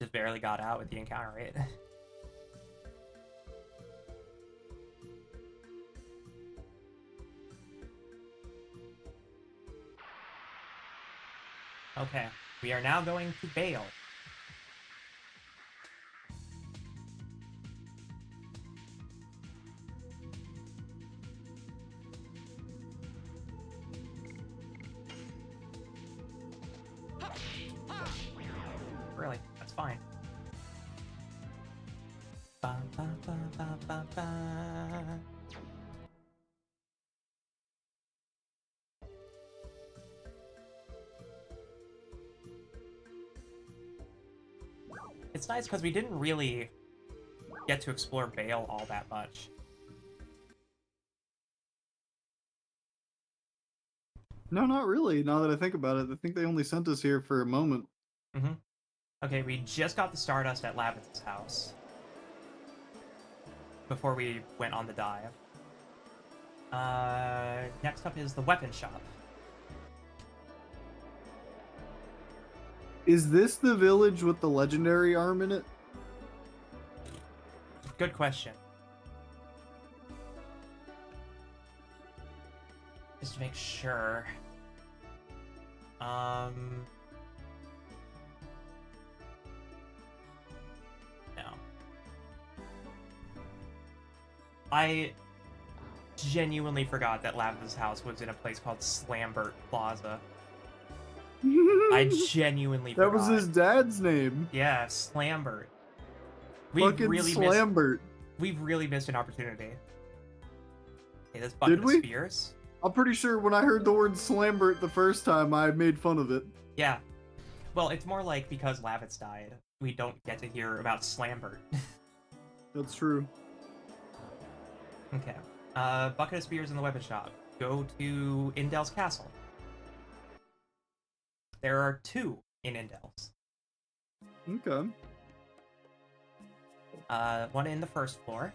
Just barely got out with the encounter rate. Okay, we are now going to Bale. Really, that's fine. Ba, ba, ba, ba, ba, ba. It's nice because we didn't really get to explore Bale all that much. No, not really. Now that I think about it, I think they only sent us here for a moment. Mm-hmm. Okay, we just got the Stardust at Lavith's house before we went on the dive. Next up is the weapon shop. Is this the village with the legendary arm in it? Good question. Just to make sure. No. I genuinely forgot that Lavith's house was in a place called Slambert Plaza. I genuinely That forgot. was his dad's name. Yeah, Slambert. Fucking Slambert. We've really missed an opportunity. Okay, this bucket Did of we? spears. I'm pretty sure when I heard the word Slambert the first time, I made fun of it. Yeah. Well, it's more like because Lavitz died, we don't get to hear about Slambert. That's true. Okay. Bucket of spears in the weapon shop. Go to Indel's castle. There are 2 in Indel's. Okay. One in the first floor.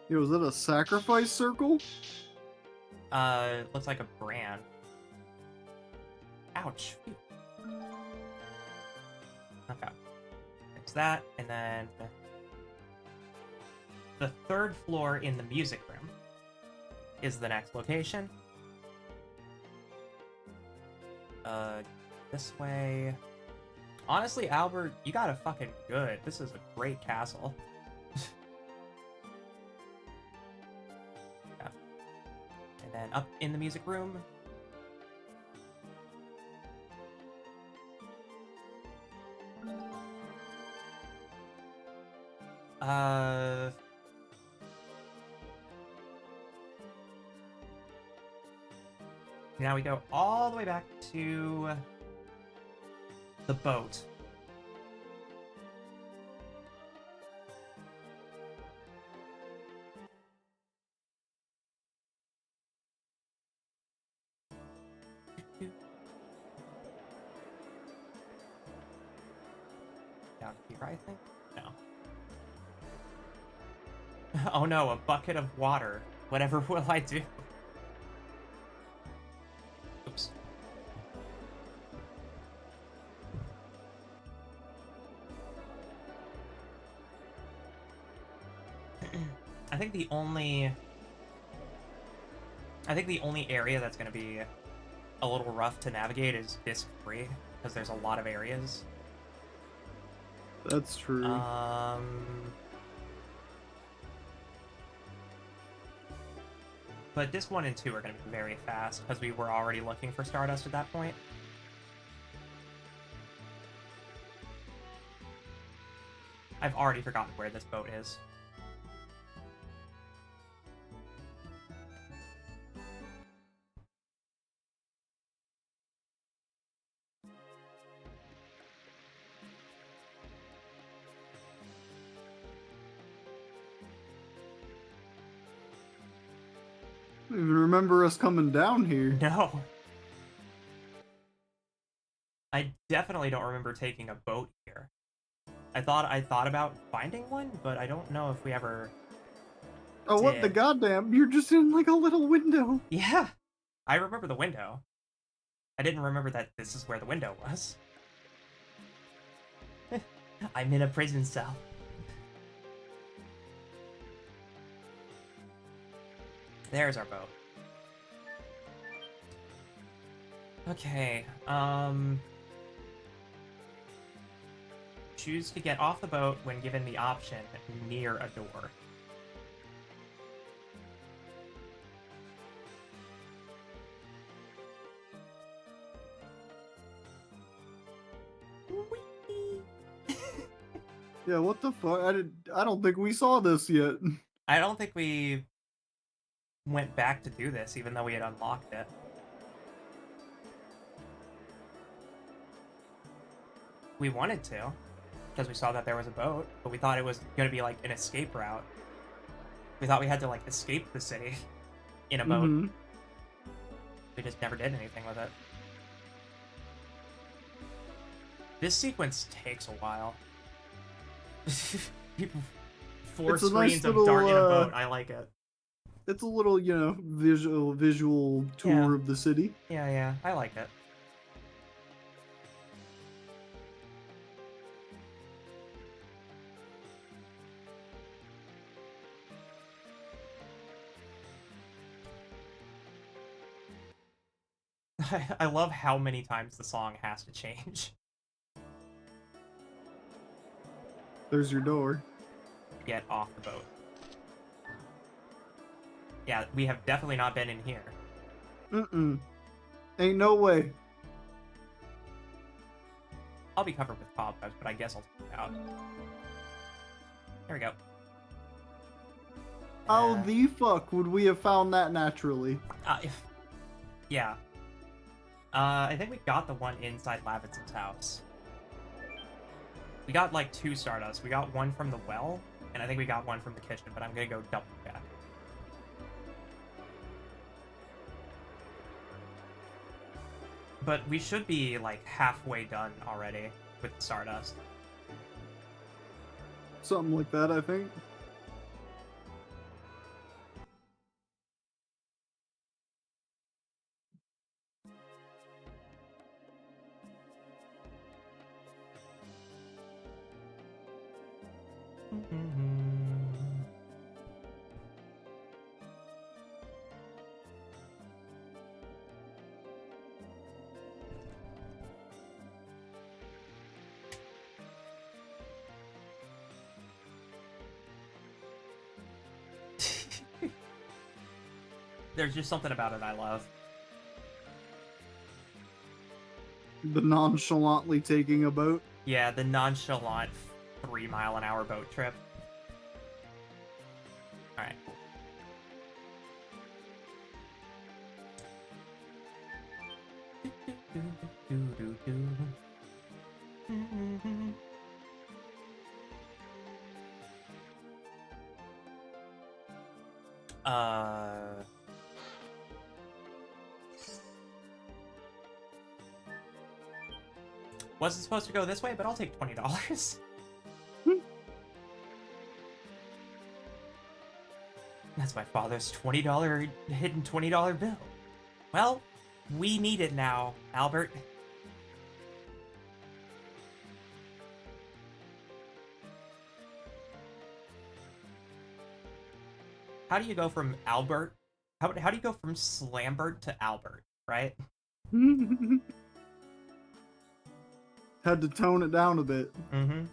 Yo, was that a sacrifice circle? Looks like a brand. Ouch. Okay. There's that, and then the 3rd floor in the music room is the next location. This way. Honestly, Albert, you got it fucking good. This is a great castle. Yeah. And then up in the music room. Now we go all the way back to the boat. Down here, I think? No. Oh no, a bucket of water. Whatever will I do? Oops. I think the only area that's going to be a little rough to navigate is disc 3, because there's a lot of areas. That's true. But disc 1 and 2 are going to be very fast, because we were already looking for Stardust at that point. I've already forgotten where this boat is. I don't even remember us coming down here. No. I definitely don't remember taking a boat here. I thought about finding one, but I don't know if we ever Oh, what the did. goddamn? You're just in like a little window. Yeah. I remember the window. I didn't remember that this is where the window was. I'm in a prison cell. There's our boat. Okay, choose to get off the boat when given the option near a door. Yeah, what the fuck? I don't think we saw this yet. I don't think we went back to do this, even though we had unlocked it. We wanted to, because we saw that there was a boat, but we thought it was going to be like an escape route. We thought we had to like escape the city in a boat. Mm-hmm. We just never did anything with it. This sequence takes a while. Four It's a screens nice of little, Dart in a boat. I like it. It's a little, visual tour Yeah. of the city. Yeah, I like it. I love how many times the song has to change. There's your door. Get off the boat. Yeah, we have definitely not been in here. Mm-mm. Ain't no way. I'll be covered with cobwebs, but I guess I'll take it out. There we go. How the fuck would we have found that naturally? Yeah. I think we got the one inside Lavinson's house. We got like 2 Stardust. We got one from the well, and I think we got one from the kitchen, but I'm gonna go double check. But we should be like halfway done already with the Stardust. Something like that, I think. There's just something about it I love. The nonchalantly taking a boat. Yeah, the nonchalant 3-mile-an-hour boat trip. Alright. Wasn't supposed to go this way, but I'll take $20. That's my father's $20 hidden $20 bill. Well, we need it now, Albert. How do you go from Albert? How do you go from Slambert to Albert, right? Had to tone it down a bit. Mm-hmm.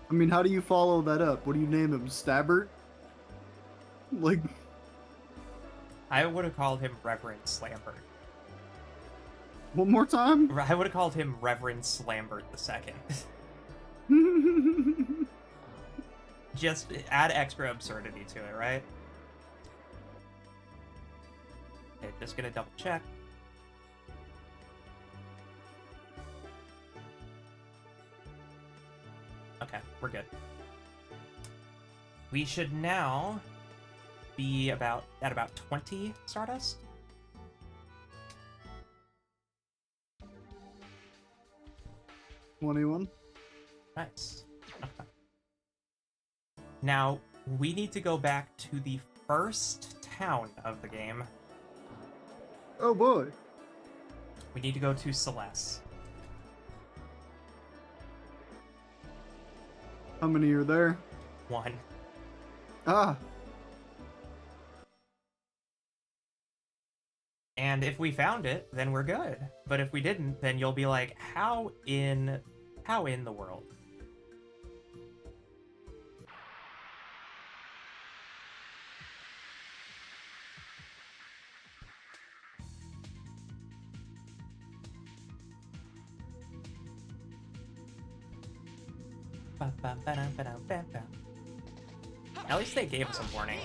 I mean, how do you follow that up? What do you name him? Stabbert? Like... I would have called him Reverend Slambert. One more time? I would have called him Reverend Slambert II. Just add extra absurdity to it, right? Okay, just gonna double check. Okay, we're good. We should now be at about 20 Stardust. $21. Nice. Okay. Now, we need to go back to the first town of the game. Oh boy. We need to go to Celeste. How many are there? 1. Ah, And if we found it, then we're good. But if we didn't, then you'll be like, how in the world? At least they gave us a warning.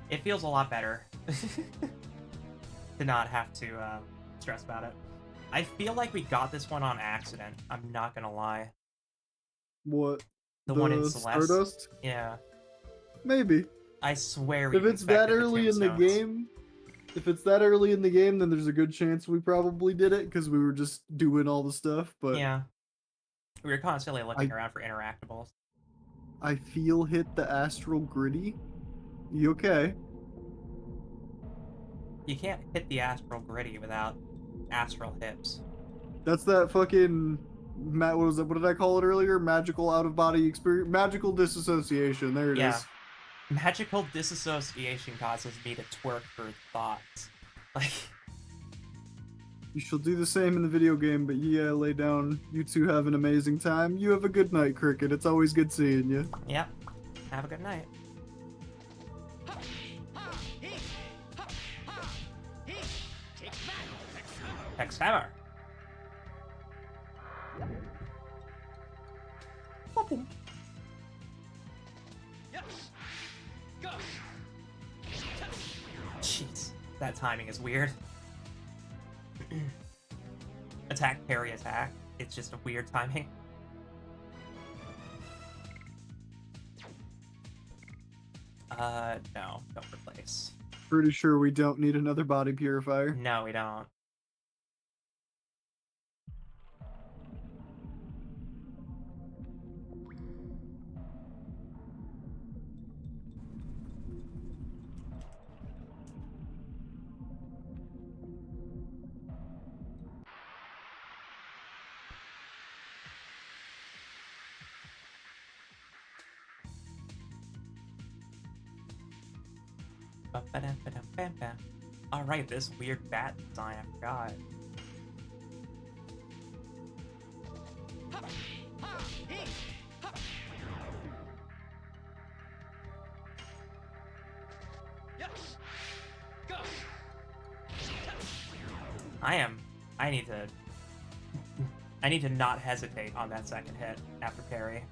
It feels a lot better to not have to stress about it. I feel like we got this one on accident. I'm not gonna lie. what? The one in The Celeste? Stardust? Yeah. Maybe. I swear we If it's that inspected early in the tombstones. game, if it's that early in the game, then there's a good chance we probably did it because we were just doing all the stuff. But Yeah. We were constantly looking I around for interactables. I feel hit the astral gritty. You okay? You can't hit the astral gritty without astral hips. That's that fucking Matt. What was it? What did I call it earlier? Magical out of body experience. Magical disassociation. There it Yeah. is. Magical disassociation causes me to twerk for thoughts. Like, You shall do the same in the video game, but yeah, lay down. You two have an amazing time. You have a good night, Cricket. It's always good seeing you. yep. Have a good night. Hex hammer. Jeez, that timing is weird. Attack, parry, attack. It's just a weird timing. No, don't replace. Pretty sure we don't need another body purifier. No, we don't. Alright, this weird bat design, I forgot. I need to not hesitate on that second hit after parry.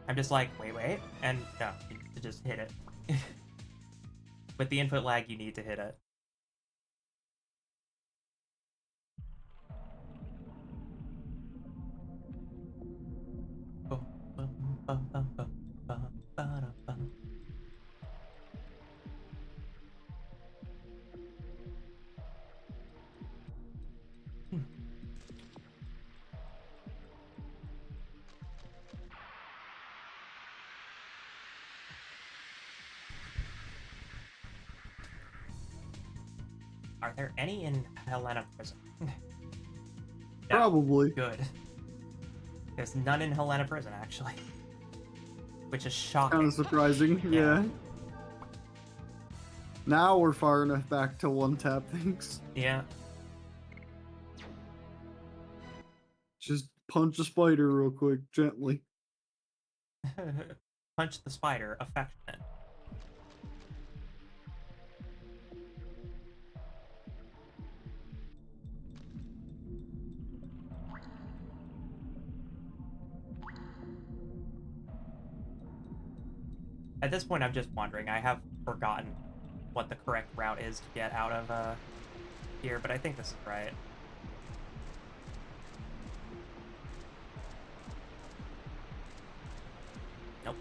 I'm just like, wait, and no, you need to just hit it. With the input lag, you need to hit it. Are there any in Helena Prison? No. Probably. Good. There's none in Helena Prison, actually. Which is shocking. Kind of surprising. Yeah. Yeah. Now we're far enough back to one tap things. Yeah. Just punch a spider real quick, gently. Punch the spider, affectionate. At this point, I'm just wondering. I have forgotten what the correct route is to get out of here, but I think this is right. Nope.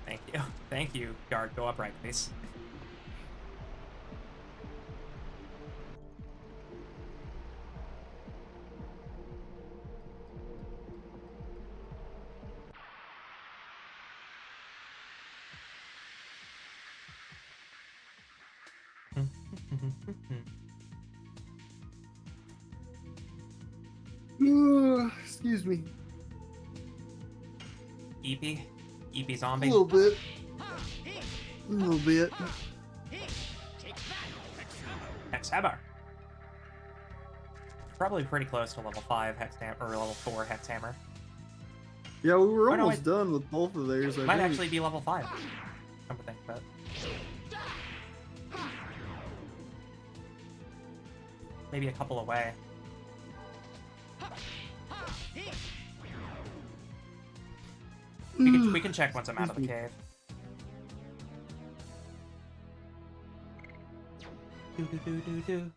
Thank you. Thank you, guard. Go upright, please. Excuse me. EP? EP A zombie? little bit. A little bit. Hex Hammer. Probably pretty close to level 5 Hex Hammer, or level 4 Hex Hammer. Yeah, we were Oh, no, almost done with both of theirs, I Might think. actually be level 5. Come to think about it. Maybe a couple away. We can check once I'm out of the cave. Do.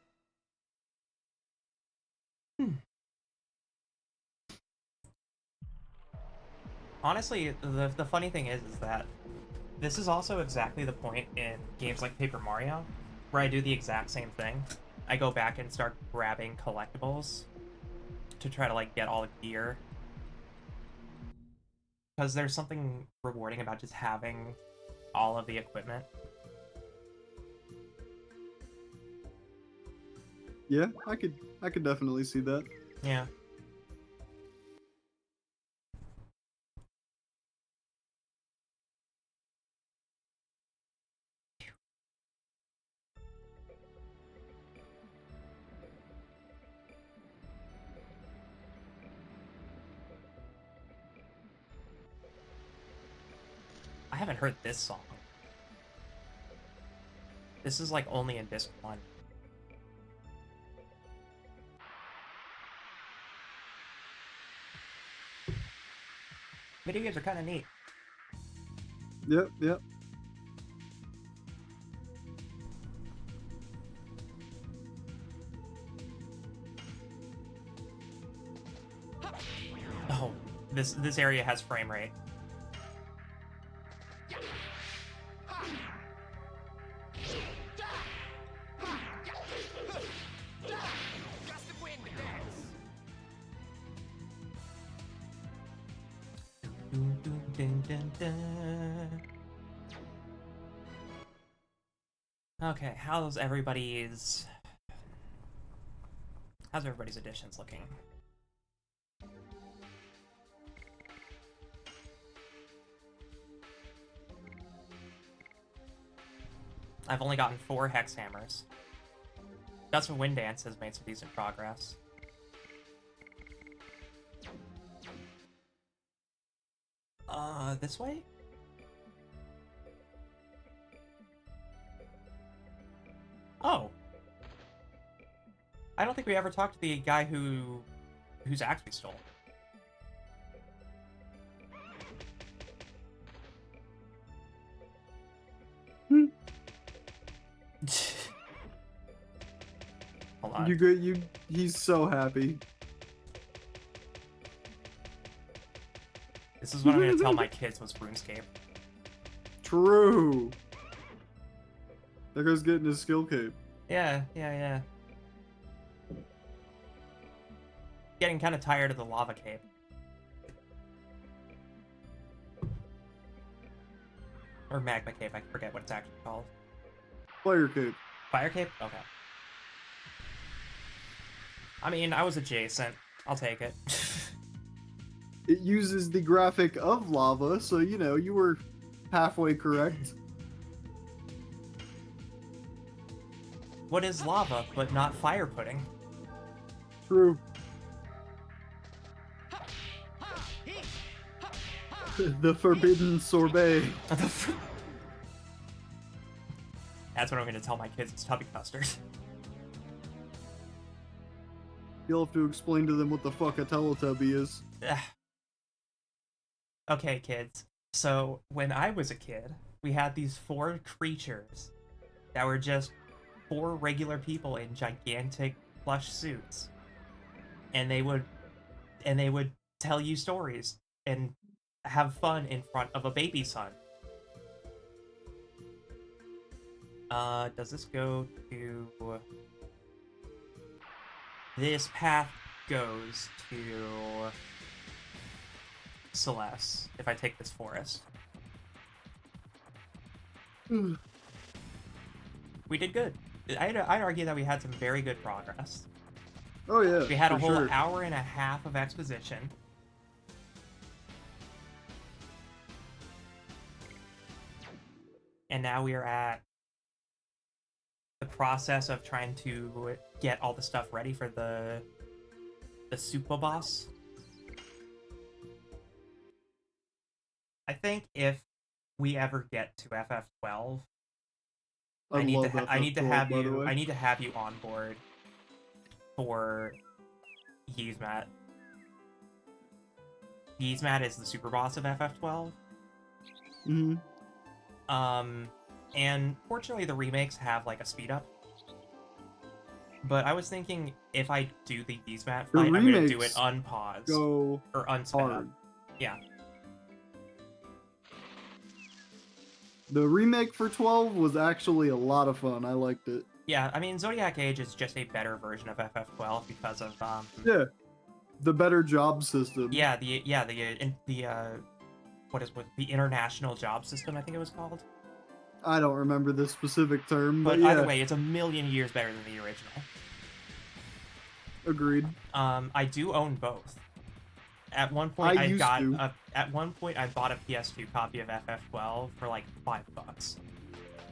Honestly, the funny thing is that this is also exactly the point in games like Paper Mario where I do the exact same thing. I go back and start grabbing collectibles to try to like get all the gear. Because there's something rewarding about just having all of the equipment. Yeah, I could definitely see that. Yeah. I haven't heard this song. This is like only in disc 1. Video games are kind of neat. Yep, yep. Oh, this area has frame rate. Okay, how's everybody's editions looking? I've only gotten 4 Hex Hammers. Dust of Wind Dance has made some decent progress. This way? Oh. I don't think we ever talked to the guy whose axe we stole. Hold on. He's so happy. This is what I'm gonna tell my kids was RuneScape. True. There goes getting his skill cape. Yeah. Getting kind of tired of the lava cape. Or magma cape, I forget what it's actually called. Fire cape. Fire cape? Okay. I mean, I was adjacent. I'll take it. It uses the graphic of lava, so you know, you were halfway correct. What is lava, but not fire pudding? True. The forbidden sorbet. That's what I'm gonna tell my kids, it's tubby custard. You'll have to explain to them what the fuck a Teletubby is. Okay, kids. So, when I was a kid, we had these 4 creatures that were just 4 regular people in gigantic plush suits. And they would tell you stories and have fun in front of a baby son. Does this go to... This path goes to Celeste, if I take this forest. We did good. I'd argue that we had some very good progress. Oh yeah, We had a for whole sure. hour and a half of exposition. And now we are at the process of trying to get all the stuff ready for the super boss. I think if we ever get to FF12, I love I need to FF12, have by the you way. on board for Yzmat. Yzmat is the super boss of FF12. Mm-hmm. And fortunately the remakes have like a speed up. But I was thinking if I do the Yzmat The fight, I'm gonna do it remakes unpaused go or unsped up. hard. Yeah. The remake for 12 was actually a lot of fun. I liked it. Yeah, I mean Zodiac Age is just a better version of FF12 because of Yeah, the better job system. the international job system, I think it was called. I don't remember the specific term, but But either yeah, way, it's a million years better than the original. agreed. I do own both. At one I point, used to. I bought a PS2 copy of FF12 for like $5.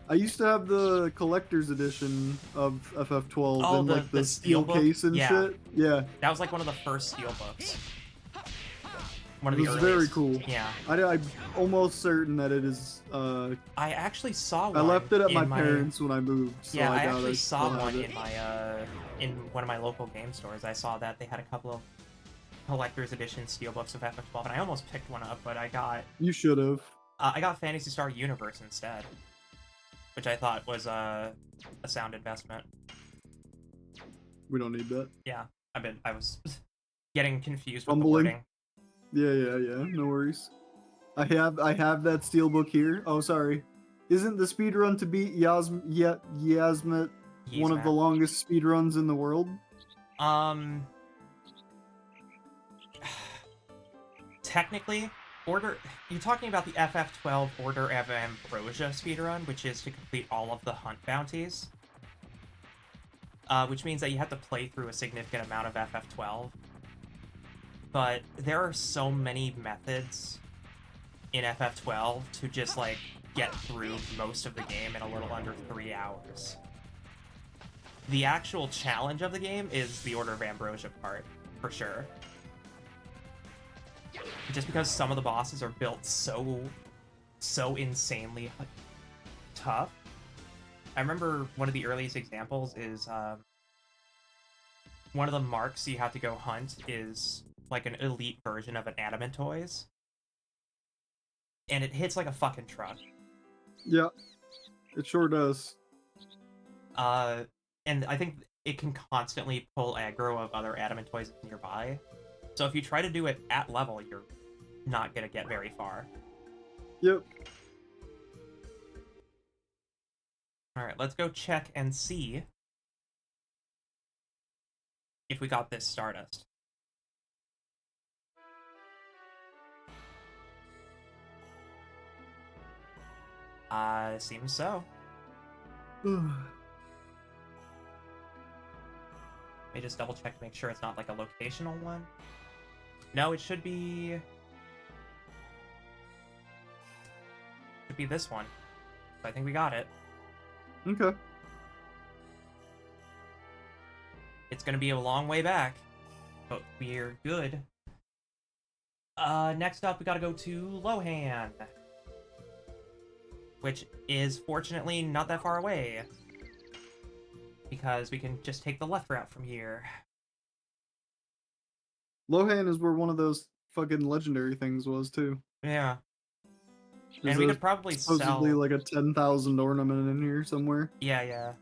I used to have the collector's edition of FF12 Oh, and like the steel steelbook? case and Yeah. shit. Yeah, That was like one of the first steelbooks. One of it the was earliest. very cool. Yeah. I'm almost certain that it is. I actually saw one. I left it at in my parents when I moved. So Yeah, I I doubt actually still saw have one it. in one of my local game stores. I saw that they had a couple of collector's edition steelbooks of FF12, and I almost picked one up, but I You should have. got Phantasy Star Universe instead, which I thought was a sound investment. We don't need that. Yeah, I was getting confused with the Fumbling. wording. Yeah. No worries. I have that steelbook here. Oh, sorry. Isn't the speedrun to beat Yasmet one of the Yzmat. longest speedruns in the world? Technically, you're talking about the FF12 Order of Ambrosia speedrun, which is to complete all of the hunt bounties. Which means that you have to play through a significant amount of FF12. But there are so many methods in FF12 to just, like, get through most of the game in a little under 3 hours. The actual challenge of the game is the Order of Ambrosia part, for sure. Just because some of the bosses are built so insanely tough. I remember one of the earliest examples is one of the marks you have to go hunt is like an elite version of an Adamantoise. And it hits like a fucking truck. Yeah, it sure does. And I think it can constantly pull aggro of other Adamantoises nearby. So if you try to do it at level, you're not gonna get very far. Yep. Alright, let's go check and see if we got this Stardust. Seems so. Let me just double check to make sure it's not like a locational one. No, it should be this one. So I think we got it. Okay. It's gonna be a long way back, but we're good. Next up, we gotta go to Lohan, which is fortunately not that far away, because we can just take the left route from here. Lohan is where one of those fucking legendary things was too. Yeah. There's And we could probably supposedly sell... like a 10,000 ornament in here somewhere. Yeah.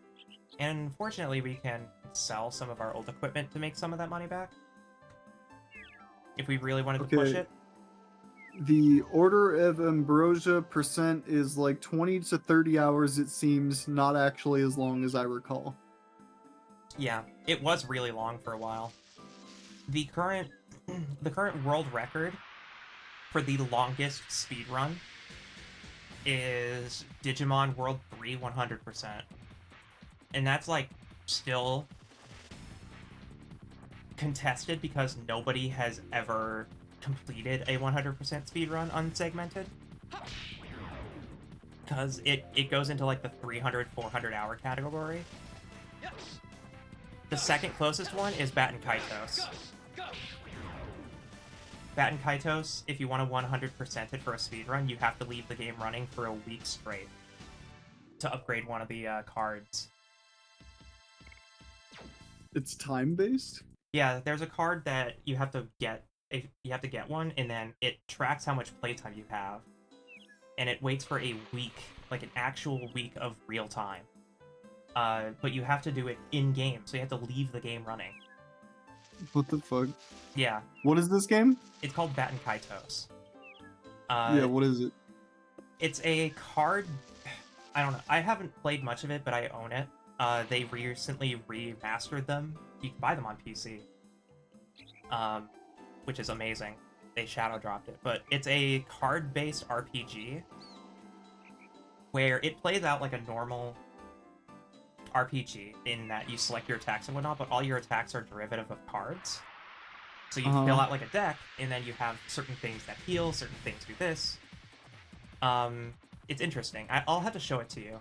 And fortunately, we can sell some of our old equipment to make some of that money back. If we really wanted to push it. The Order of Ambrosia percent is like 20 to 30 hours, it seems, not actually as long as I recall. Yeah, it was really long for a while. The current world record for the longest speedrun is Digimon World 3 100%. And that's like still contested because nobody has ever completed a 100% speedrun unsegmented. Because it goes into like the 300, 400 hour category. The second closest one is Bat and Kaitos. Bat and Kaitos, if you want to 100% it for a speedrun, you have to leave the game running for a week straight to upgrade one of the cards. It's time-based? Yeah, there's a card that you have to get. You have to get one, and then it tracks how much playtime you have. And it waits for a week, like an actual week of real time. But you have to do it in-game, so you have to leave the game running. What the fuck? Yeah. What is this game? It's called Bat and Kaitos. Yeah, what is it? It's a card... I don't know. I haven't played much of it, but I own it. They recently remastered them. You can buy them on PC. Which is amazing. They shadow dropped it. But it's a card-based RPG where it plays out like a normal RPG in that you select your attacks and whatnot, but all your attacks are derivative of cards. So you fill out like a deck, and then you have certain things that heal, certain things do this. It's interesting. I'll have to show it to you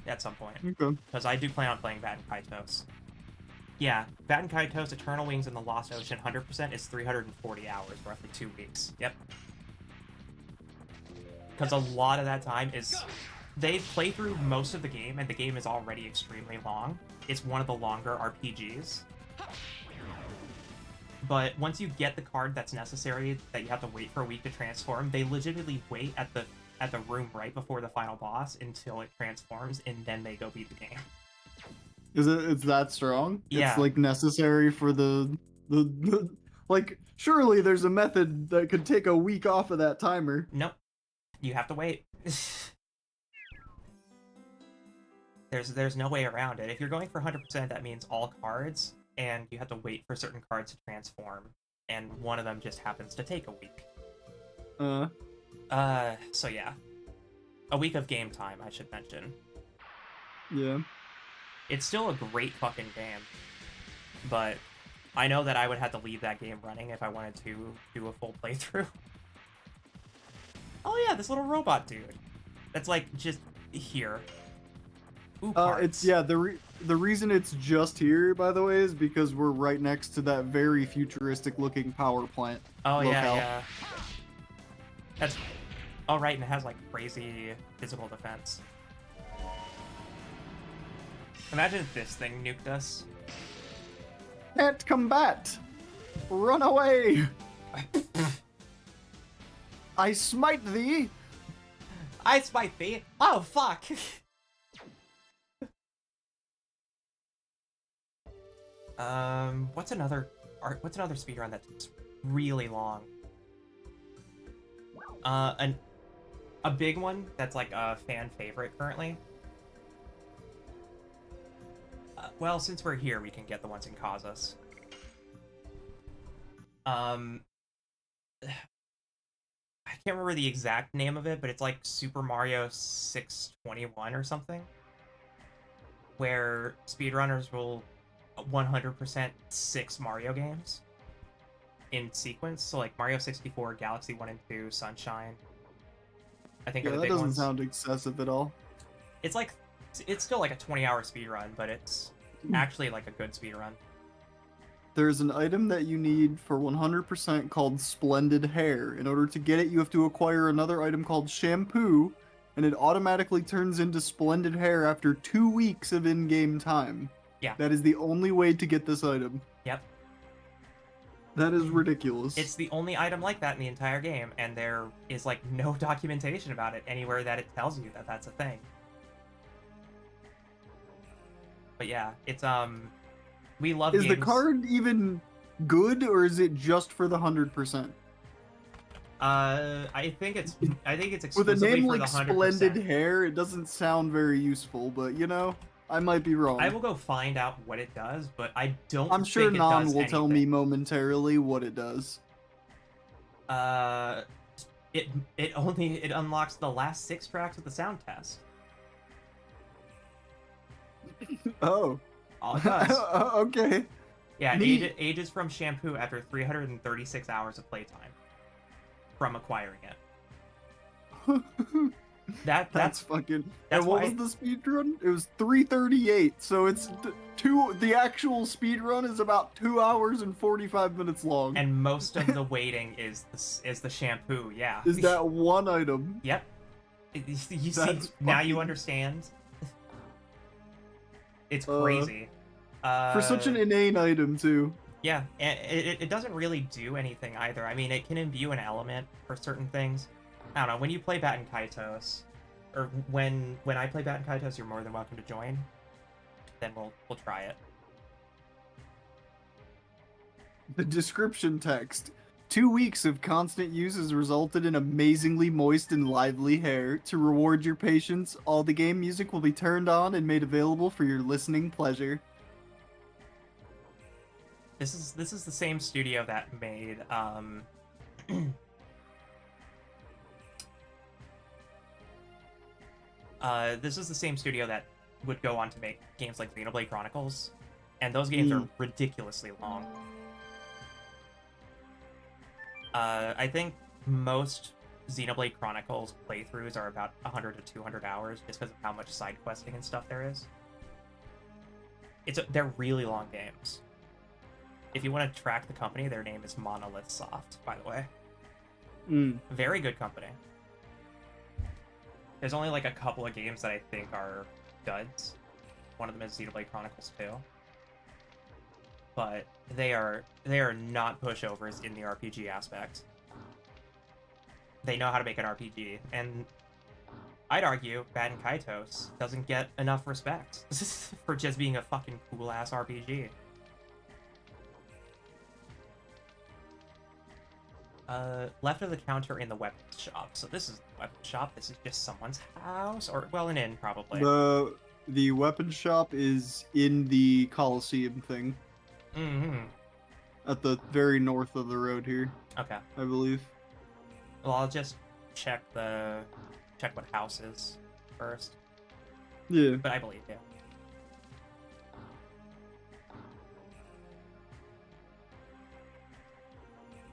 at some point. Okay. Because I do plan on playing Bat and Kaitos. Yeah, Bat and Kaitos, Eternal Wings, and the Lost Ocean 100% is 340 hours, roughly 2 weeks. Yep. Because a lot of that time is... They play through most of the game, and the game is already extremely long. It's one of the longer RPGs. But once you get the card that's necessary, that you have to wait for a week to transform, they legitimately wait at the room right before the final boss until it transforms, and then they go beat the game. It's that strong? Yeah. It's like necessary for the like, surely there's a method that could take a week off of that timer. Nope. You have to wait. There's no way around it. If you're going for 100%, that means all cards, and you have to wait for certain cards to transform, and one of them just happens to take a week. So yeah. A week of game time, I should mention. Yeah. It's still a great fucking game, but I know that I would have to leave that game running if I wanted to do a full playthrough. Oh yeah, this little robot dude. That's like just here. Ooh, it's the reason it's just here, by the way, is because we're right next to that very futuristic looking power plant. Oh locale. yeah. That's right, and it has like crazy physical defense. Imagine if this thing nuked us. Can't combat! Run away! I smite thee! I smite thee! Oh fuck! What's another speedrun that takes really long? A big one that's like a fan favorite currently. Well, since we're here, we can get the ones in Kazas. I can't remember the exact name of it, but it's like Super Mario 621 or something, where speedrunners will 100% 6 Mario games in sequence. So like Mario 64, Galaxy 1 and 2, Sunshine. I think are the big ones. That doesn't sound excessive at all. It's like, it's still like a 20-hour speedrun, but it's actually like a good speedrun. There's an item that you need for 100% called Splendid Hair. In order to get it, you have to acquire another item called Shampoo, and it automatically turns into Splendid Hair after 2 weeks of in-game time. Yeah. That is the only way to get this item. Yep. That is ridiculous. It's the only item like that in the entire game, and there is like no documentation about it anywhere that it tells you that that's a thing. But yeah, it's we love Is games. the card even good, or is it just for the 100%? I think it's With a exclusively name for like the 100%. Splendid Hair, it doesn't sound very useful, but you know, I might be wrong. I will go find out what it does, but I don't I'm sure think Nan it does will tell me anything. momentarily what it does. It unlocks the last 6 tracks of the sound test. Oh. All it does. Okay. Yeah, Neat. ages from shampoo after 336 hours of playtime from acquiring it. That That's that's fucking. And that's what was why. the speed run? It was 3:38. So it's two. The actual speed run is about 2 hours and 45 minutes long. And most of the waiting is the shampoo. Yeah. Is that one item? Yep. You see, That's now you fucking. understand. It's Uh, crazy. for such Uh, an inane item too. yeah, and it doesn't really do anything either. I mean, it can imbue an element for certain things. I don't know. When you play Batten Kaitos, or when I play Batten Kaitos, you're more than welcome to join. Then we'll try it. The description text. 2 weeks of constant use has resulted in amazingly moist and lively hair. To reward your patience, all the game music will be turned on and made available for your listening pleasure. This is the same studio that made this is the same studio that would go on to make games like Xenoblade Chronicles, and those games are Mm. ridiculously long. I think most Xenoblade Chronicles playthroughs are about 100 to 200 hours, just because of how much side questing and stuff there is. They're really long games. If you want to track the company, their name is Monolith Soft, by the way. Mm. Very good company. There's only like a couple of games that I think are duds. One of them is Xenoblade Chronicles 2. But they are not pushovers in the RPG aspect. They know how to make an RPG, and I'd argue Batten Kaitos doesn't get enough respect for just being a fucking cool ass RPG. Left of the counter in the weapons shop. So this is the weapons shop. This is just someone's house, or well, an inn probably. The weapon shop is in the Coliseum thing Mm-hmm. at the very north of the road here, Okay. I believe. Well, I'll just check what house is first. Yeah. But I believe you.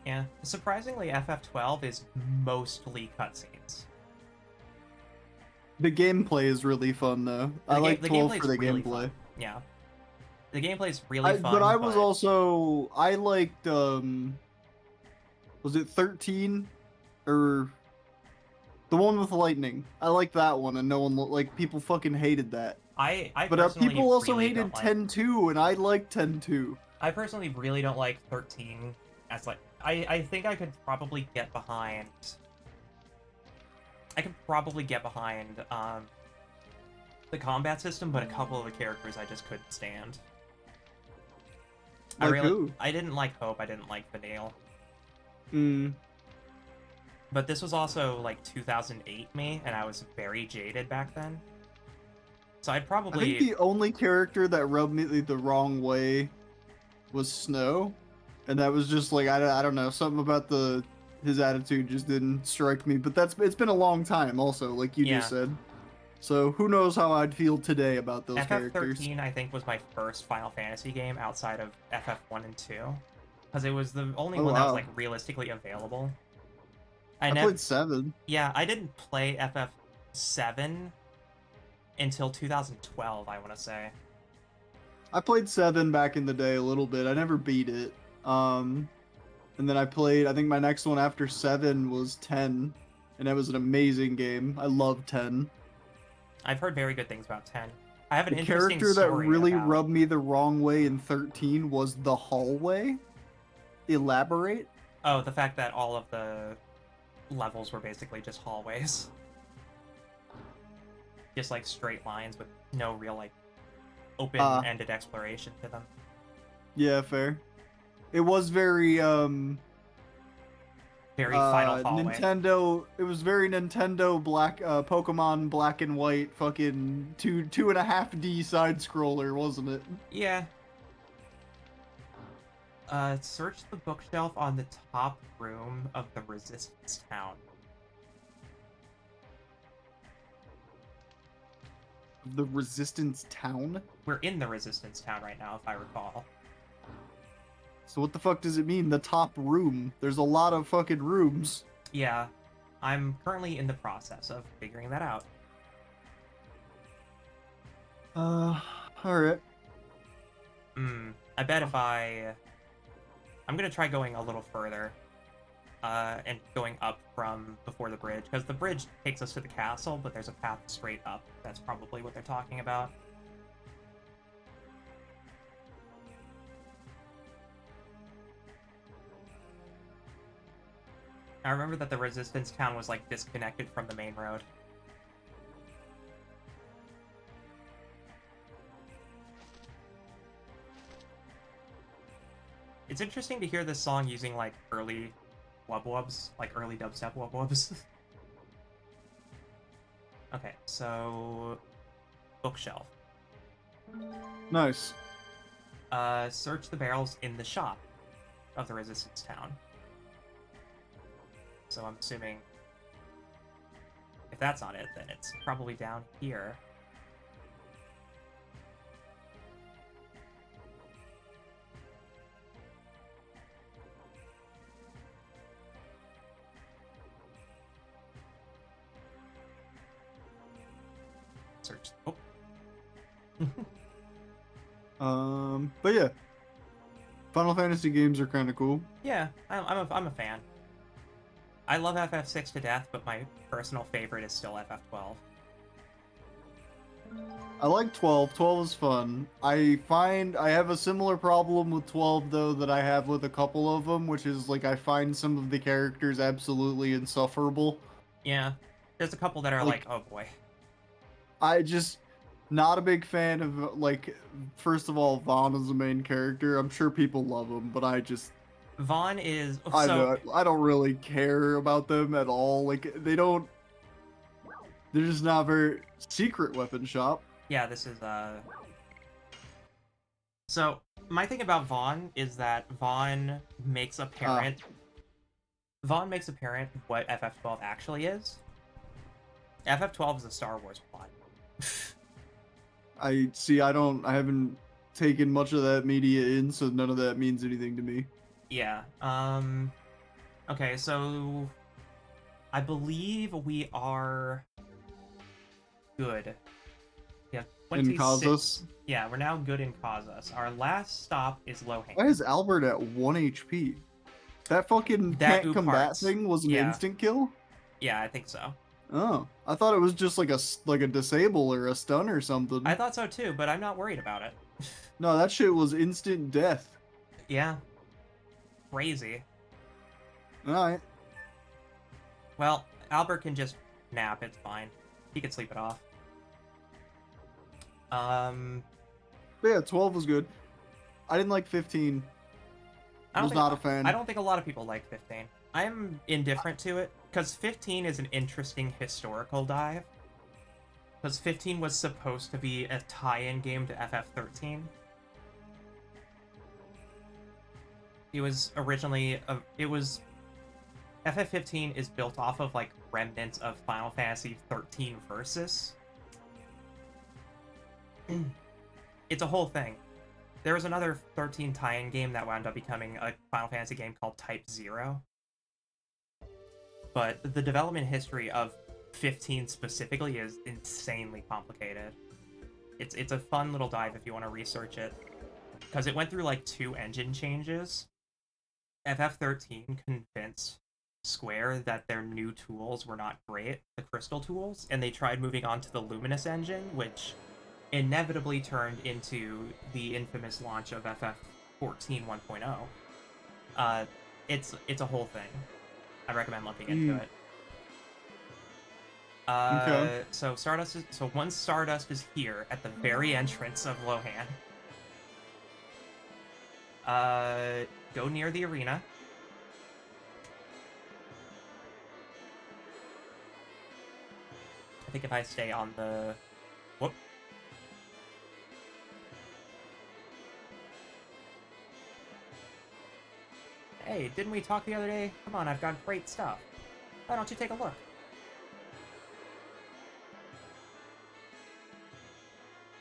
Yeah. Surprisingly, FF12 is mostly cutscenes. The gameplay is really fun though. I like The 12 gameplay for is the really gameplay. fun. Yeah. The gameplay is really fun, But I was also I liked was it 13 or the one with lightning? I liked that one, and no one like people fucking hated that. I But personally people also really hated don't like 10-2, and I liked 10-2. I personally really don't like 13 as like I think I could probably get behind the combat system, but a couple of the characters I just couldn't stand. Like who? I didn't like Hope, I didn't like Vanille. Mm. But this was also like 2008 me, and I was very jaded back then. So I'd I probably think the only character that rubbed me the wrong way was Snow, and that was just like I don't know, something about his attitude just didn't strike me. But it's been a long time, also, like you just said. So who knows how I'd feel today about those characters. FF13 I think was my first Final Fantasy game outside of FF1 and 2, because it was the only one that was like realistically available. I played 7. Yeah, I didn't play FF7 until 2012, I want to say. I played 7 back in the day a little bit. I never beat it. And then I think my next one after 7 was 10, and that was an amazing game. I love 10. I've heard very good things about 10. I have an The interesting character that story really about... rubbed me the wrong way in 13 was the hallway. Elaborate? Oh, the fact that all of the levels were basically just hallways. Just like straight lines with no real like open-ended exploration to them. Yeah, fair. It was very Final hallway. Nintendo. It was very Nintendo black, Pokemon Black and White, fucking 2.5D side scroller, wasn't it? Yeah. Search the bookshelf on the top room of the Resistance Town. The Resistance Town? We're in the Resistance Town right now, if I recall. So what the fuck does it mean, the top room? There's a lot of fucking rooms. Yeah, I'm currently in the process of figuring that out. Alright. I bet if I'm gonna try going a little further, and going up from before the bridge, because the bridge takes us to the castle, but there's a path straight up. That's probably what they're talking about. I remember that the Resistance town was, like, disconnected from the main road. It's interesting to hear this song using, like, early wub-wubs, like early dubstep wub-wubs. Okay, so... bookshelf. Nice. Search the barrels in the shop of the Resistance town. So I'm assuming if that's not it, then it's probably down here. Search. Oh. But yeah. Final Fantasy games are kind of cool. Yeah, I'm a fan. I love FF6 to death, but my personal favorite is still FF12. I like 12. 12 is fun. I find I have a similar problem with 12 though that I have with a couple of them, which is like I find some of the characters absolutely insufferable. Yeah, there's a couple that are like oh boy. I just not a big fan of like first of all Vaughn is the main character. I'm sure people love him, but Vaughn is I don't really care about them at all. Like they're just not very secret weapon shop. Yeah, this is So my thing about Vaughn is that Vaughn makes apparent what FF12 actually is. FF12 is a Star Wars plot. I haven't taken much of that media in, so none of that means anything to me. Yeah. Okay, so I believe we are good. Yeah, 26. In Kazas? Yeah, we're now good in Kazas. Our last stop is Lohan. Why is Albert at 1 HP? That fucking can't combat thing was an instant kill? Yeah, I think so. Oh, I thought it was just like a disable or a stun or something. I thought so too, but I'm not worried about it. No, that shit was instant death. Yeah. Crazy. Alright. Well, Albert can just nap, it's fine. He can sleep it off. But yeah, 12 was good. I didn't like 15. I was not a fan. I don't think a lot of people like 15. I'm indifferent to it, because 15 is an interesting historical dive. Because 15 was supposed to be a tie-in game to FF13. It was originally FF15 is built off of like remnants of Final Fantasy 13 Versus. It's a whole thing. There was another 13 tie-in game that wound up becoming a Final Fantasy game called Type 0. But the development history of 15 specifically is insanely complicated. It's a fun little dive if you want to research it. Because it went through like 2 engine changes. FF13 convinced Square that their new tools were not great, the Crystal tools, and they tried moving on to the Luminous engine, which inevitably turned into the infamous launch of FF14 1.0. It's a whole thing. I recommend looking into it. Okay. So once Stardust is here at the very entrance of Lohan, go near the arena. I think if I stay on the... Whoop. Hey, didn't we talk the other day? Come on, I've got great stuff. Why don't you take a look?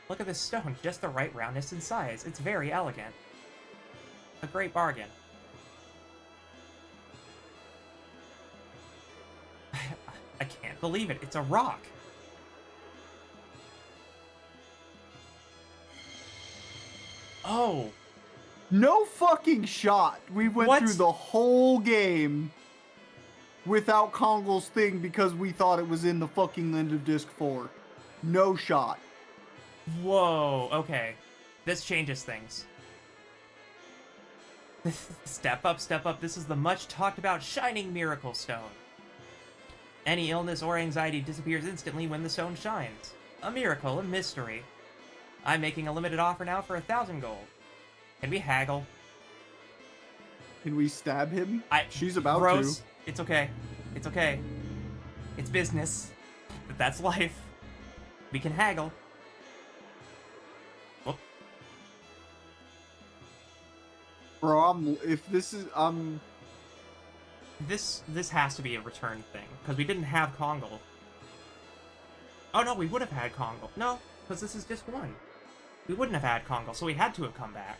Look at this stone, just the right roundness and size. It's very elegant. A great bargain. I can't believe it. It's a rock. Oh. No fucking shot. We went What? through the whole game without Kongol's thing because we thought it was in the fucking end of disc 4. No shot. Whoa. Okay. This changes things. Step up, step up. This is the much talked about Shining Miracle Stone. Any illness or anxiety disappears instantly when the stone shines. A miracle, a mystery. I'm making a limited offer now for 1,000 gold. Can we haggle? Can we stab him? She's about Rose, to. it's okay. It's okay. It's business. But that's life. We can haggle. Whoop. Bro, This has to be a return thing, because we didn't have Kongal. Oh no, we would have had Kongal. No, because this is just one. We wouldn't have had Kongal, so we had to have come back.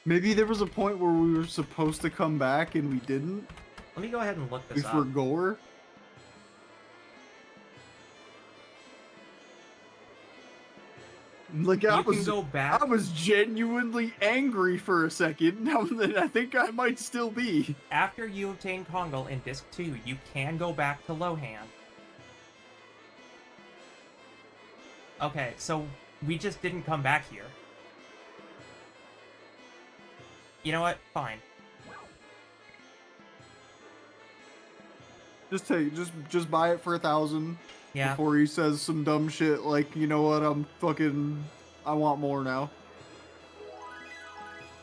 maybe there was a point where we were supposed to come back and we didn't. Let me go ahead and look this We up. forgot. Like You can go back. I was genuinely angry for a second. Now that I think I might still be. After you obtain Kongal in Disc 2, you can go back to Lohan. Okay, so we just didn't come back here. You know what? Fine. Just buy it for 1,000. Yeah. Before he says some dumb shit like, you know what, I want more now.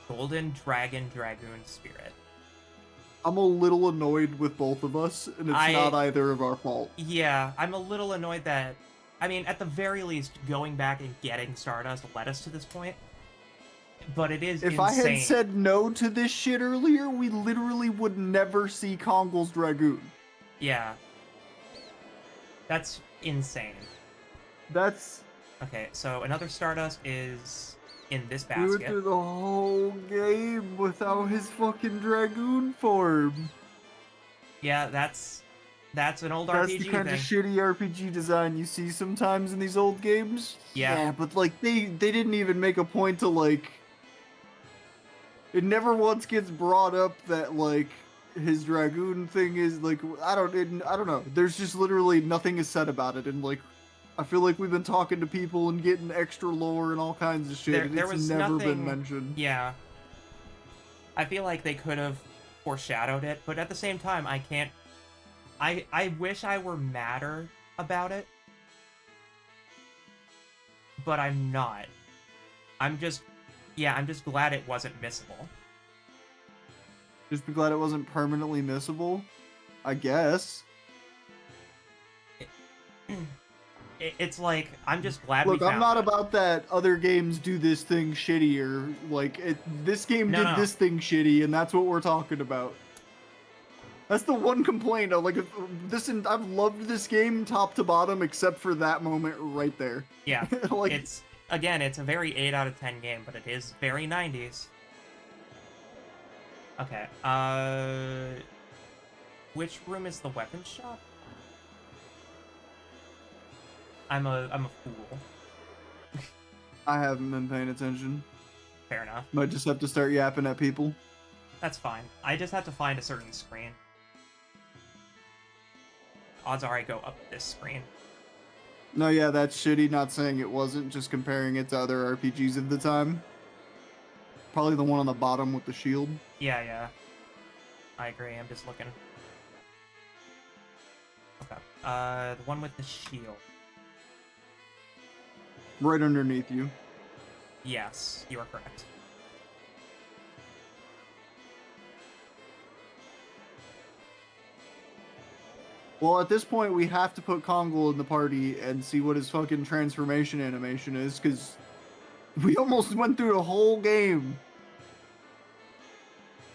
Golden Dragon Dragoon Spirit. I'm a little annoyed with both of us, and it's not either of our fault. Yeah, I'm a little annoyed that... I mean, at the very least, going back and getting Stardust led us to this point. But it is If insane. I had said no to this shit earlier, we literally would never see Kongal's Dragoon. Yeah. That's insane. That's... Okay, so another Stardust is in this We went basket. through the whole game without his fucking Dragoon form. Yeah, that's an old That's RPG the kind thing. of shitty RPG design you see sometimes in these old games. Yeah. But like they didn't even make a point to like. It never once gets brought up that like his Dragoon thing is like I don't know. There's just literally nothing is said about it, and like I feel like we've been talking to people and getting extra lore and all kinds of shit. And There it's was never nothing, been mentioned. Yeah. I feel like they could have foreshadowed it, but at the same time, I can't. I wish I were madder about it, but I'm not. I'm just glad it wasn't missable. Just be glad it wasn't permanently missable, I guess. It's like, I'm just glad Look, we found I'm not it. about that other games do this thing shittier. Like, this game did No. this thing shitty, and that's what we're talking about. That's the one complaint. Like, I've loved this game top to bottom, except for that moment right there. Yeah, like, it's a very 8 out of 10 game, but it is very 90s. Okay, which room is the weapons shop? I'm a fool. I haven't been paying attention. Fair enough. Might just have to start yapping at people. That's fine. I just have to find a certain screen. Odds are I go up this screen. No, yeah, that's shitty. Not saying it wasn't, just comparing it to other RPGs of the time. Probably the one on the bottom with the shield. Yeah. I agree, I'm just looking. Okay. The one with the shield. Right underneath you. Yes, you are correct. Well, at this point, we have to put Kongal in the party and see what his fucking transformation animation is, because we almost went through the whole game.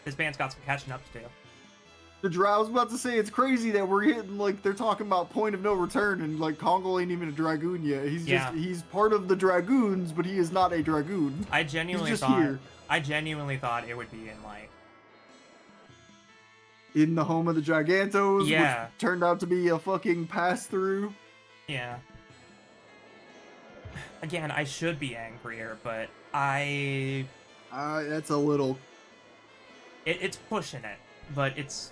This band's got some catching up to do. I was about to say it's crazy that we're hitting like they're talking about point of no return and like Kongo ain't even a Dragoon yet. Yeah. He's part of the Dragoons, but he is not a Dragoon. I He's genuinely just thought here I genuinely thought it would be in like in the home of the Gigantos, which yeah, turned out to be a fucking pass through. yeah. Again, I should be angrier, but I That's a little it's pushing it, but it's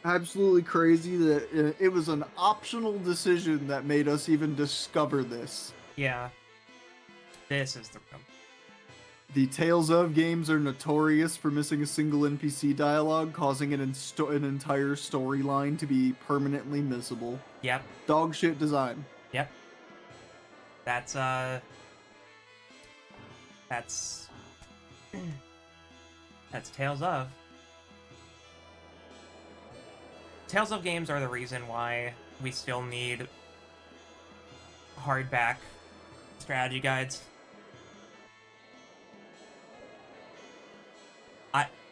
absolutely crazy that it was an optional decision that made us even discover this. yeah. This is the room. The Tales of games are notorious for missing a single NPC dialogue, causing an entire storyline to be permanently missable. Yep. Dog shit design. Yep. That's that's Tales of. Tales of games are the reason why we still need hardback strategy guides.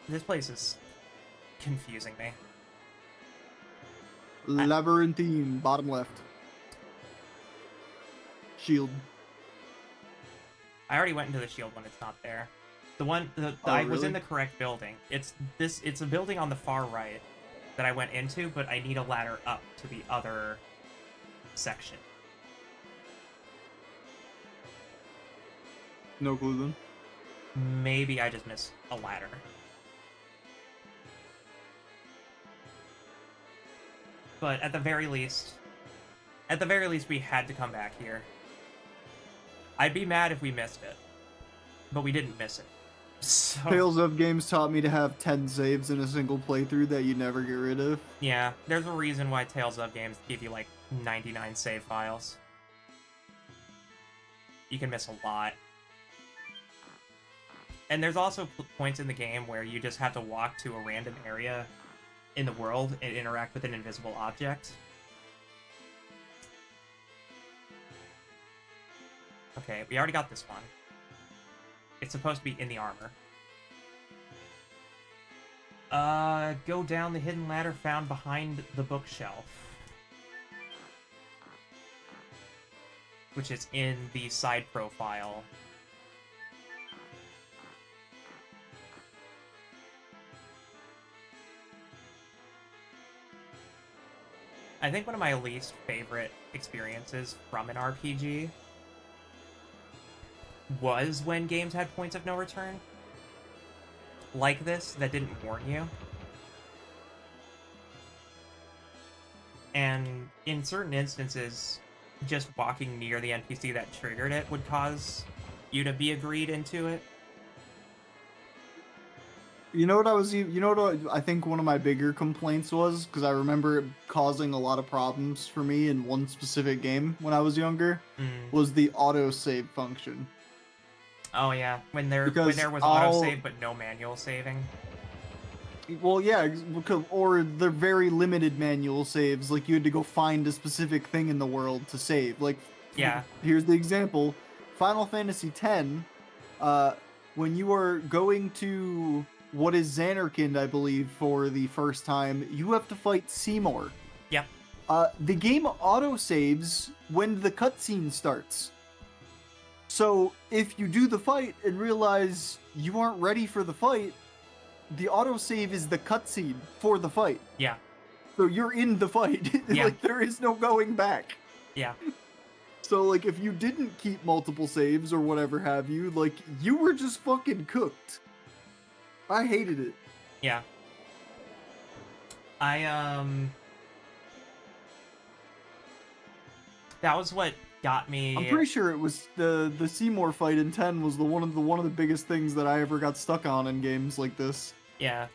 This place is confusing me. Labyrinthine, bottom left. Shield. I already went into the shield when it's not there. I Oh, was in really? the correct building. It's a building on the far right that I went into, but I need a ladder up to the other section. No clue then. Maybe I just missed a ladder. But at the very least, we had to come back here. I'd be mad if we missed it, but we didn't miss it. So, Tales of games taught me to have 10 saves in a single playthrough that you never get rid of. yeah, there's a reason why Tales of games give you like 99 save files. You can miss a lot. And there's also points in the game where you just have to walk to a random area in the world and interact with an invisible object. Okay, we already got this one. It's supposed to be in the armor. Go down the hidden ladder found behind the bookshelf. Which is in the side profile. I think one of my least favorite experiences from an RPG was when games had points of no return. Like this, that didn't warn you. And in certain instances, just walking near the NPC that triggered it would cause you to be agreed into it. You know what I think one of my bigger complaints was, because I remember it causing a lot of problems for me in one specific game when I was younger, was the autosave function. Oh yeah, when there Because was autosave but no manual saving. Well, yeah, or they're very limited manual saves. Like you had to go find a specific thing in the world to save. Like, Yeah. here's the example: Final Fantasy X. When you are going to what is Xanarkand, I believe, for the first time, you have to fight Seymour. Yep. The game autosaves when the cutscene starts. So if you do the fight and realize you aren't ready for the fight, the autosave is the cutscene for the fight. Yeah. So you're in the fight. Yeah. Like, there is no going back. Yeah. So, like, if you didn't keep multiple saves or whatever have you, like, you were just fucking cooked. I hated it. Yeah. That was what got me. I'm pretty sure it was the Seymour fight in 10 was one of the biggest things that I ever got stuck on in games like this. Yeah.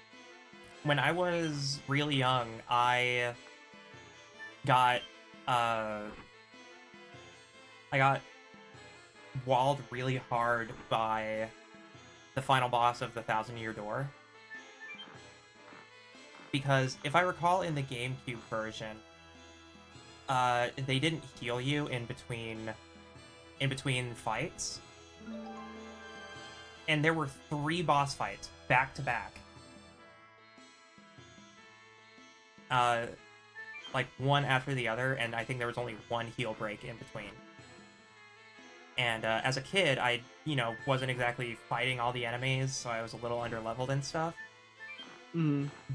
When I was really young, I got walled really hard by the final boss of the Thousand-Year Door. Because if I recall in the GameCube version, they didn't heal you in between fights. and there were 3 boss fights back to back. Like one after the other, and I think there was only one heal break in between. And as a kid, I, wasn't exactly fighting all the enemies, so I was a little underleveled and stuff.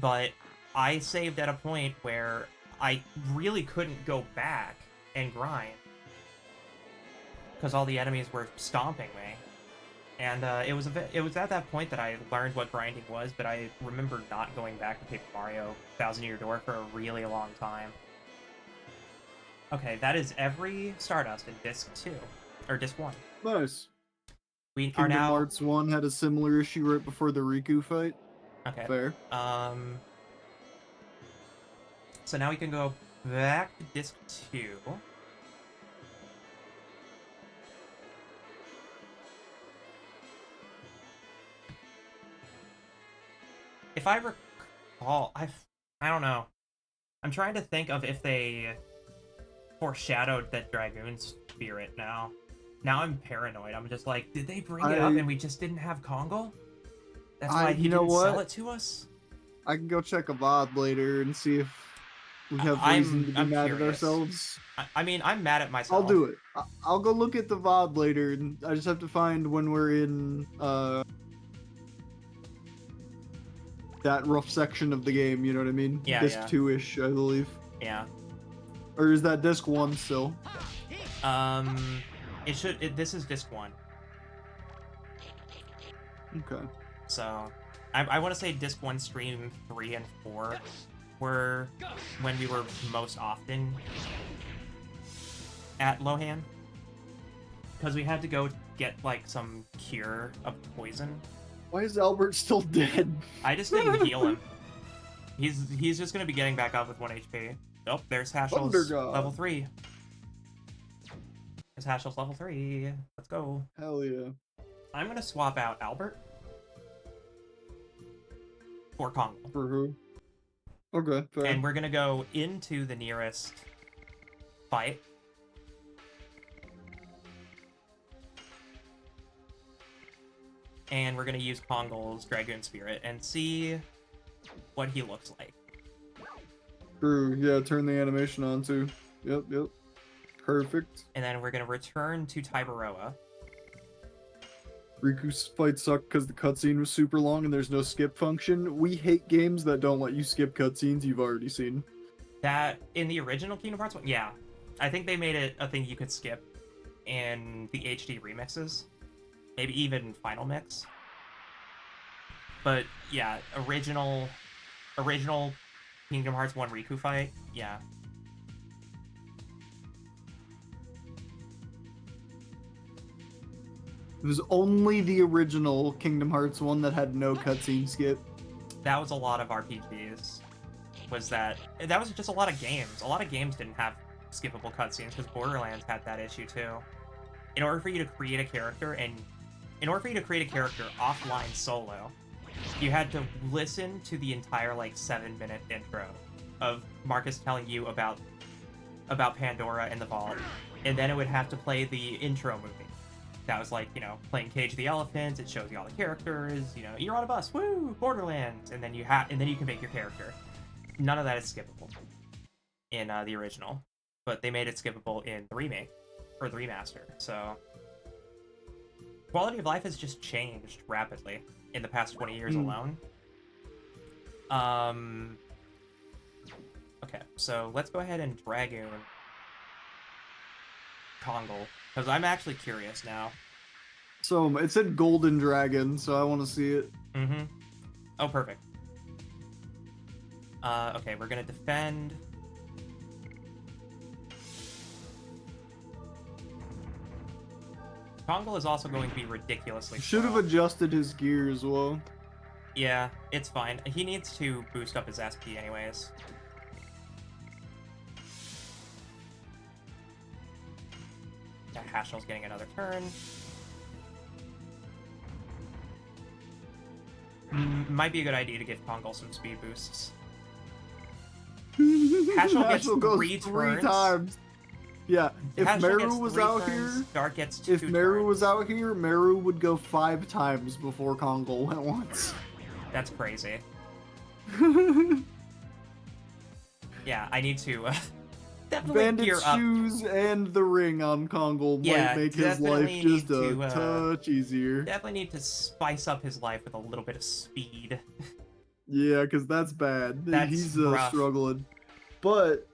But I saved at a point where I really couldn't go back and grind because all the enemies were stomping me. And it was at that point that I learned what grinding was, but I remember not going back to Paper Mario Thousand Year Door for a really long time. Okay, that is every Stardust in Disc 2. Or Disc 1. Nice. We Kingdom are now... Hearts 1 had a similar issue right before the Riku fight. Okay. Fair. So now we can go back to Disc 2. If I recall, I don't know. I'm trying to think of if they foreshadowed that Dragoon spirit now. Now I'm paranoid. I'm just like, did they bring it up and we just didn't have Kongal? That's why he didn't sell it to us? I can go check a VOD later and see if we have reason to be mad at ourselves. I mean, I'm mad at myself. I'll do it. I'll go look at the VOD later, and I just have to find when we're in that rough section of the game, you know what I mean? Yeah, Disc 2-ish, I believe. Yeah. Or is that Disc 1 still? This is Disc 1. Okay. So, I want to say Disc 1, Stream 3, and 4 were when we were most often at Lohan. Because we had to go get, like, some cure of poison. Why is Albert still dead? I just didn't heal him. He's just gonna be getting back up with 1 HP. Oh, there's Hashel's level 3. There's Hashel's level 3. Let's go. Hell yeah. I'm gonna swap out Albert for Kongal. For who? Okay, fair. And we're gonna go into the nearest fight. And we're gonna use Kongal's Dragoon Spirit and see what he looks like. True, yeah, turn the animation on too. Yep. Perfect. And then we're gonna return to Tybaroa. Riku's fight sucked because the cutscene was super long and there's no skip function. We hate games that don't let you skip cutscenes you've already seen. That, in the original Kingdom Hearts 1? Yeah. I think they made it a thing you could skip in the HD remixes. Maybe even Final Mix. But, yeah, original Kingdom Hearts 1 Riku fight, yeah. It was only the original Kingdom Hearts 1 that had no cutscene skip. That was a lot of RPGs. That was just a lot of games. A lot of games didn't have skippable cutscenes because Borderlands had that issue too. In order for you to create a character offline solo, you had to listen to the entire, 7-minute intro of Marcus telling you about Pandora and the Vault, and then it would have to play the intro movie. That was playing Cage the Elephant. It shows you all the characters. You're on a bus. Woo! Borderlands, and then you can make your character. None of that is skippable in the original, but they made it skippable in the remake or the remaster. So quality of life has just changed rapidly in the past 20 years alone. Okay, so let's go ahead and Dragoon Kongal, because I'm actually curious now. So, it said Golden Dragon, so I want to see it. Mm-hmm. Oh, perfect. Okay, we're gonna defend. Kongal is also going to be ridiculously Should have adjusted his gear as well. Yeah, it's fine. He needs to boost up his SP anyways. Yeah, Hashel's getting another turn. Might be a good idea to give Kongal some speed boosts. Hashel gets goes three three turns. times. Yeah, if Hashel Meru gets was 3 out turns, here, Dart gets if 2 Meru turns. was out here, Meru would go 5 times before Kongol went once. That's crazy. Yeah, I need to definitely gear Bandit's up. shoes and the ring on Kongol might Yeah, make his life definitely just need a to touch easier. definitely need to spice up his life with a little bit of speed. Yeah, because that's bad. That's He's rough. struggling. But,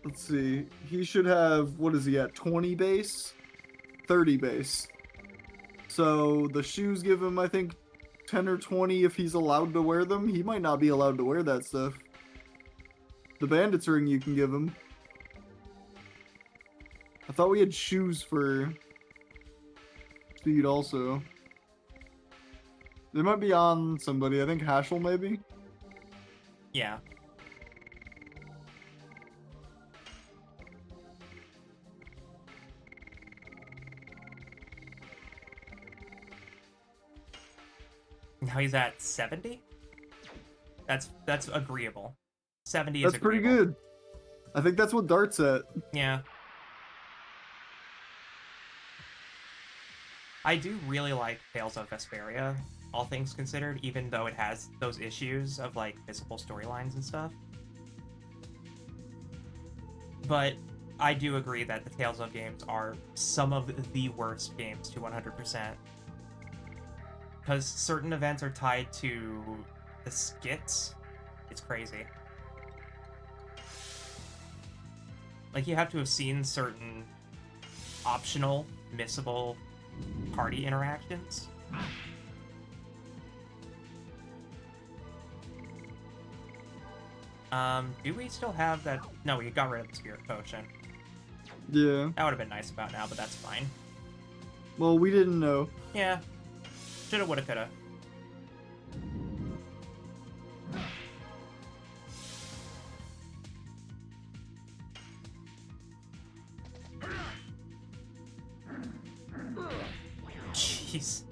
let's see. He should have, what is he at, 20 base? 30 base. So the shoes give him, I think, 10 or 20 if he's allowed to wear them. He might not be allowed to wear that stuff. The bandit's ring you can give him. I thought we had shoes for speed also. They might be on somebody. I think Hashel maybe. Yeah. Now he's at 70? That's agreeable. 70 is That's pretty agreeable. good. I think that's what Dart's at. Yeah. I do really like Tales of Vesperia, all things considered, even though it has those issues of like visible storylines and stuff. But I do agree that the Tales of games are some of the worst games to 100%. Because certain events are tied to the skits. It's crazy. Like, you have to have seen certain optional, missable party interactions. Do we still have that? No, we got rid of the spirit potion. Yeah. That would have been nice about now, but that's fine. Well, we didn't know. Yeah. Shoulda, woulda, coulda. Jeez.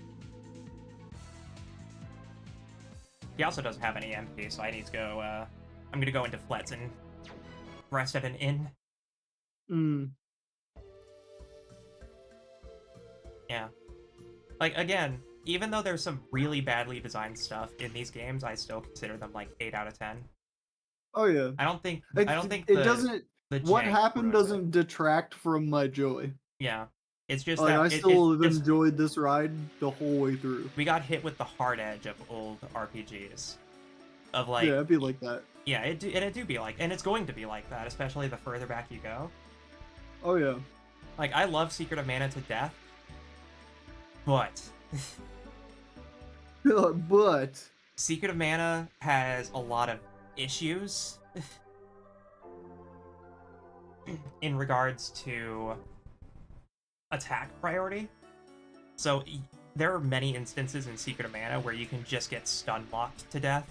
He also doesn't have any MP, so I need to go, I'm gonna go into Flets and rest at an inn. Hmm. Yeah. Like, again, even though there's some really badly designed stuff in these games, I still consider them, like, 8 out of 10. Oh yeah. I don't think It, it the doesn't. What jank happened ruins it. doesn't detract from my joy. Yeah. It's just Like that I it's still have just enjoyed this ride the whole way through. we got hit with the hard edge of old RPGs. Of like, Yeah, it'd be like that. yeah, it do be like, and it's going to be like that, especially the further back you go. Oh yeah. Like, I love Secret of Mana to death, but But Secret of Mana has a lot of issues in regards to attack priority. So there are many instances in Secret of Mana where you can just get stun locked to death.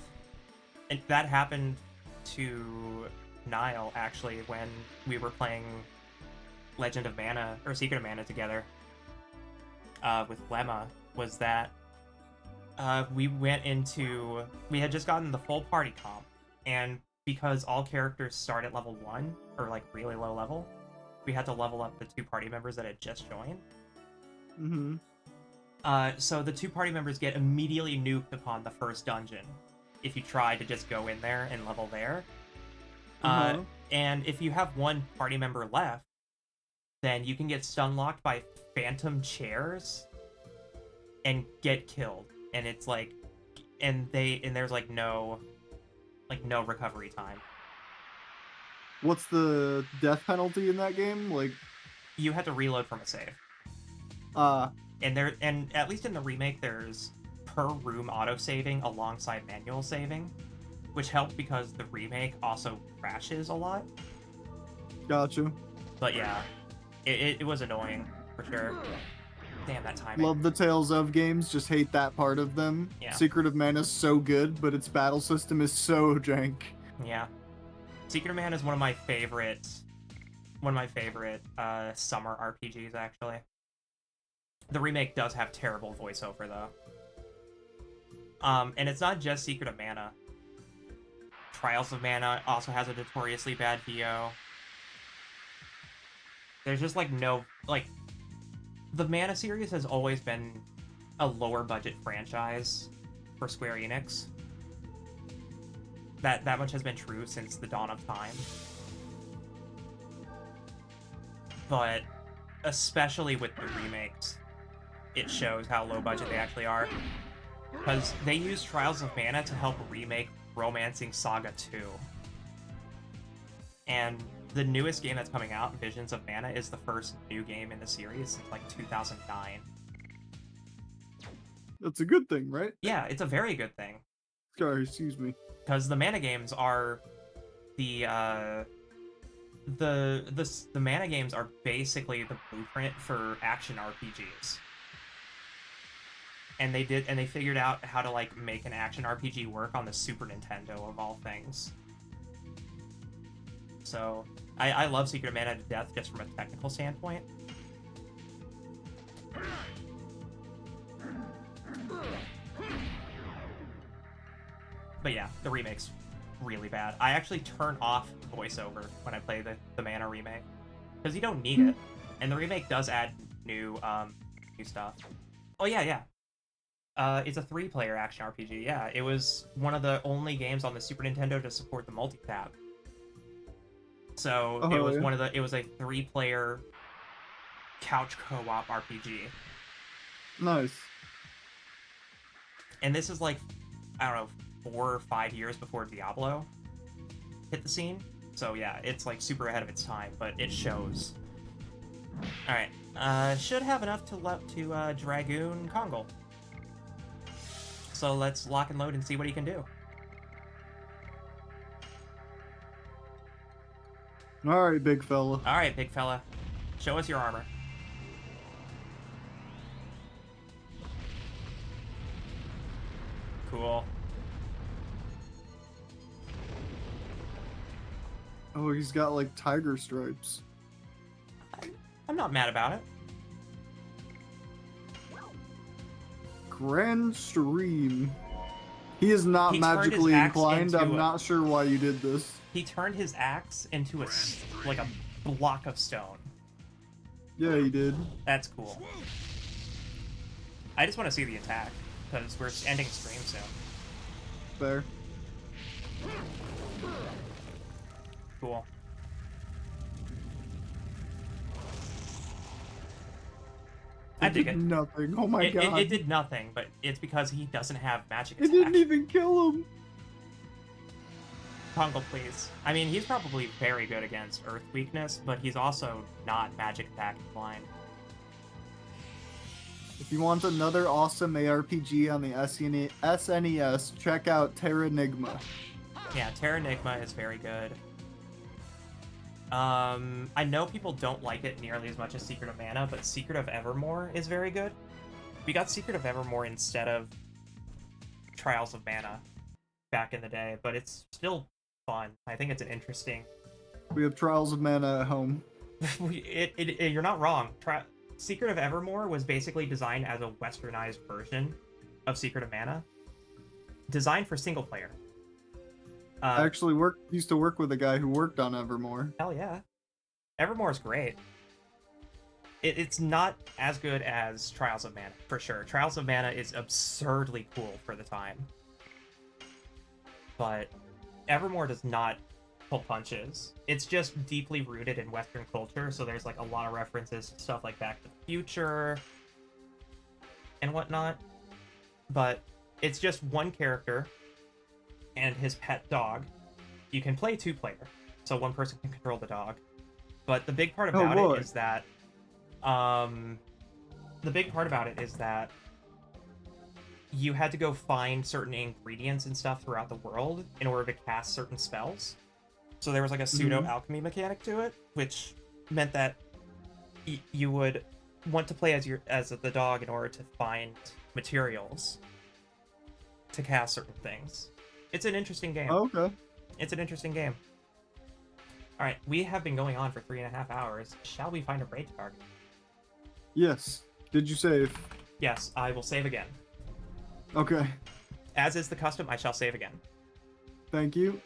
And that happened to Niall, actually, when we were playing Legend of Mana, or Secret of Mana together with Lemma, was that we had just gotten the full party comp, and because all characters start at level 1, or like really low level, we had to level up the 2 party members that had just joined. mm-hmm. So the 2 party members get immediately nuked upon the first dungeon if you try to just go in there and level there. And if you have 1 party member left, then you can get stun locked by phantom chairs and get killed. And it's like, and there's like no recovery time. What's the death penalty in that game? Like, You had to reload from a save. And at least in the remake, there's per room auto saving alongside manual saving, which helped because the remake also crashes a lot. gotcha. But yeah, it was annoying for sure. Damn, that timing. Love the Tales of games, just hate that part of them. Yeah. Secret of Mana is so good, but its battle system is so jank. Yeah. Secret of Mana is one of my favorite summer RPGs, actually. The remake does have terrible voiceover, though. And it's not just Secret of Mana. Trials of Mana also has a notoriously bad VO. There's just like no like the Mana series has always been a lower budget franchise for Square Enix. That much has been true since the dawn of time. But especially with the remakes, it shows how low budget they actually are. Because they used Trials of Mana to help remake Romancing Saga 2. And the newest game that's coming out, Visions of Mana, is the first new game in the series since like 2009. That's a good thing, right? Yeah, it's a very good thing. Sorry, excuse me. Because the Mana games are the Mana games are basically the blueprint for action RPGs. And they figured out how to like make an action RPG work on the Super Nintendo of all things. So I love Secret of Mana to death just from a technical standpoint. But yeah, the remake's really bad. I actually turn off voiceover when I play the Mana remake because you don't need it, and the remake does add new stuff. Oh yeah. It's a 3-player action RPG. Yeah, it was one of the only games on the Super Nintendo to support the multi-tab. So it was it was a 3-player couch co-op RPG. Nice. And this is like, I don't know, 4 or 5 years before Diablo hit the scene. So yeah, it's like super ahead of its time, but it shows. Alright, should have enough to Dragoon Kongle. So let's lock and load and see what he can do. Alright, big fella. Alright, big fella. Show us your armor. Cool. Oh, he's got like tiger stripes. I'm not mad about it. Grand Stream. He is not magically inclined. I'm not sure why you did this. He turned his axe into like a block of stone. Yeah, he did. That's cool. I just want to see the attack, because we're ending stream soon. Fair. Cool. I dig it. Nothing. Oh my god. It did nothing, but it's because he doesn't have magic attack. It didn't even kill him. Kongle, please. I mean, he's probably very good against Earth weakness, but he's also not magic attack inclined. If you want another awesome ARPG on the SNES, check out Terranigma. Yeah, Terranigma is very good. I know people don't like it nearly as much as Secret of Mana, but Secret of Evermore is very good. We got Secret of Evermore instead of Trials of Mana back in the day, but it's still fun. I think it's an interesting... We have Trials of Mana at home. You're not wrong. Secret of Evermore was basically designed as a westernized version of Secret of Mana, designed for single player. I actually used to work with a guy who worked on Evermore. Hell yeah. Evermore is great. It's not as good as Trials of Mana, for sure. Trials of Mana is absurdly cool for the time. But Evermore does not pull punches. It's just deeply rooted in Western culture, so there's like a lot of references to stuff like Back to the Future and whatnot. But it's just one character and his pet dog. You can play 2-player, so one person can control the dog. But the big part about it is that you had to go find certain ingredients and stuff throughout the world in order to cast certain spells. So there was like a pseudo alchemy mechanic to it, which meant that you would want to play as the dog in order to find materials to cast certain things. It's an interesting game. Oh, okay. It's an interesting game. Alright, we have been going on for 3.5 hours. Shall we find a raid target? Yes. Did you save? Yes, I will save again. Okay. As is the custom, I shall save again. Thank you.